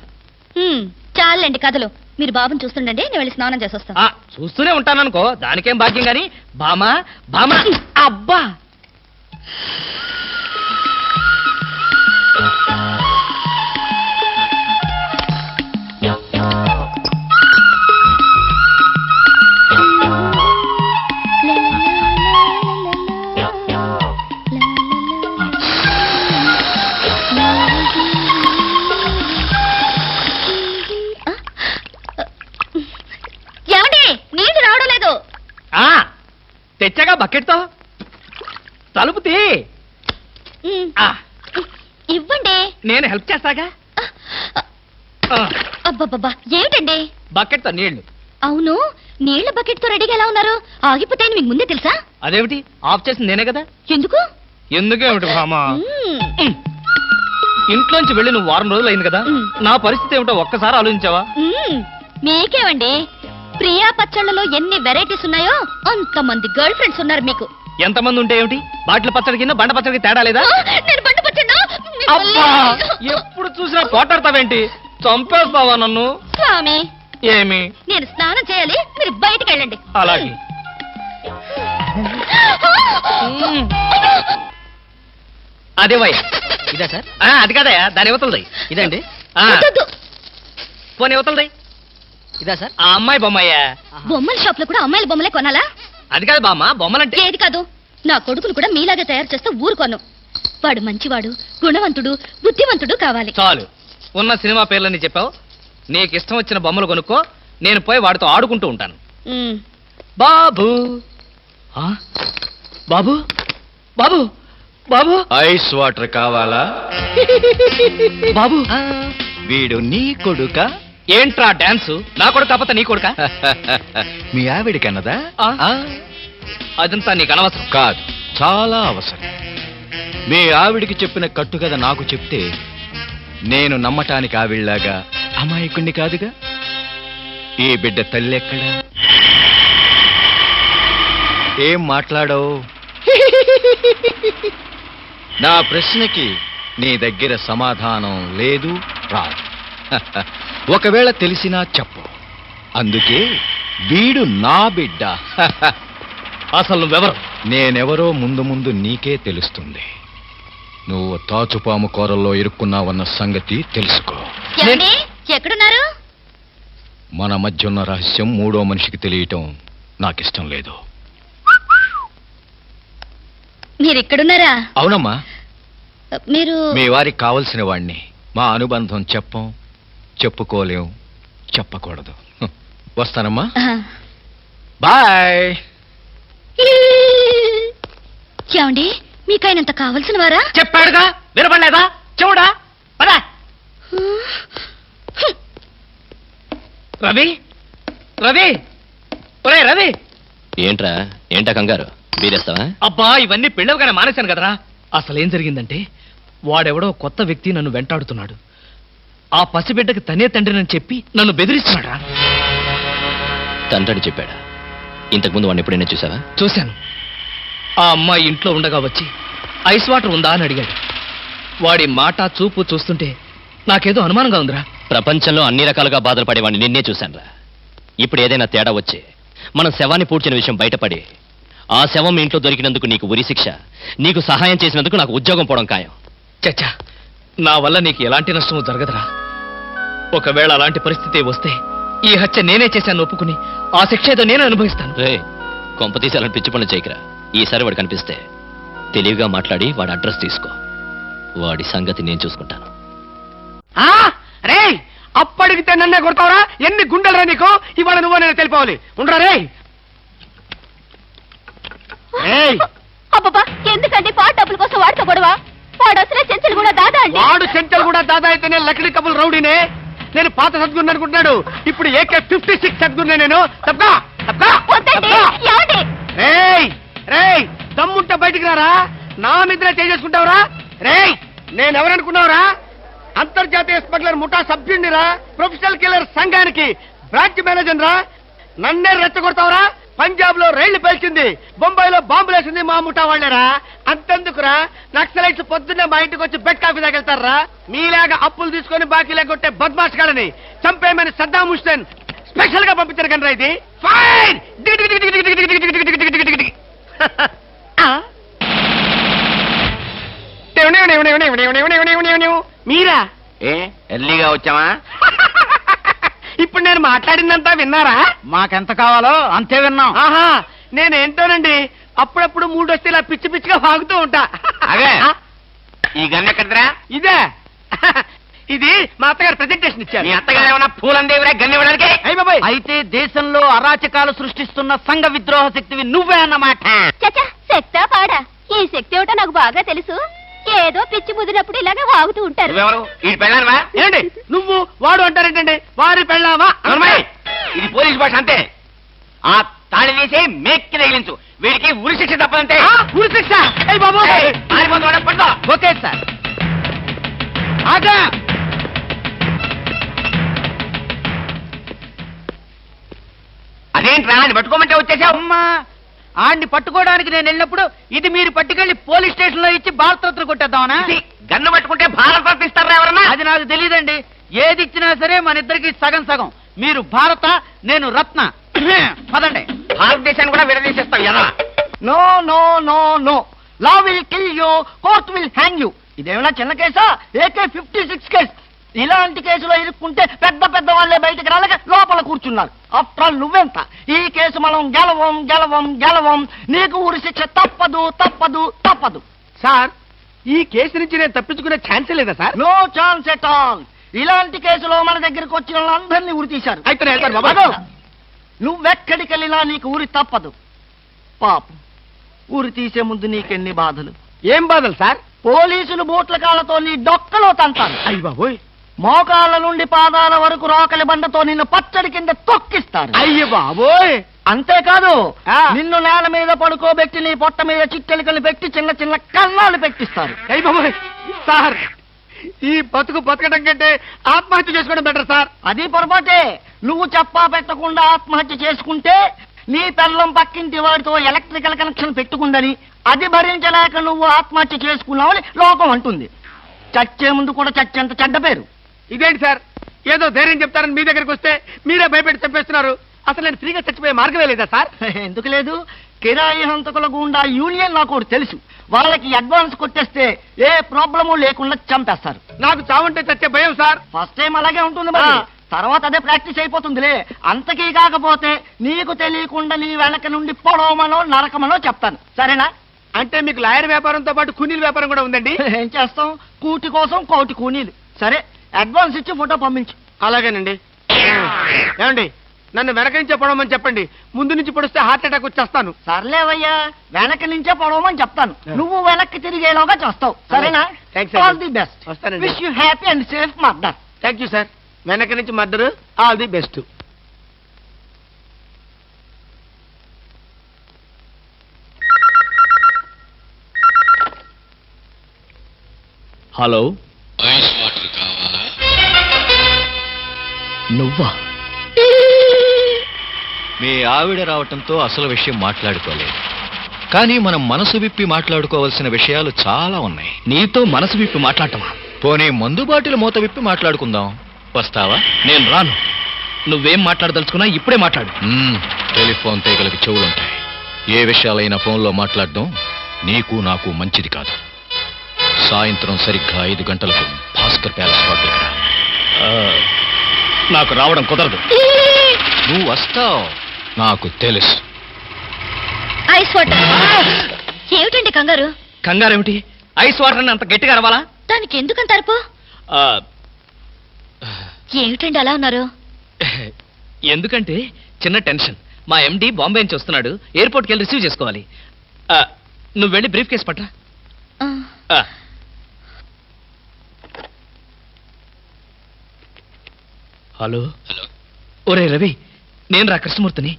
చాలండి కథలు. మీరు బాబుని చూస్తుండండి, నేను వెళ్ళి స్నానం చేసి వస్తాను. చూస్తూనే ఉంటాననుకో, దానికేం భాగ్యం గాని. బామా బామా, అబ్బా. ఏమండి, నీళ్లు రావడం లేదు. తెచ్చాగా బకెట్తో. తలుపు తీ. ఇవ్వండి, నేను హెల్ప్ చేస్తాగా. అబ్బబ్బబ్బా, ఏమిటండి? బకెట్తో నీళ్లు. అవును, నీళ్ల బకెట్ తో రెడీగా ఎలా ఉన్నారు? ఆగిపోతాయని మీకు ముందే తెలుసా? అదేమిటి, ఆఫ్ చేసింది నేనే కదా. ఎందుకు? ఎందుకేమిటి బామా? ఇంట్లోంచి వెళ్ళి నువ్వు వారం రోజులు అయింది కదా, నా పరిస్థితి ఏమిటో ఒక్కసారి ఆలోచించావా? మీకేమండి, ప్రియా పచ్చళ్ళలో ఎన్ని వెరైటీస్ ఉన్నాయో అంతమంది గర్ల్ ఫ్రెండ్స్ ఉన్నారు మీకు. ఎంతమంది ఉంటే ఏమిటి, బాటిల్ పచ్చడి కింద బండ పచ్చడికి తేడా లేదా? నేను బండ పచ్చడా? అబ్బా, ఎప్పుడు చూసినా పోటాడతావేంటి? చంపేస్తావా నన్ను? స్వామి, ఏమి? నేను స్నానం చేయాలి, మీరు బయటికి వెళ్ళండి. అలాగే. అదే వయ్య. ఇదే సార్? అది కాదయా, దాని యువతలది. ఇదండి. పోనీ యువతలది. ఇదా సార్? ఆ అమ్మాయి బొమ్మయ్యా. బొమ్మల షాప్ లో కూడా అమ్మాయిల బొమ్మలే కొనాలా? అది కాదు బామ్మ, బొమ్మలంటే. ఏది కాదు, నా కొడుకును కూడా మీలాగే తయారు చేస్తే ఊరుకోను. వాడు మంచివాడు, గుణవంతుడు, బుద్ధివంతుడు కావాలి. చాలు, ఉన్న సినిమా పేర్లని చెప్పావు. నీకు ఇష్టం వచ్చిన బొమ్మలు కొనుక్కో, నేను పోయి వాడితో ఆడుకుంటూ ఉంటాను. బాబు బాబు బాబు బాబు, ఐస్ వాటర్ కావాలా? బాబు, వీడు నీ కొడుక? ఏంట్రా డాన్సు? నా కొడుకు కాకపోతే నీ కొడుక? మీ ఆవిడికన్నదా? అదంతా నీకు అనవసరం. కాదు, చాలా అవసరం. మీ ఆవిడికి చెప్పిన కట్టుకథ నాకు చెప్తే నేను నమ్మటానికి ఆవిడలాగా అమాయకుణ్ణి కాదుగా. ఈ బిడ్డ తల్లి ఎక్కడా? ఏం మాట్లాడవు? నా ప్రశ్నకి నీ దగ్గర సమాధానం లేదు, రాదు. ఒకవేళ తెలిసినా చెప్పు. అందుకే వీడు నా బిడ్డ. అసలు నువ్వెవరు? నేనెవరో ముందు ముందు నీకే తెలుస్తుంది. నువ్వు తాచుపాము కూరల్లో ఇరుక్కున్నావన్న సంగతి తెలుసుకో. ఎక్కడున్నారు? మన మధ్య ఉన్న రహస్యం మూడో మనిషికి తెలియటం నాకిష్టం లేదు. మీరిక్కడున్నారా? అవునమ్మా, మీరు మీ వారికి కావలసిన వాణ్ణి. మా అనుబంధం చెప్పం, చెప్పుకోలేం, చెప్పకూడదు. వస్తానమ్మా, బాయ్. ఏమండి, మీకైనంత కావలసిన వారా? చెప్పాడుగా, వినపడలేదా? చూడా పదా. రవి, రవి, ఒరే రవి. ఏంట్రా, ఏంటా కంగారు? బీరేస్తావా? అబ్బా, ఇవన్నీ పెళ్ళవగానే మానేశాను కదరా. అసలేం జరిగిందంటే, వాడెవడో కొత్త వ్యక్తి నన్ను వెంటాడుతున్నాడు. ఆ పసిబిడ్డకి తనే తండ్రినని చెప్పి నన్ను బెదిరిస్తున్నాడా. తండ్రిని చెప్పాడా? ఇంతకుముందు వాడిని ఎప్పుడైనా చూసావా? చూశాను. ఆ అమ్మాయి ఇంట్లో ఉండగా వచ్చి ఐస్ వాటర్ ఉందా అని అడిగాడు. వాడి మాట చూపు చూస్తుంటే నాకేదో అనుమానంగా ఉందిరా. ప్రపంచంలో అన్ని రకాలుగా బాధలు పడేవాడిని నిన్నే చూశానురా. ఇప్పుడు ఏదైనా తేడా వచ్చి మనం శవాన్ని పూడ్చిన విషయం బయటపడి ఆ శవం మీ ఇంట్లో దొరికినందుకు నీకు ఉరి శిక్ష, నీకు సహాయం చేసినందుకు నాకు ఉద్యోగం పోవడం ఖాయం. చచ్చా, నా వల్ల నీకు ఎలాంటి నష్టము జరగదురా. ఒకవేళ అలాంటి పరిస్థితి వస్తే ఈ హత్య నేనే చేశాను ఒప్పుకుని ఆ శిక్ష ఏదో నేను అనుభవిస్తాను. రే, కొంపతీసి అలాంటి పిచ్చి పనులు చేయకరా. ఈసారి వాడు కనిపిస్తే తెలివిగా మాట్లాడి వాడి అడ్రస్ తీసుకో. వాడి సంగతి నేను చూసుకుంటాను. రే అప్పడిగితే నన్నే కొడతావరా? ఎన్ని గుండెలరా నీకు? ఇవాళ నువ్వు నేను తెలిపోవాలి. ఉండరా రే. అబ్బబ్బా, ఎందుకండి పాట డబ్బుల కోసం వాడితో గొడవ? వాడు అసలే చెంచలు కూడా దాదా అండి. వాడు చెంచలు కూడా దాదా అయితేనే లక్డీ కబుల్ రౌడీనే. నేను పాత సద్గురు అనుకుంటున్నాడు. ఇప్పుడు AK-56 సద్గురునే నేను. తప్పకా దమ్ముంటే బయటికి రారా. నా మీద చేసుకుంటావురా? రేయ్, నేనెవరనుకున్నావురా? అంతర్జాతీయ స్మగ్లర్ ముఠా సభ్యుడిరా, ప్రొఫెషనల్ కిల్లర్ సంఘానికి బ్రాంచ్ మేనేజర్ రా. నన్నే రెచ్చగొడతావురా? పంజాబ్ లో రైళ్లు పేల్చింది, బొంబాయిలో బాంబులు వేసింది మా ముఠా వాళ్ళేరా. అంతెందుకురా, నక్సలైట్స్ పొద్దున్నే మా ఇంటికి వచ్చి బెడ్ కాఫీ తాగెళ్తారా. మీలాగా అప్పులు తీసుకొని బాకీ లేకొట్టే బద్మాష్ గాలని చంపేయమని సద్దాం హుస్సేన్ స్పెషల్ గా పంపించారు కనరా. ఇది ఫైన్. మీరా? ఎర్లీగా వచ్చావా? ఇప్పుడు నేను మాట్లాడిందంతా విన్నారా? మాకెంత కావాలో అంతే విన్నాం. ఆహా, నేనేంటోనండి అప్పుడప్పుడు మూడొస్తే ఇలా పిచ్చి పిచ్చిగా వాగుతూ ఉంటా. అదే, ఈ గన్ ఎక్కడరా? ఇదే. ఇది మా అత్తగారు ప్రెజెంటేషన్ ఇచ్చారు. మీ అత్తగారు ఏమన్నా పూలందేవిరా గన్ ఇవ్వడానికి? అయ్య బాబాయ్, అయితే దేశంలో అరాచకాలు సృష్టిస్తున్న సంఘ విద్రోహ శక్తివి నువ్వే అన్నమాట. చచ్చా, శక్తా పాడా? ఈ శక్తి ఏమిటో నాకు బాగా తెలుసు. ఏదో పిచ్చి ముదిరినప్పుడు ఇలాగే వాగుతూ ఉంటారు. నువ్వెవరు? ఈ పెళ్ళానవా? ఏంటి నువ్వు వాడు అంటారేంటండి? వారి పెళ్ళావా? ఇది పోలీస్ భాష అంతే. ఆ తాళి తీసి మేక్కి తగిలించు. వీడికి ఉరి శిక్ష తప్పదంటే. ఉరి శిక్ష? అయ్య బాబాయ్, పడుకో. Okay sir. ఆగా. అదేంట్రా, అని పట్టుకోమంటే వచ్చేసావు? అమ్మా, ఆడిని పట్టుకోవడానికి నేను వెళ్ళినప్పుడు ఇది మీరు పట్టుకెళ్లి పోలీస్ స్టేషన్ లో ఇచ్చి భారతరత్న కొట్టేద్దామనా? గన్ను పట్టుకుంటే భారత ఇస్తారా ఎవరన్నా? అది నాకు తెలియదండి. ఏది ఇచ్చినా సరే మన ఇద్దరికి సగం సగం. మీరు భారత, నేను రత్న. పదండి. భారతదేశాన్ని కూడా విడదీసేస్తావు ఎలా? No no no no, law will kill you, court will hang you. ఇదేమైనా చిన్న కేసా? AK-56 case. ఇలాంటి కేసులో ఇరుక్కుంటే పెద్ద పెద్ద వాళ్ళే బయటకు రాలేక లోపల కూర్చున్నారు. ఆఫ్టర్ ఆల్ నువ్వెంత? ఈ కేసు మనం గెలవం గెలవం గెలవం. నీకు ఉరి శిక్ష తప్పదు తప్పదు తప్పదు. సార్, ఈ కేసు నుంచి నేను తప్పించుకునే ఛాన్సే లేదా sir? No chance at all. ఇలాంటి కేసులో మన దగ్గరికి వచ్చిన వాళ్ళందరినీ ఉరి తీశారు. అయితే నువ్వెక్కడికి వెళ్ళినా నీకు ఉరి తప్పదు. పాపం, ఉరి తీసే ముందు నీకెన్ని బాధలు. ఏం బాధలు సార్? పోలీసులు బూట్ల కాళ్ళతో నీ డొక్కలో తంతారు. అయ్య బాబోయ్. మోకాళ్ళ నుండి పాదాల వరకు రోకలి బండతో నిన్ను పచ్చడి కింద తొక్కిస్తారు. అయ్య బాబోయ్. అంతేకాదు, నిన్ను నేల మీద పడుకోబెట్టి నీ పొట్ట మీద చిట్టెలికలు పెట్టి చిన్న చిన్న కన్నాలు పెట్టిస్తారు. అయ్య బాబోయ్. సార్, ఈ బతకడం కంటే ఆత్మహత్య చేసుకోవడం బెటర్ సార్. అది పొరపాటే. నువ్వు చెప్పా పెట్టకుండా ఆత్మహత్య చేసుకుంటే నీ పెళ్ళం పక్కింటి వాడితో ఎలక్ట్రికల్ కనెక్షన్ పెట్టుకుందని అది భరించలేక నువ్వు ఆత్మహత్య చేసుకున్నావని లోకం అంటుంది. చచ్చే ముందు కూడా చచ్చేంత చెడ్డ పేరు. ఇదేంటి సార్, ఏదో ధైర్యం చెప్తారని మీ దగ్గరికి వస్తే మీరే భయపెట్టి చంపేస్తున్నారు. అసలు నేను ఫ్రీగా చచ్చిపోయే మార్గమే లేదా సార్? ఎందుకు లేదు? కిరాయి హంతకుల గుండా యూనియన్ నాకు ఒకటి తెలుసు. వాళ్ళకి అడ్వాన్స్ కొట్టేస్తే ఏ ప్రాబ్లము లేకుండా చంపేస్తారు. నాకు చావుంటే చచ్చే భయం సార్. ఫస్ట్ టైం అలాగే ఉంటుంది, మరి తర్వాత అదే ప్రాక్టీస్ అయిపోతుందిలే. అంతకీ కాకపోతే నీకు తెలియకుండా నీ వెనక నుండి పొడవమనో నరకమనో చెప్తాను, సరేనా? అంటే మీకు లాయర్ వ్యాపారంతో పాటు కూనీల వ్యాపారం కూడా ఉందండి? ఏం చేస్తాం, కూటి కోసం కోటి కూనీలు. సరే, అడ్వాన్స్ ఇచ్చి ఫోటో పంపించు. అలాగేనండి. ఏమండి, నన్ను వెనక నుంచే పొడవమని చెప్పండి. ముందు నుంచి పొడిస్తే హార్ట్ అటాక్ వచ్చేస్తాను. సర్లేవయ్యా, వెనక నుంచే పొడవమని చెప్తాను. నువ్వు వెనక్కి తిరిగేలాగా చేస్తావు, సరేనా? All the best. వస్తానండి. Wish you happy and safe murder. Thank you sir. వెనక నుంచి మర్డర్. All the best. Hello, ice water కావాలా? నువ్వా? మీ ఆవిడ రావటంతో అసలు విషయం మాట్లాడుకోలేదు. కానీ మనం మనసు విప్పి మాట్లాడుకోవాల్సిన విషయాలు చాలా ఉన్నాయి. నీతో మనసు విప్పి మాట్లాడటమా? పోనీ మందు బాటిల్ మూత విప్పి మాట్లాడుకుందాం. వస్తావా? నేను రాను. నువ్వేం మాట్లాడదలుచుకున్నా ఇప్పుడే మాట్లాడు. టెలిఫోన్ తీగలకి చెవులుంటాయి. ఏ విషయాలైనా ఫోన్లో మాట్లాడడం నీకు నాకు మంచిది కాదు. సాయంత్రం సరిగ్గా 5 గంటలకు భాస్కర్ ప్యాలెస్ హోటల్కి రా. నాకు రావడం కుదరదు. నువ్వు వస్తావు నాకు తెలుసు. Ice water. ఏమిటండి కంగారు? కంగారేమిటి? ఐస్ వాటర్ అని అంత గట్టిగా అరవాలా? దానికి ఎందుకంత అరుపు? ఏమిటండి అలా ఉన్నారు? ఎందుకంటే చిన్న టెన్షన్. మా ఎండి బాంబే నుంచి వస్తున్నాడు. ఎయిర్పోర్ట్కి వెళ్ళి రిసీవ్ చేసుకోవాలి. నువ్వు వెళ్ళి బ్రీఫ్ కేసు పట్రా. హలో. ఒరే రవి, నేను రా కృష్ణమూర్తిని.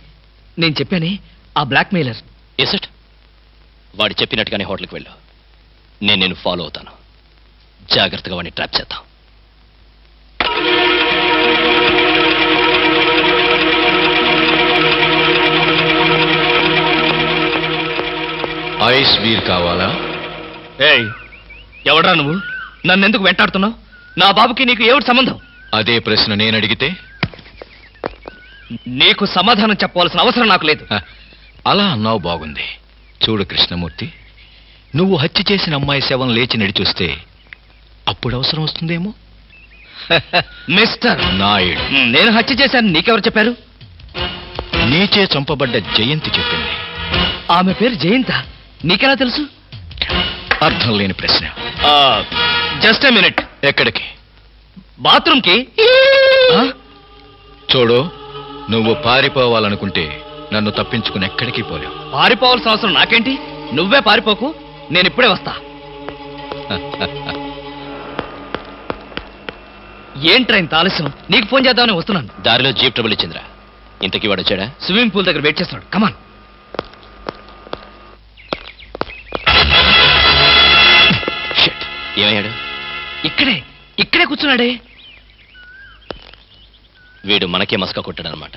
నేను చెప్పానే ఆ బ్లాక్ మెయిలర్. ఇట్ వాడు చెప్పినట్టుగానే హోటల్కి వెళ్ళు. నేను ఫాలో అవుతాను. జాగ్రత్తగా వాడిని ట్రాప్ చేద్దాం. ఐస్ బీర్ కావాలా? ఏయ్, ఎవడ్రా నువ్వు? నన్నెందుకు వెంటాడుతున్నావు? నా బాబుకి నీకు ఏమిటి సంబంధం? అదే ప్రశ్న నేను అడిగితే? నీకు సమాధానం చెప్పవలసిన అవసరం నాకు లేదు. అలా అన్నావు, బాగుంది. చూడు కృష్ణమూర్తి, నువ్వు హత్య చేసిన అమ్మాయి శవం లేచి నడిచొస్తే అప్పుడు అవసరం వస్తుందేమో. మిస్టర్ నాయుడు, నేను హత్య చేశాను నీకెవరు చెప్పారు? నీచే చంపబడ్డ జయంతి చెప్పింది. ఆమె పేరు జయంత? నీకెలా తెలుసు? అర్థం లేని ప్రశ్న. Just a minute. ఎక్కడికి? బాత్రూమ్కి. చూడు, నువ్వు పారిపోవాలనుకుంటే నన్ను తప్పించుకుని ఎక్కడికి పోలేవు. పారిపోవాల్సిన అవసరం నాకేంటి? నువ్వే పారిపోకు, నేను ఇప్పుడే వస్తా. ఏంట్రా ఇంత ఆలస్యం? నీకు ఫోన్ చేద్దామని వస్తున్నాను. దారిలో జీప్ ట్రబుల్ ఇచ్చిందిరా. ఇంతకీ వాడు వచ్చాడా? స్విమ్మింగ్ పూల్ దగ్గర వెయిట్ చేస్తున్నాడు. కమాన్. ఏమయ్యాడు? ఇక్కడే కూర్చున్నాడే. వీడు మనకే మస్కా కొట్టాడనమాట.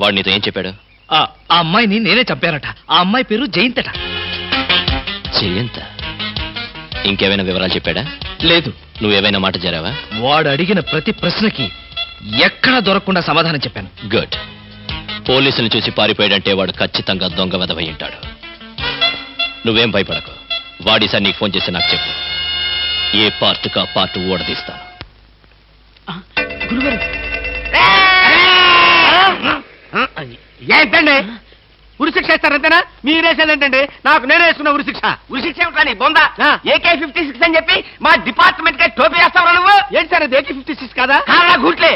వాడు నీతో ఏం చెప్పాడు? ఆ అమ్మాయిని నేనే చంపానట. ఆ అమ్మాయి పేరు జయంతట. జయంత? ఇంకేమైనా వివరాలు చెప్పాడా? లేదు. నువ్వేమైనా మాట చేరావా? వాడు అడిగిన ప్రతి ప్రశ్నకి ఎక్కడా దొరకకుండా సమాధానం చెప్పాను. గుడ్. పోలీసులు చూసి పారిపోయాడంటే వాడు ఖచ్చితంగా దొంగ వెధవై ఉంటాడు. నువ్వేం భయపడకు. వాడిసారి నీకు ఫోన్ చేసి నాకు చెప్పు. ఏ పార్ట్కా పార్ట్ ఓడదీస్తాను. ఏంటండి ఉరిశిక్ష ఇస్తారంతేనా? మీరేసేదేంటండి? నాకు నేనే వేసుకున్న ఉరిశిక్ష. ఉరిశిక్ష ఏమిటని బొందా? AK-56 అని చెప్పి మా డిపార్ట్మెంట్ కి టోపీ వేస్తావా నువ్వు? ఏంటి సార్ అది AK-56 కాదా? కాదా గుట్లే.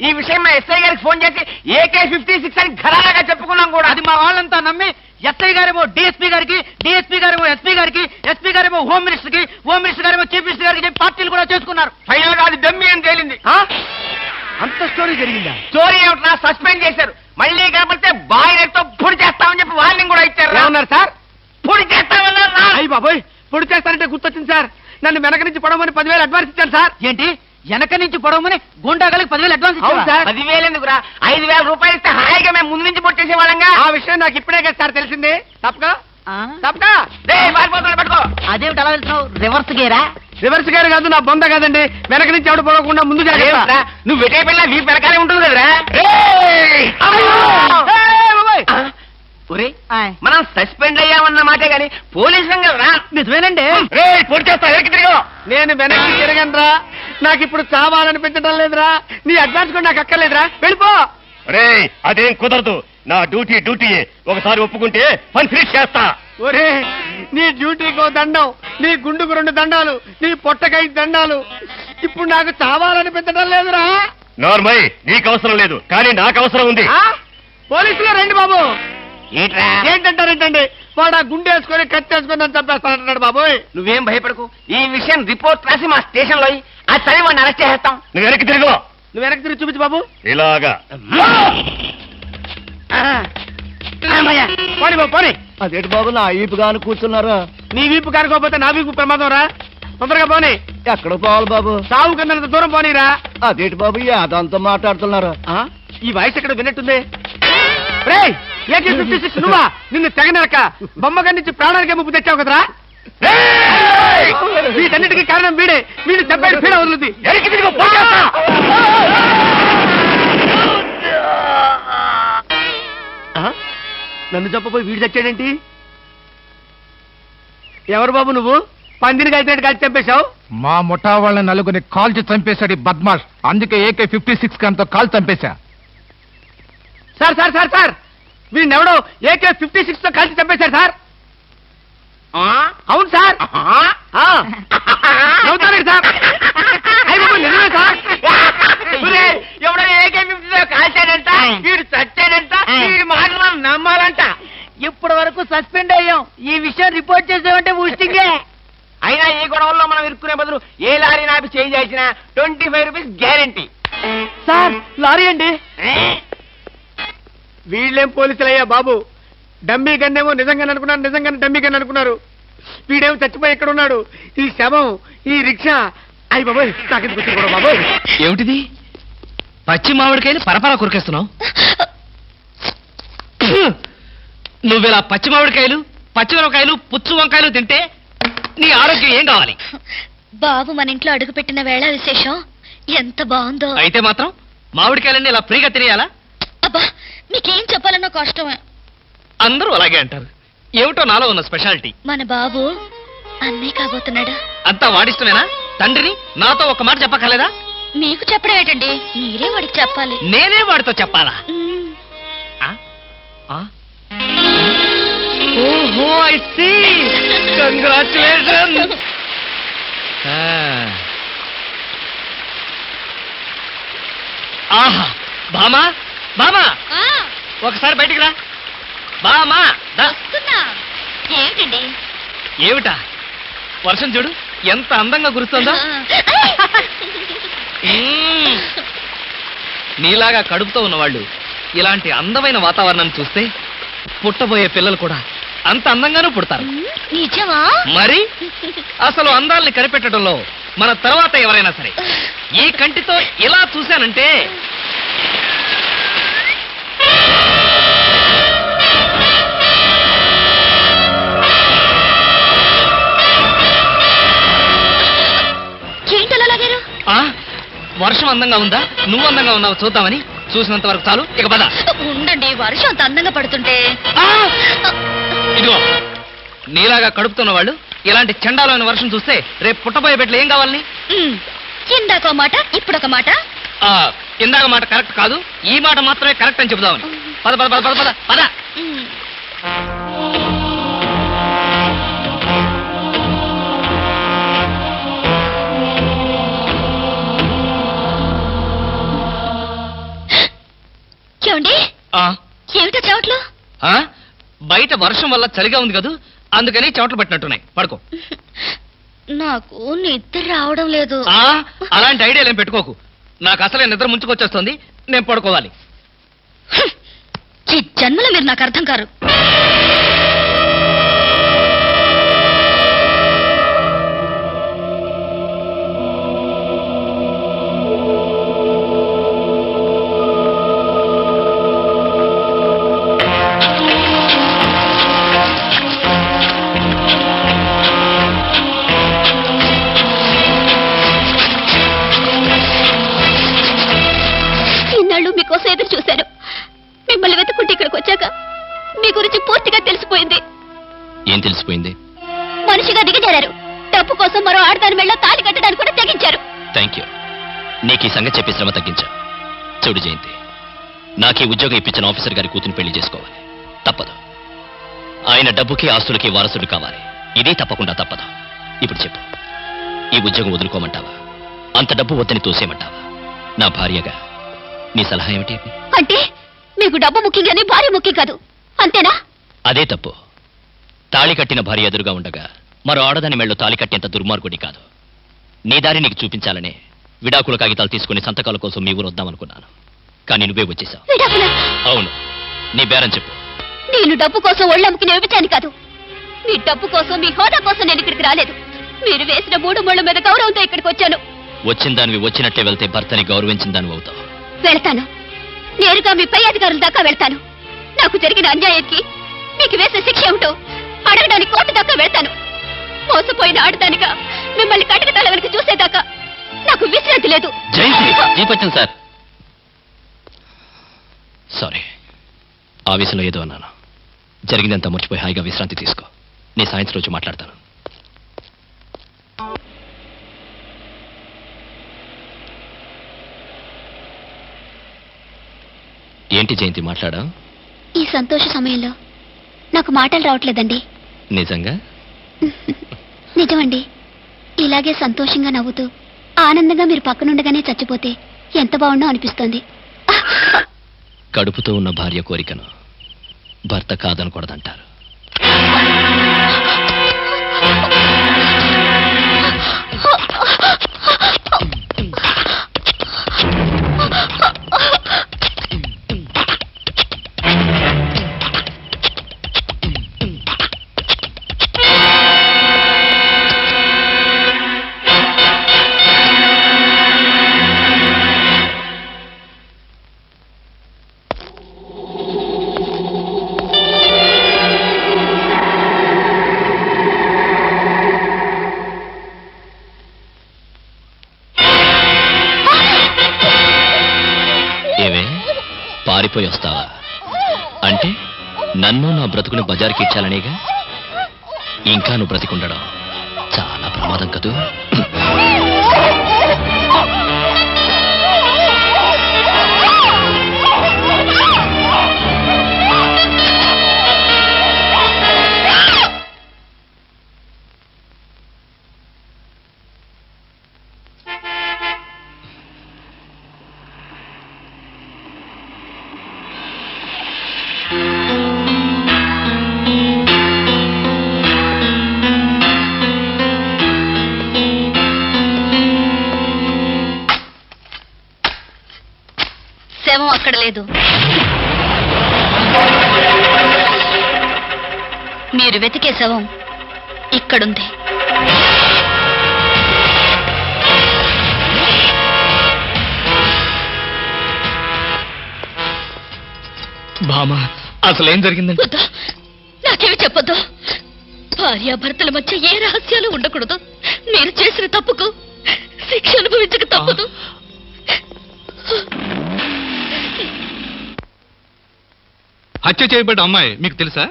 ఈ విషయం మా ఎస్ఐ గారికి ఫోన్ చేసి AK-56 అని ఘరాగా చెప్పుకున్నాం కూడా. అది మా వాళ్ళంతా నమ్మి ఎస్ఐ గారేమో డిఎస్పీ గారికి, డిఎస్పీ గారేమో ఎస్పీ గారికి, ఎస్పీ గారేమో హోమ్ మినిస్టర్ కి, హోమ్ మినిస్టర్ గారేమో చీఫ్ మినిస్టర్ గారికి చెప్పి పార్టీలు కూడా చేసుకున్నారు. ఫైనల్ గా అది దమ్మి అని తేలింది. అంత స్టోరీ జరిగిందా? స్టోరీ ఏమిటా? సస్పెండ్ చేశారు. మళ్ళీ కనపడితే బాయిలర్తో పొడి చేస్తామని చెప్పి వార్నింగ్ కూడా ఇచ్చారు. ఏమన్నారు సార్? పొడి చేస్తామన్నారు. అయ్యి బాబోయ్, పొడి చేస్తారంటే గుర్తొచ్చింది సార్. నన్ను వెనక నుంచి పడవమని 10,000 అడ్వాన్స్ ఇచ్చాను సార్. ఏంటి? వెనక నుంచి పడవమని గుండాగలకి 10,000 అడ్వాన్స్ ఇచ్చారు సార్. 10,000 ఎందుకురా? 5,000 రూపాయలు ఇస్తే హాయిగా మేము ముందు నుంచి పొట్టేసే వాళ్ళంగా. ఆ విషయం నాకు ఇప్పుడే కదా సార్ తెలిసింది. తప్పగా పట్టుకో. అదేమిటి అలా వెళ్తున్నావు? రివర్స్ గేరా? రివర్స్ గారు కాదు, నా బొంద కాదండి. వెనక నుంచి ఎవడు పోకుండా ముందు జాగ్రత్త. నువ్వు వెటే పిల్ల వీ వెనకాలే ఉంటుంది కదరా. మనం సస్పెండ్ అయ్యామన్న మాటే గాని పోలీసులం కదరా. నిజమేనండి. పొడి చేస్తా, వెనక్కి తిరిగి. నేను వెనక్కి తిరగనరా. నాకు ఇప్పుడు చావాలనిపించడం లేదురా. నీ అడ్వాన్స్ కూడా నాకు అక్కర్లేదురా. వెళ్ళిపో. అదేం కుదరదు. నా డ్యూటీ ఒకసారి ఒప్పుకుంటే పని ఫినిష్ చేస్తా. ఒరే, నీ డ్యూటీకో దండం, నీ గుండుకు 2 దండాలు, నీ పొట్టకై దండాలు. ఇప్పుడు నాకు చావాలనిపించడం లేదురా. నార్మల్, నీకు అవసరం లేదు, కానీ నాకు అవసరం ఉంది. పోలీసులు రండి బాబు. ఏంట్రా? ఏంటంటారేంటండి? వాడు ఆ గుండె వేసుకొని కత్తి వేసుకొని నన్ను చంపేస్తానంటున్నాడు బాబోయ్. నువ్వేం భయపడకు. ఈ విషయం రిపోర్ట్ రాసి మా స్టేషన్ లో ఆ చదివి వాడిని అరెస్ట్ చేస్తాం. నువ్వు వెనక్కి తిరుగు. నువ్వు వెనక్కి తిరిగి చూపించు బాబు. ఇలాగా పోనీ బాబు, పోనీ. అదేంటి బాబు, నా ఈపు గాను కూర్చున్నారా? నీ వీపు కారుకోకపోతే నా వీపు ప్రమాదం రా. తొందరగా పోనీ. ఎక్కడ పోవాలి బాబు? సాగు కింద దూరం పోనీరా. అదేంటి బాబు, అదంతా మాట్లాడుతున్నారా? ఈ వాయిస్ ఎక్కడ విన్నట్టుంది? రేయ్ ఏకే 56 నువ్వా? నిన్ను తెగనరక బొమ్మగారి నుంచి ప్రాణానికి ముప్పు తెచ్చావు కదరా. రేయ్! వీటన్నిటికీ కారణం వీడే. వీడు దెబ్బడి పీడ వదులుద్ది. ఎరికి తిరిగి పోయేస్తా. నన్ను చెప్పపోయి వీడు చచ్చాడేంటి? ఎవరు బాబు నువ్వు? పందిని కలిసినట్టు కలిసి చంపేశావు. మా ముఠా వాళ్ళ నలుగురిని కాల్చి చంపేశాడు ఈ బద్మాష్. అందుకే ఏకే 56 గన్తో కాల్ చంపేశా. సార్ సార్ సార్ సార్ వీడినెవడో ఏకే 56 తో కలిసి చంపేశారు సార్. అవును సార్. నవ్వుతారండి సార్. అయ్య బాబు నిజమే సార్. ఎవడో ఏకే 50 కాల్చాడంట, వీడు చచ్చాడంట, వీడి మాటలు నమ్మాలంట. ఇప్పటి వరకు సస్పెండ్ అయ్యాం. ఈ విషయం రిపోర్ట్ చేసామంటే ఊస్టింగే. అయినా ఈ గొడవల్లో మనం ఇరుక్కునే బదులు ఏ లారీ నాపి చేంజ్ చేసినా 25 రూపీస్ గ్యారెంటీ. సార్ లారీ అండి. వీళ్ళేం పోలీసులయ్యా బాబు. డమ్మీ గన్నేమో నిజంగానే అనుకున్నారు, నిజంగానే డమ్మీ గన్ అనుకున్నారు. వీడేమో చచ్చిపోయి ఎక్కడ ఉన్నాడు? ఈ శవం, ఈ రిక్షా. అయ్యి బాబోయ్ నాకెందుకు వచ్చింది కూడా బాబోయ్. ఏమిటిది? పచ్చి మామిడికాయలు పరపరా కొరికేస్తున్నావు. నువ్విలా పచ్చి మామిడికాయలు, పచ్చిమిరపకాయలు, పుచ్చు వంకాయలు తింటే నీ ఆరోగ్యం ఏం కావాలి? బాబు మన ఇంట్లో అడుగుపెట్టిన వేళ విశేషం ఎంత బాగుందో. అయితే మాత్రం మామిడికాయలన్నీ ఇలా ఫ్రీగా తినేయాలా? అబ్బా మీకేం చెప్పాలన్నా కష్టమే. అందరూ అలాగే అంటారు. ఏమిటో నాలో ఉన్న స్పెషాలిటీ. మన బాబు అన్నీ కాబోతున్నాడు. అంతా వాడిష్టమేనా? తండ్రిని నాతో ఒక మాట చెప్పక్కర్లేదా? మీకు చెప్పడం ఏంటండి, మీరే వాడికి చెప్పాలి. నేనే వాడితో చెప్పాలా? ఓహో ఐ సీ. కంగ్రాచులేషన్. ఆహా బామా బామా ఒకసారి బయటికి రా. బామా వస్తున్నా. ఏమిటండి? ఏమిటా? వర్షం చూడు ఎంత అందంగా కురుస్తుందో. నీలాగా కడుపుతో ఉన్నవాళ్ళు ఇలాంటి అందమైన వాతావరణాన్ని చూస్తే పుట్టబోయే పిల్లలు కూడా అంత అందంగానూ పుడతారు. నిజమా? మరి అసలు అందాల్ని కనిపెట్టడంలో మన తర్వాత ఎవరైనా సరే ఈ కంటితో ఇలా చూశానంటే ఏంటలా లాగారు? వర్షం అందంగా ఉందా, నువ్వు అందంగా ఉన్నావు చూద్దామని. చూసినంత వరకు చాలు, ఇక పద. ఉండండి, వర్షం అంత అందంగా పడుతుంటే. ఇదిగో నీలాగా కడుపుతున్న వాళ్ళు ఇలాంటి చండాలైన వర్షం చూస్తే రేపు పుట్టబోయే బిడ్డలు ఏం కావాలని? ఇందాక మాట ఇప్పుడొక మాట. ఇందాక మాట కరెక్ట్ కాదు, ఈ మాట మాత్రమే కరెక్ట్ అని చెబుదామని. పద పద పద పద పద. ఏమండి? ఏమిటో చెవట్లు? బయట వర్షం వల్ల చలిగా ఉంది కదా, అందుకని చెవట్లు పట్టినట్టున్నాయి. పడుకో. నాకు నిద్ర రావడం లేదు. అలాంటి ఐడియాలు ఏం పెట్టుకోకు. నాకు అసలే నిద్ర ముంచుకొచ్చేస్తుంది, నేను పడుకోవాలి. ఈ జన్మలో మీరు నాకు అర్థం కారు. మీకోసం ఎదురు చూశాను. మిమ్మల్ని వెతుక్కుంటే ఇక్కడికి వచ్చాక మీ గురించి పూర్తిగా తెలిసిపోయింది. ఏం తెలిసిపోయింది? మనిషిగా దిగజారారు. డబ్బు కోసం మరో ఆడదాని మెళ్ళ తాళి కట్టడానికి కూడా తెగించారు. Thank you. నీకు ఈ సంగతి చెప్పి శ్రమ తగ్గించా. చూడు జయంతి, నాకు ఈ ఉద్యోగం ఇప్పించిన ఆఫీసర్ గారి కూతురు పెళ్లి చేసుకోవాలి. తప్పదు. ఆయన డబ్బుకి ఆస్తులకి వారసుడు కావాలి. ఇది తప్పకుండా తప్పదు. ఇప్పుడు చెప్పు, ఈ ఉద్యోగం వదులుకోమంటావా, అంత డబ్బు వద్దని తోసేయమంటావా? నా భార్యగా నీ సలహా ఏమిటి? అంటే మీకు డబ్బు ముఖ్యం కానీ భార్య ముఖ్యం కాదు, అంతేనా? అదే తప్పు. తాళి కట్టిన భార్య ఎదురుగా ఉండగా మరో ఆడదాని మెళ్ళో తాళి కట్టేంత దుర్మార్గుడి కాదు. నీ దారి నీకు చూపించాలనే విడాకుల కాగితాలు తీసుకుని సంతకాల కోసం మీ ఊరు వద్దామనుకున్నాను. కానీ నువ్వే వచ్చేసావు. అవును, నీ బేరం చెప్పు. నేను డబ్బు కోసం ఒళ్ళమ్ముకుని విభచాను కాదు. మీ డబ్బు కోసం, మీ హోదా కోసం నేను ఇక్కడికి రాలేదు. మీరు వేసిన 3 ముళ్ళ మీద గౌరవంతో ఇక్కడికి వచ్చాను. వచ్చిన దానివి వచ్చినట్టే వెళ్తే భర్తని గౌరవించిన దానివి అవుతావు. వెళ్తాను. నేరుగా మీ పై అధికారుల దాకా వెళ్తాను. నాకు జరిగిన అన్యాయానికి మీకు వేసే శిక్ష ఏమిటో అడగడానికి కోర్టు దాకా వెళ్తాను. మోసపోయిన ఆడదానిగా మిమ్మల్ని కటకటాల వెనక చూసేదాకా నాకు విశ్రాంతి లేదు. జీపచ్చన్ సార్, సారీ, ఆవేశంలో ఏదో అన్నాను. జరిగిందంతా మర్చిపోయి హాయిగా విశ్రాంతి తీసుకో. నీ సాయంత్రం రోజు మాట్లాడతాను. ఏంటి జయంతి మాట్లాడా? ఈ సంతోష సమయంలో నాకు మాటలు రావట్లేదండి. నిజంగా? నిజమండి. ఇలాగే సంతోషంగా నవ్వుతూ ఆనందంగా మీరు పక్కనుండగానే చచ్చిపోతే ఎంత బాగుండో అనిపిస్తోంది. కడుపుతో ఉన్న భార్య కోరికను భర్త కాదనకూడదంటారు. పారిపోయి వస్తావా? అంటే నన్ను నా బ్రతుకుని బజార్కి ఇచ్చాలనేగా? ఇంకా నువ్వు బ్రతికుండడం చాలా ప్రమాదం కదూ. శవం అక్కడ లేదు. మీరు వెతికే శవం ఇక్కడుంది. బామా, అసలేం జరిగిందండి? నాకేమి చెప్పొద్దు. భార్యాభర్తల మధ్య ఏ రహస్యాలు ఉండకూడదు. మీరు చేసిన తప్పుకు శిక్ష అనుభవించక తప్పదు. హత్య చేయబడ్డ అమ్మాయి మీకు తెలుసా?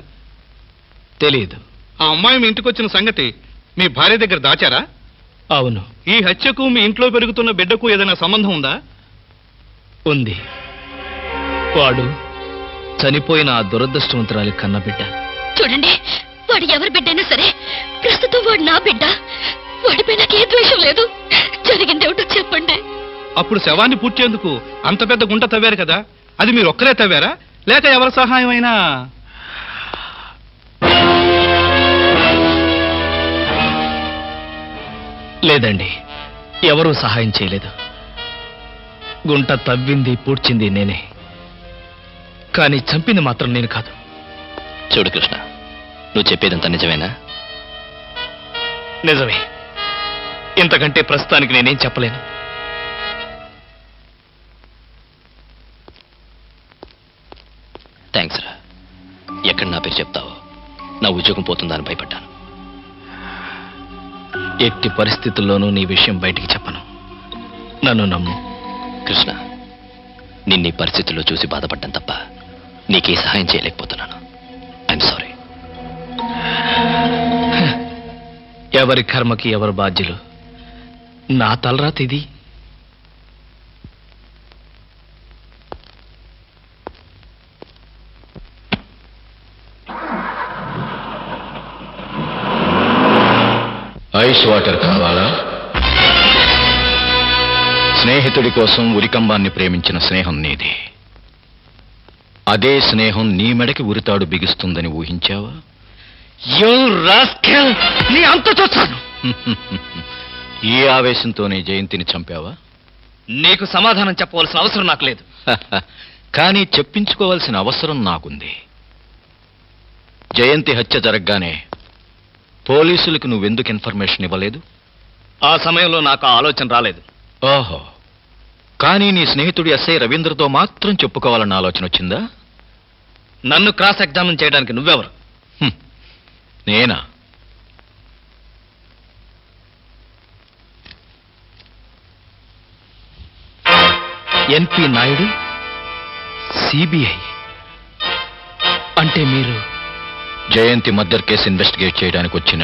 తెలియదు. ఆ అమ్మాయి మీ ఇంటికి వచ్చిన సంగతి మీ భార్య దగ్గర దాచారా? అవును. ఈ హత్యకు మీ ఇంట్లో పెరుగుతున్న బిడ్డకు ఏదైనా సంబంధం ఉందా? ఉంది. వాడు చనిపోయిన ఆ దురదృష్టవంతురాలి కన్న బిడ్డ. చూడండి, వాడు ఎవరి బిడ్డైనా సరే ప్రస్తుతం వాడు నా బిడ్డ. వాడిపై నాకు ఏ ద్వేషం లేదు. జరిగిందేమిటో చెప్పండి. అప్పుడు శవాన్ని పూడ్చేందుకు అంత పెద్ద గుంట తవ్వారు కదా, అది మీరు ఒక్కరే తవ్వారా లేక ఎవరి సహాయం అయినా? లేదండి, ఎవరూ సహాయం చేయలేదు. గుంట తవ్వింది పూడ్చింది నేనే, కానీ చంపింది మాత్రం నేను కాదు. చూడు కృష్ణ, నువ్వు చెప్పేదంతా నిజమేనా? నిజమే. ఇంతకంటే ప్రస్తుతానికి నేనేం చెప్పలేను. థ్యాంక్స్ రా. ఎక్కడ నా పేరు చెప్తావో నా ఉద్యోగం పోతుందని భయపడ్డాను. ఎట్టి పరిస్థితుల్లోనూ నీ విషయం బయటికి చెప్పను. నన్ను నమ్ము. కృష్ణ, నిన్నీ పరిస్థితుల్లో చూసి బాధపడ్డం తప్ప నీకే సహాయం చేయలేకపోతున్నాను. I'm sorry. ఎవరి కర్మకి ఎవరు బాధ్యులు. నా తలరాత ఇది. ఐస్ వాటర్ కావాలా? స్నేహితుడి కోసం ఉరికంబాన్ని ప్రేమించిన స్నేహం నీది. అదే స్నేహం నీ మెడకి ఉరితాడు బిగిస్తుందని ఊహించావా? నీ అంత చూస్తాను. ఈ ఆవేశంతోనే జయంతిని చంపావా? నీకు సమాధానం చెప్పవలసిన అవసరం నాకు లేదు. కానీ చెప్పించుకోవాల్సిన అవసరం నాకుంది. జయంతి హత్య జరగగానే పోలీసులకు నువ్వెందుకు ఇన్ఫర్మేషన్ ఇవ్వలేదు? ఆ సమయంలో నాకు ఆ ఆలోచన రాలేదు. ఓహో, కానీ నీ స్నేహితుడి ఎస్ఐ రవీంద్రతో మాత్రం చెప్పుకోవాలన్న ఆలోచన వచ్చిందా? నన్ను క్రాస్ ఎగ్జామిన్ చేయడానికి నువ్వెవరు? నేనా? ఎన్పి నాయుడు, సిబిఐ. అంటే మీరు జయంతి మర్డర్ కేసు ఇన్వెస్టిగేట్ చేయడానికి వచ్చిన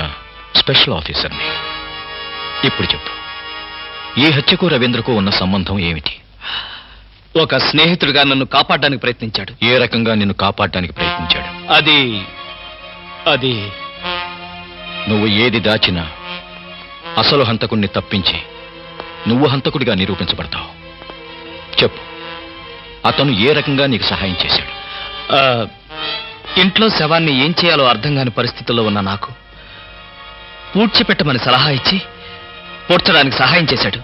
స్పెషల్ ఆఫీసర్ని. ఇప్పుడు చెప్పు, ఈ హత్యకు రవీంద్రకు ఉన్న సంబంధం ఏమిటి? ఒక స్నేహితుడిగా నన్ను కాపాడడానికి ప్రయత్నించాడు. ఏ రకంగా నిన్ను కాపాడడానికి ప్రయత్నించాడు? అది నువ్వు ఏది దాచినా అసలు హంతకుణ్ణి తప్పించి నువ్వు హంతకుడిగా నిరూపించబడతావు. చెప్పు, అతను ఏ రకంగా నీకు సహాయం చేశాడు? ఇంట్లో శవాన్ని ఏం చేయాలో అర్థం కాని పరిస్థితుల్లో ఉన్న నాకు పూడ్చిపెట్టమని సలహా ఇచ్చి పూడ్చడానికి సహాయం చేశాడు.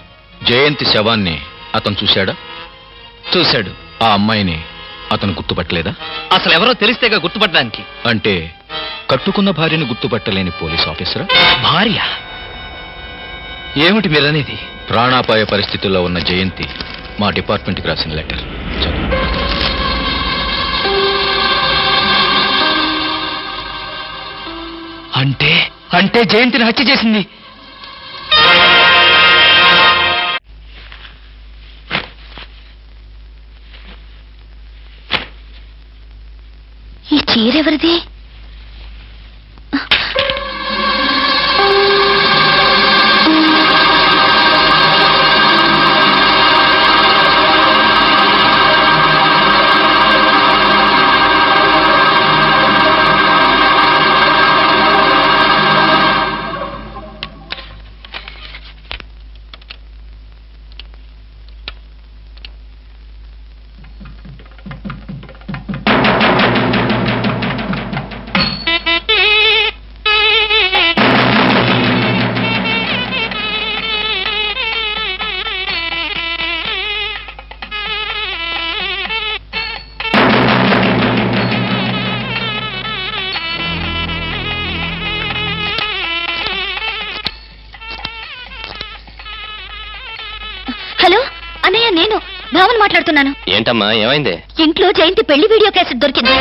జయంతి శవాన్ని అతను చూశాడా? చూశాడు. ఆ అమ్మాయిని అతను గుర్తుపట్టలేదా? అసలు ఎవరో తెలిస్తేగా గుర్తుపట్టడానికి. అంటే కట్టుకున్న భార్యను గుర్తుపట్టలేని పోలీస్ ఆఫీసరా? భార్య? ఏమిటి మీరనేది? ప్రాణాపాయ పరిస్థితుల్లో ఉన్న జయంతి మా డిపార్ట్మెంట్కి రాసిన లెటర్ చదువు. అంటే జయంతిని హత్య చేసింది ఈ చీరెవరిది? హలో అన్నయ్య, నేను భావన మాట్లాడుతున్నాను. ఏంటమ్మా, ఏమైంది? ఇంట్లో జయంతి పెళ్లి వీడియో క్యాసెట్ దొరికింది.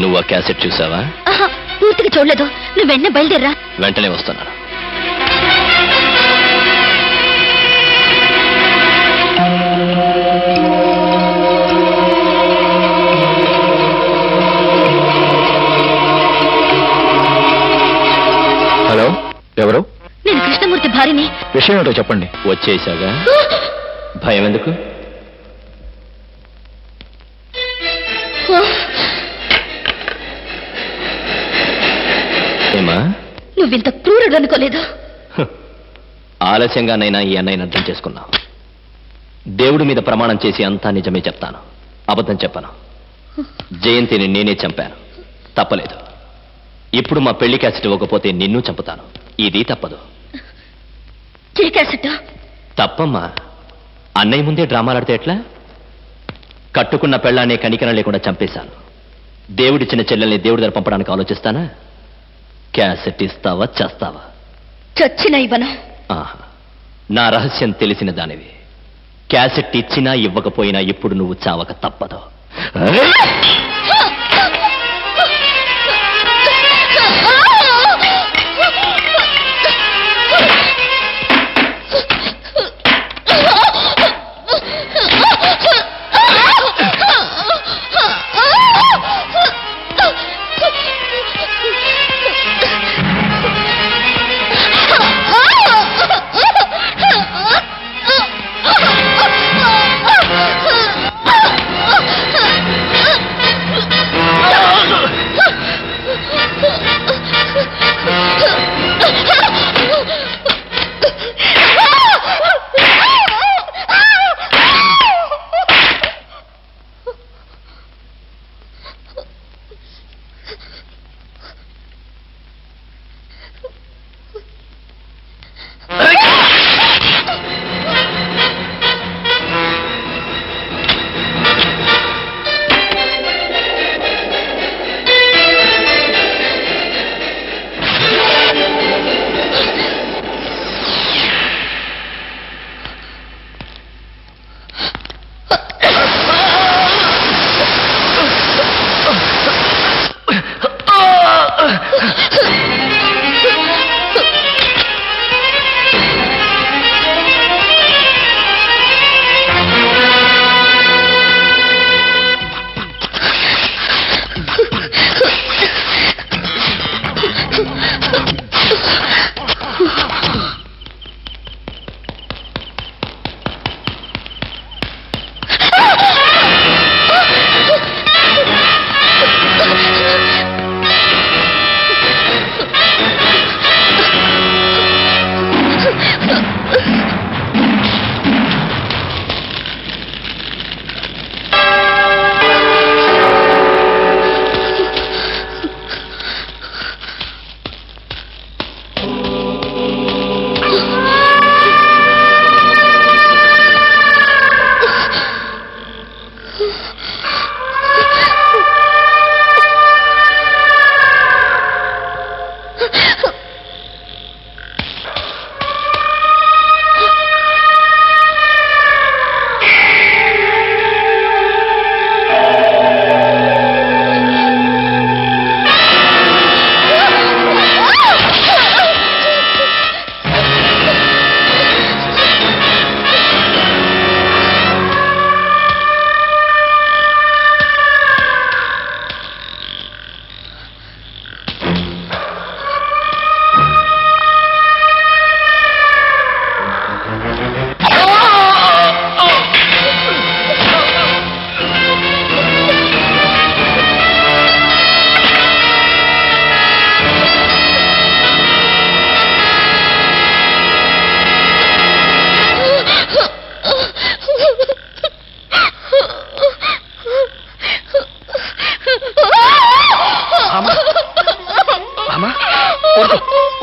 నువ్వు ఆ క్యాసెట్ చూసావా? ఆహా, పూర్తిగా చూడలేదు. నువ్వు వెంటనే బయలుదేరా. వెంటనే వస్తున్నాను. హలో, ఎవరు? నేను కృష్ణమూర్తి భార్యని. విషయం ఏంటో చెప్పండి. వచ్చేసాగా, భయం ఎందుకు? ఏమా, నువ్వింత క్రూరుడు అనుకోలేదు. ఆలస్యంగానైనా ఈ అన్నయ్యని అర్థం చేసుకున్నావు. దేవుడి మీద ప్రమాణం చేసి అంతా నిజమే చెప్తాను, అబద్ధం చెప్పను. జయంతిని నేనే చంపాను, తప్పలేదు. ఇప్పుడు మా పెళ్లి క్యాసెట్ ఇవ్వకపోతే నిన్ను చంపుతాను. ఇది తప్పదు. ఏ క్యాసెట్? తప్పమ్మా. అన్నయ్య ముందే డ్రామాలాడితే ఎట్లా? కట్టుకున్న పెళ్ళాన్ని కనికరం లేకుండా చంపేశాను. దేవుడిచ్చిన చెల్లెల్ని దేవుడి దగ్గర పంపడానికి ఆలోచిస్తానా? క్యాసెట్ ఇస్తావా, చేస్తావా? చచ్చిన ఇవ్వను. ఆహా, నా రహస్యం తెలిసిన దానివి. క్యాసెట్ ఇచ్చినా ఇవ్వకపోయినా ఇప్పుడు నువ్వు చావక తప్పదు.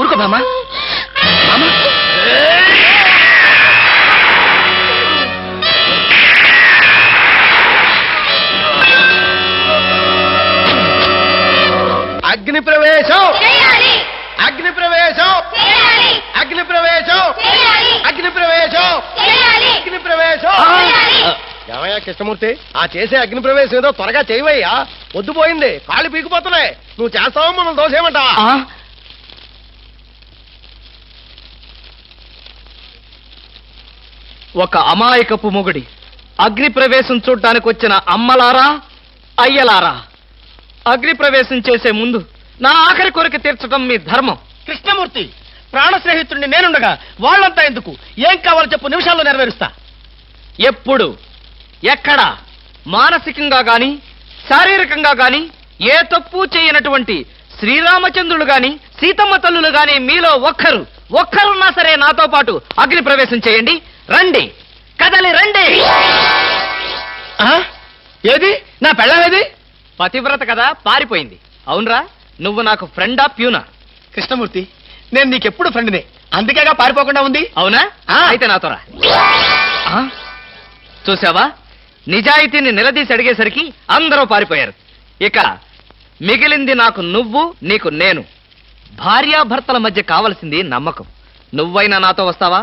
ఊరుకో బామ్మ. బామ్మ. అగ్ని ప్రవేశం, అగ్ని ప్రవేశం, అగ్ని ప్రవేశం, అగ్ని ప్రవేశం, అగ్ని ప్రవేశం. ఏమయ్యా కృష్ణమూర్తి, ఆ చేసే అగ్ని ప్రవేశం ఏదో త్వరగా చేయవయ్యా. పొద్దుపోయింది, కాళ్ళు పీకిపోతున్నాయి. నువ్వు చేస్తావా మనం దోసేయమంటావా? ఆ? ఒక అమాయకపు మొగుడి అగ్ని ప్రవేశం చూడ్డానికి వచ్చిన అమ్మలారా, అయ్యలారా, అగ్ని ప్రవేశం చేసే ముందు నా ఆఖరి కోరిక తీర్చడం మీ ధర్మం. కృష్ణమూర్తి, ప్రాణ స్నేహితుడిని నేనుండగా వాళ్ళంతా ఎందుకు? ఏం కావాలో చెప్పు, నిమిషాల్లో నెరవేరుస్తా. ఎప్పుడు, ఎక్కడ, మానసికంగా గాని శారీరకంగా గాని ఏ తప్పు చేయనటువంటి శ్రీరామచంద్రుడు గాని సీతమ్మ తల్లులు గాని మీలో ఒక్కరున్నా సరే నాతో పాటు అగ్ని ప్రవేశం చేయండి. రండి, కదలి రండి. ఏది నా పెళ్ళామేది? పతివ్రత కదా, పారిపోయింది. అవునరా, నువ్వు నాకు ఫ్రెండా ప్యూనా? కృష్ణమూర్తి, నేను నీకెప్పుడు ఫ్రెండ్నే, అందుకేగా పారిపోకుండా ఉంది. అవునా? అయితే నాతో రా. చూసావా, నిజాయితీని నిలదీసి అడిగేసరికి అందరూ పారిపోయారు. ఇక మిగిలింది నాకు నువ్వు, నీకు నేను. భార్యాభర్తల మధ్య కావలసింది నమ్మకం. నువ్వైనా నాతో వస్తావా?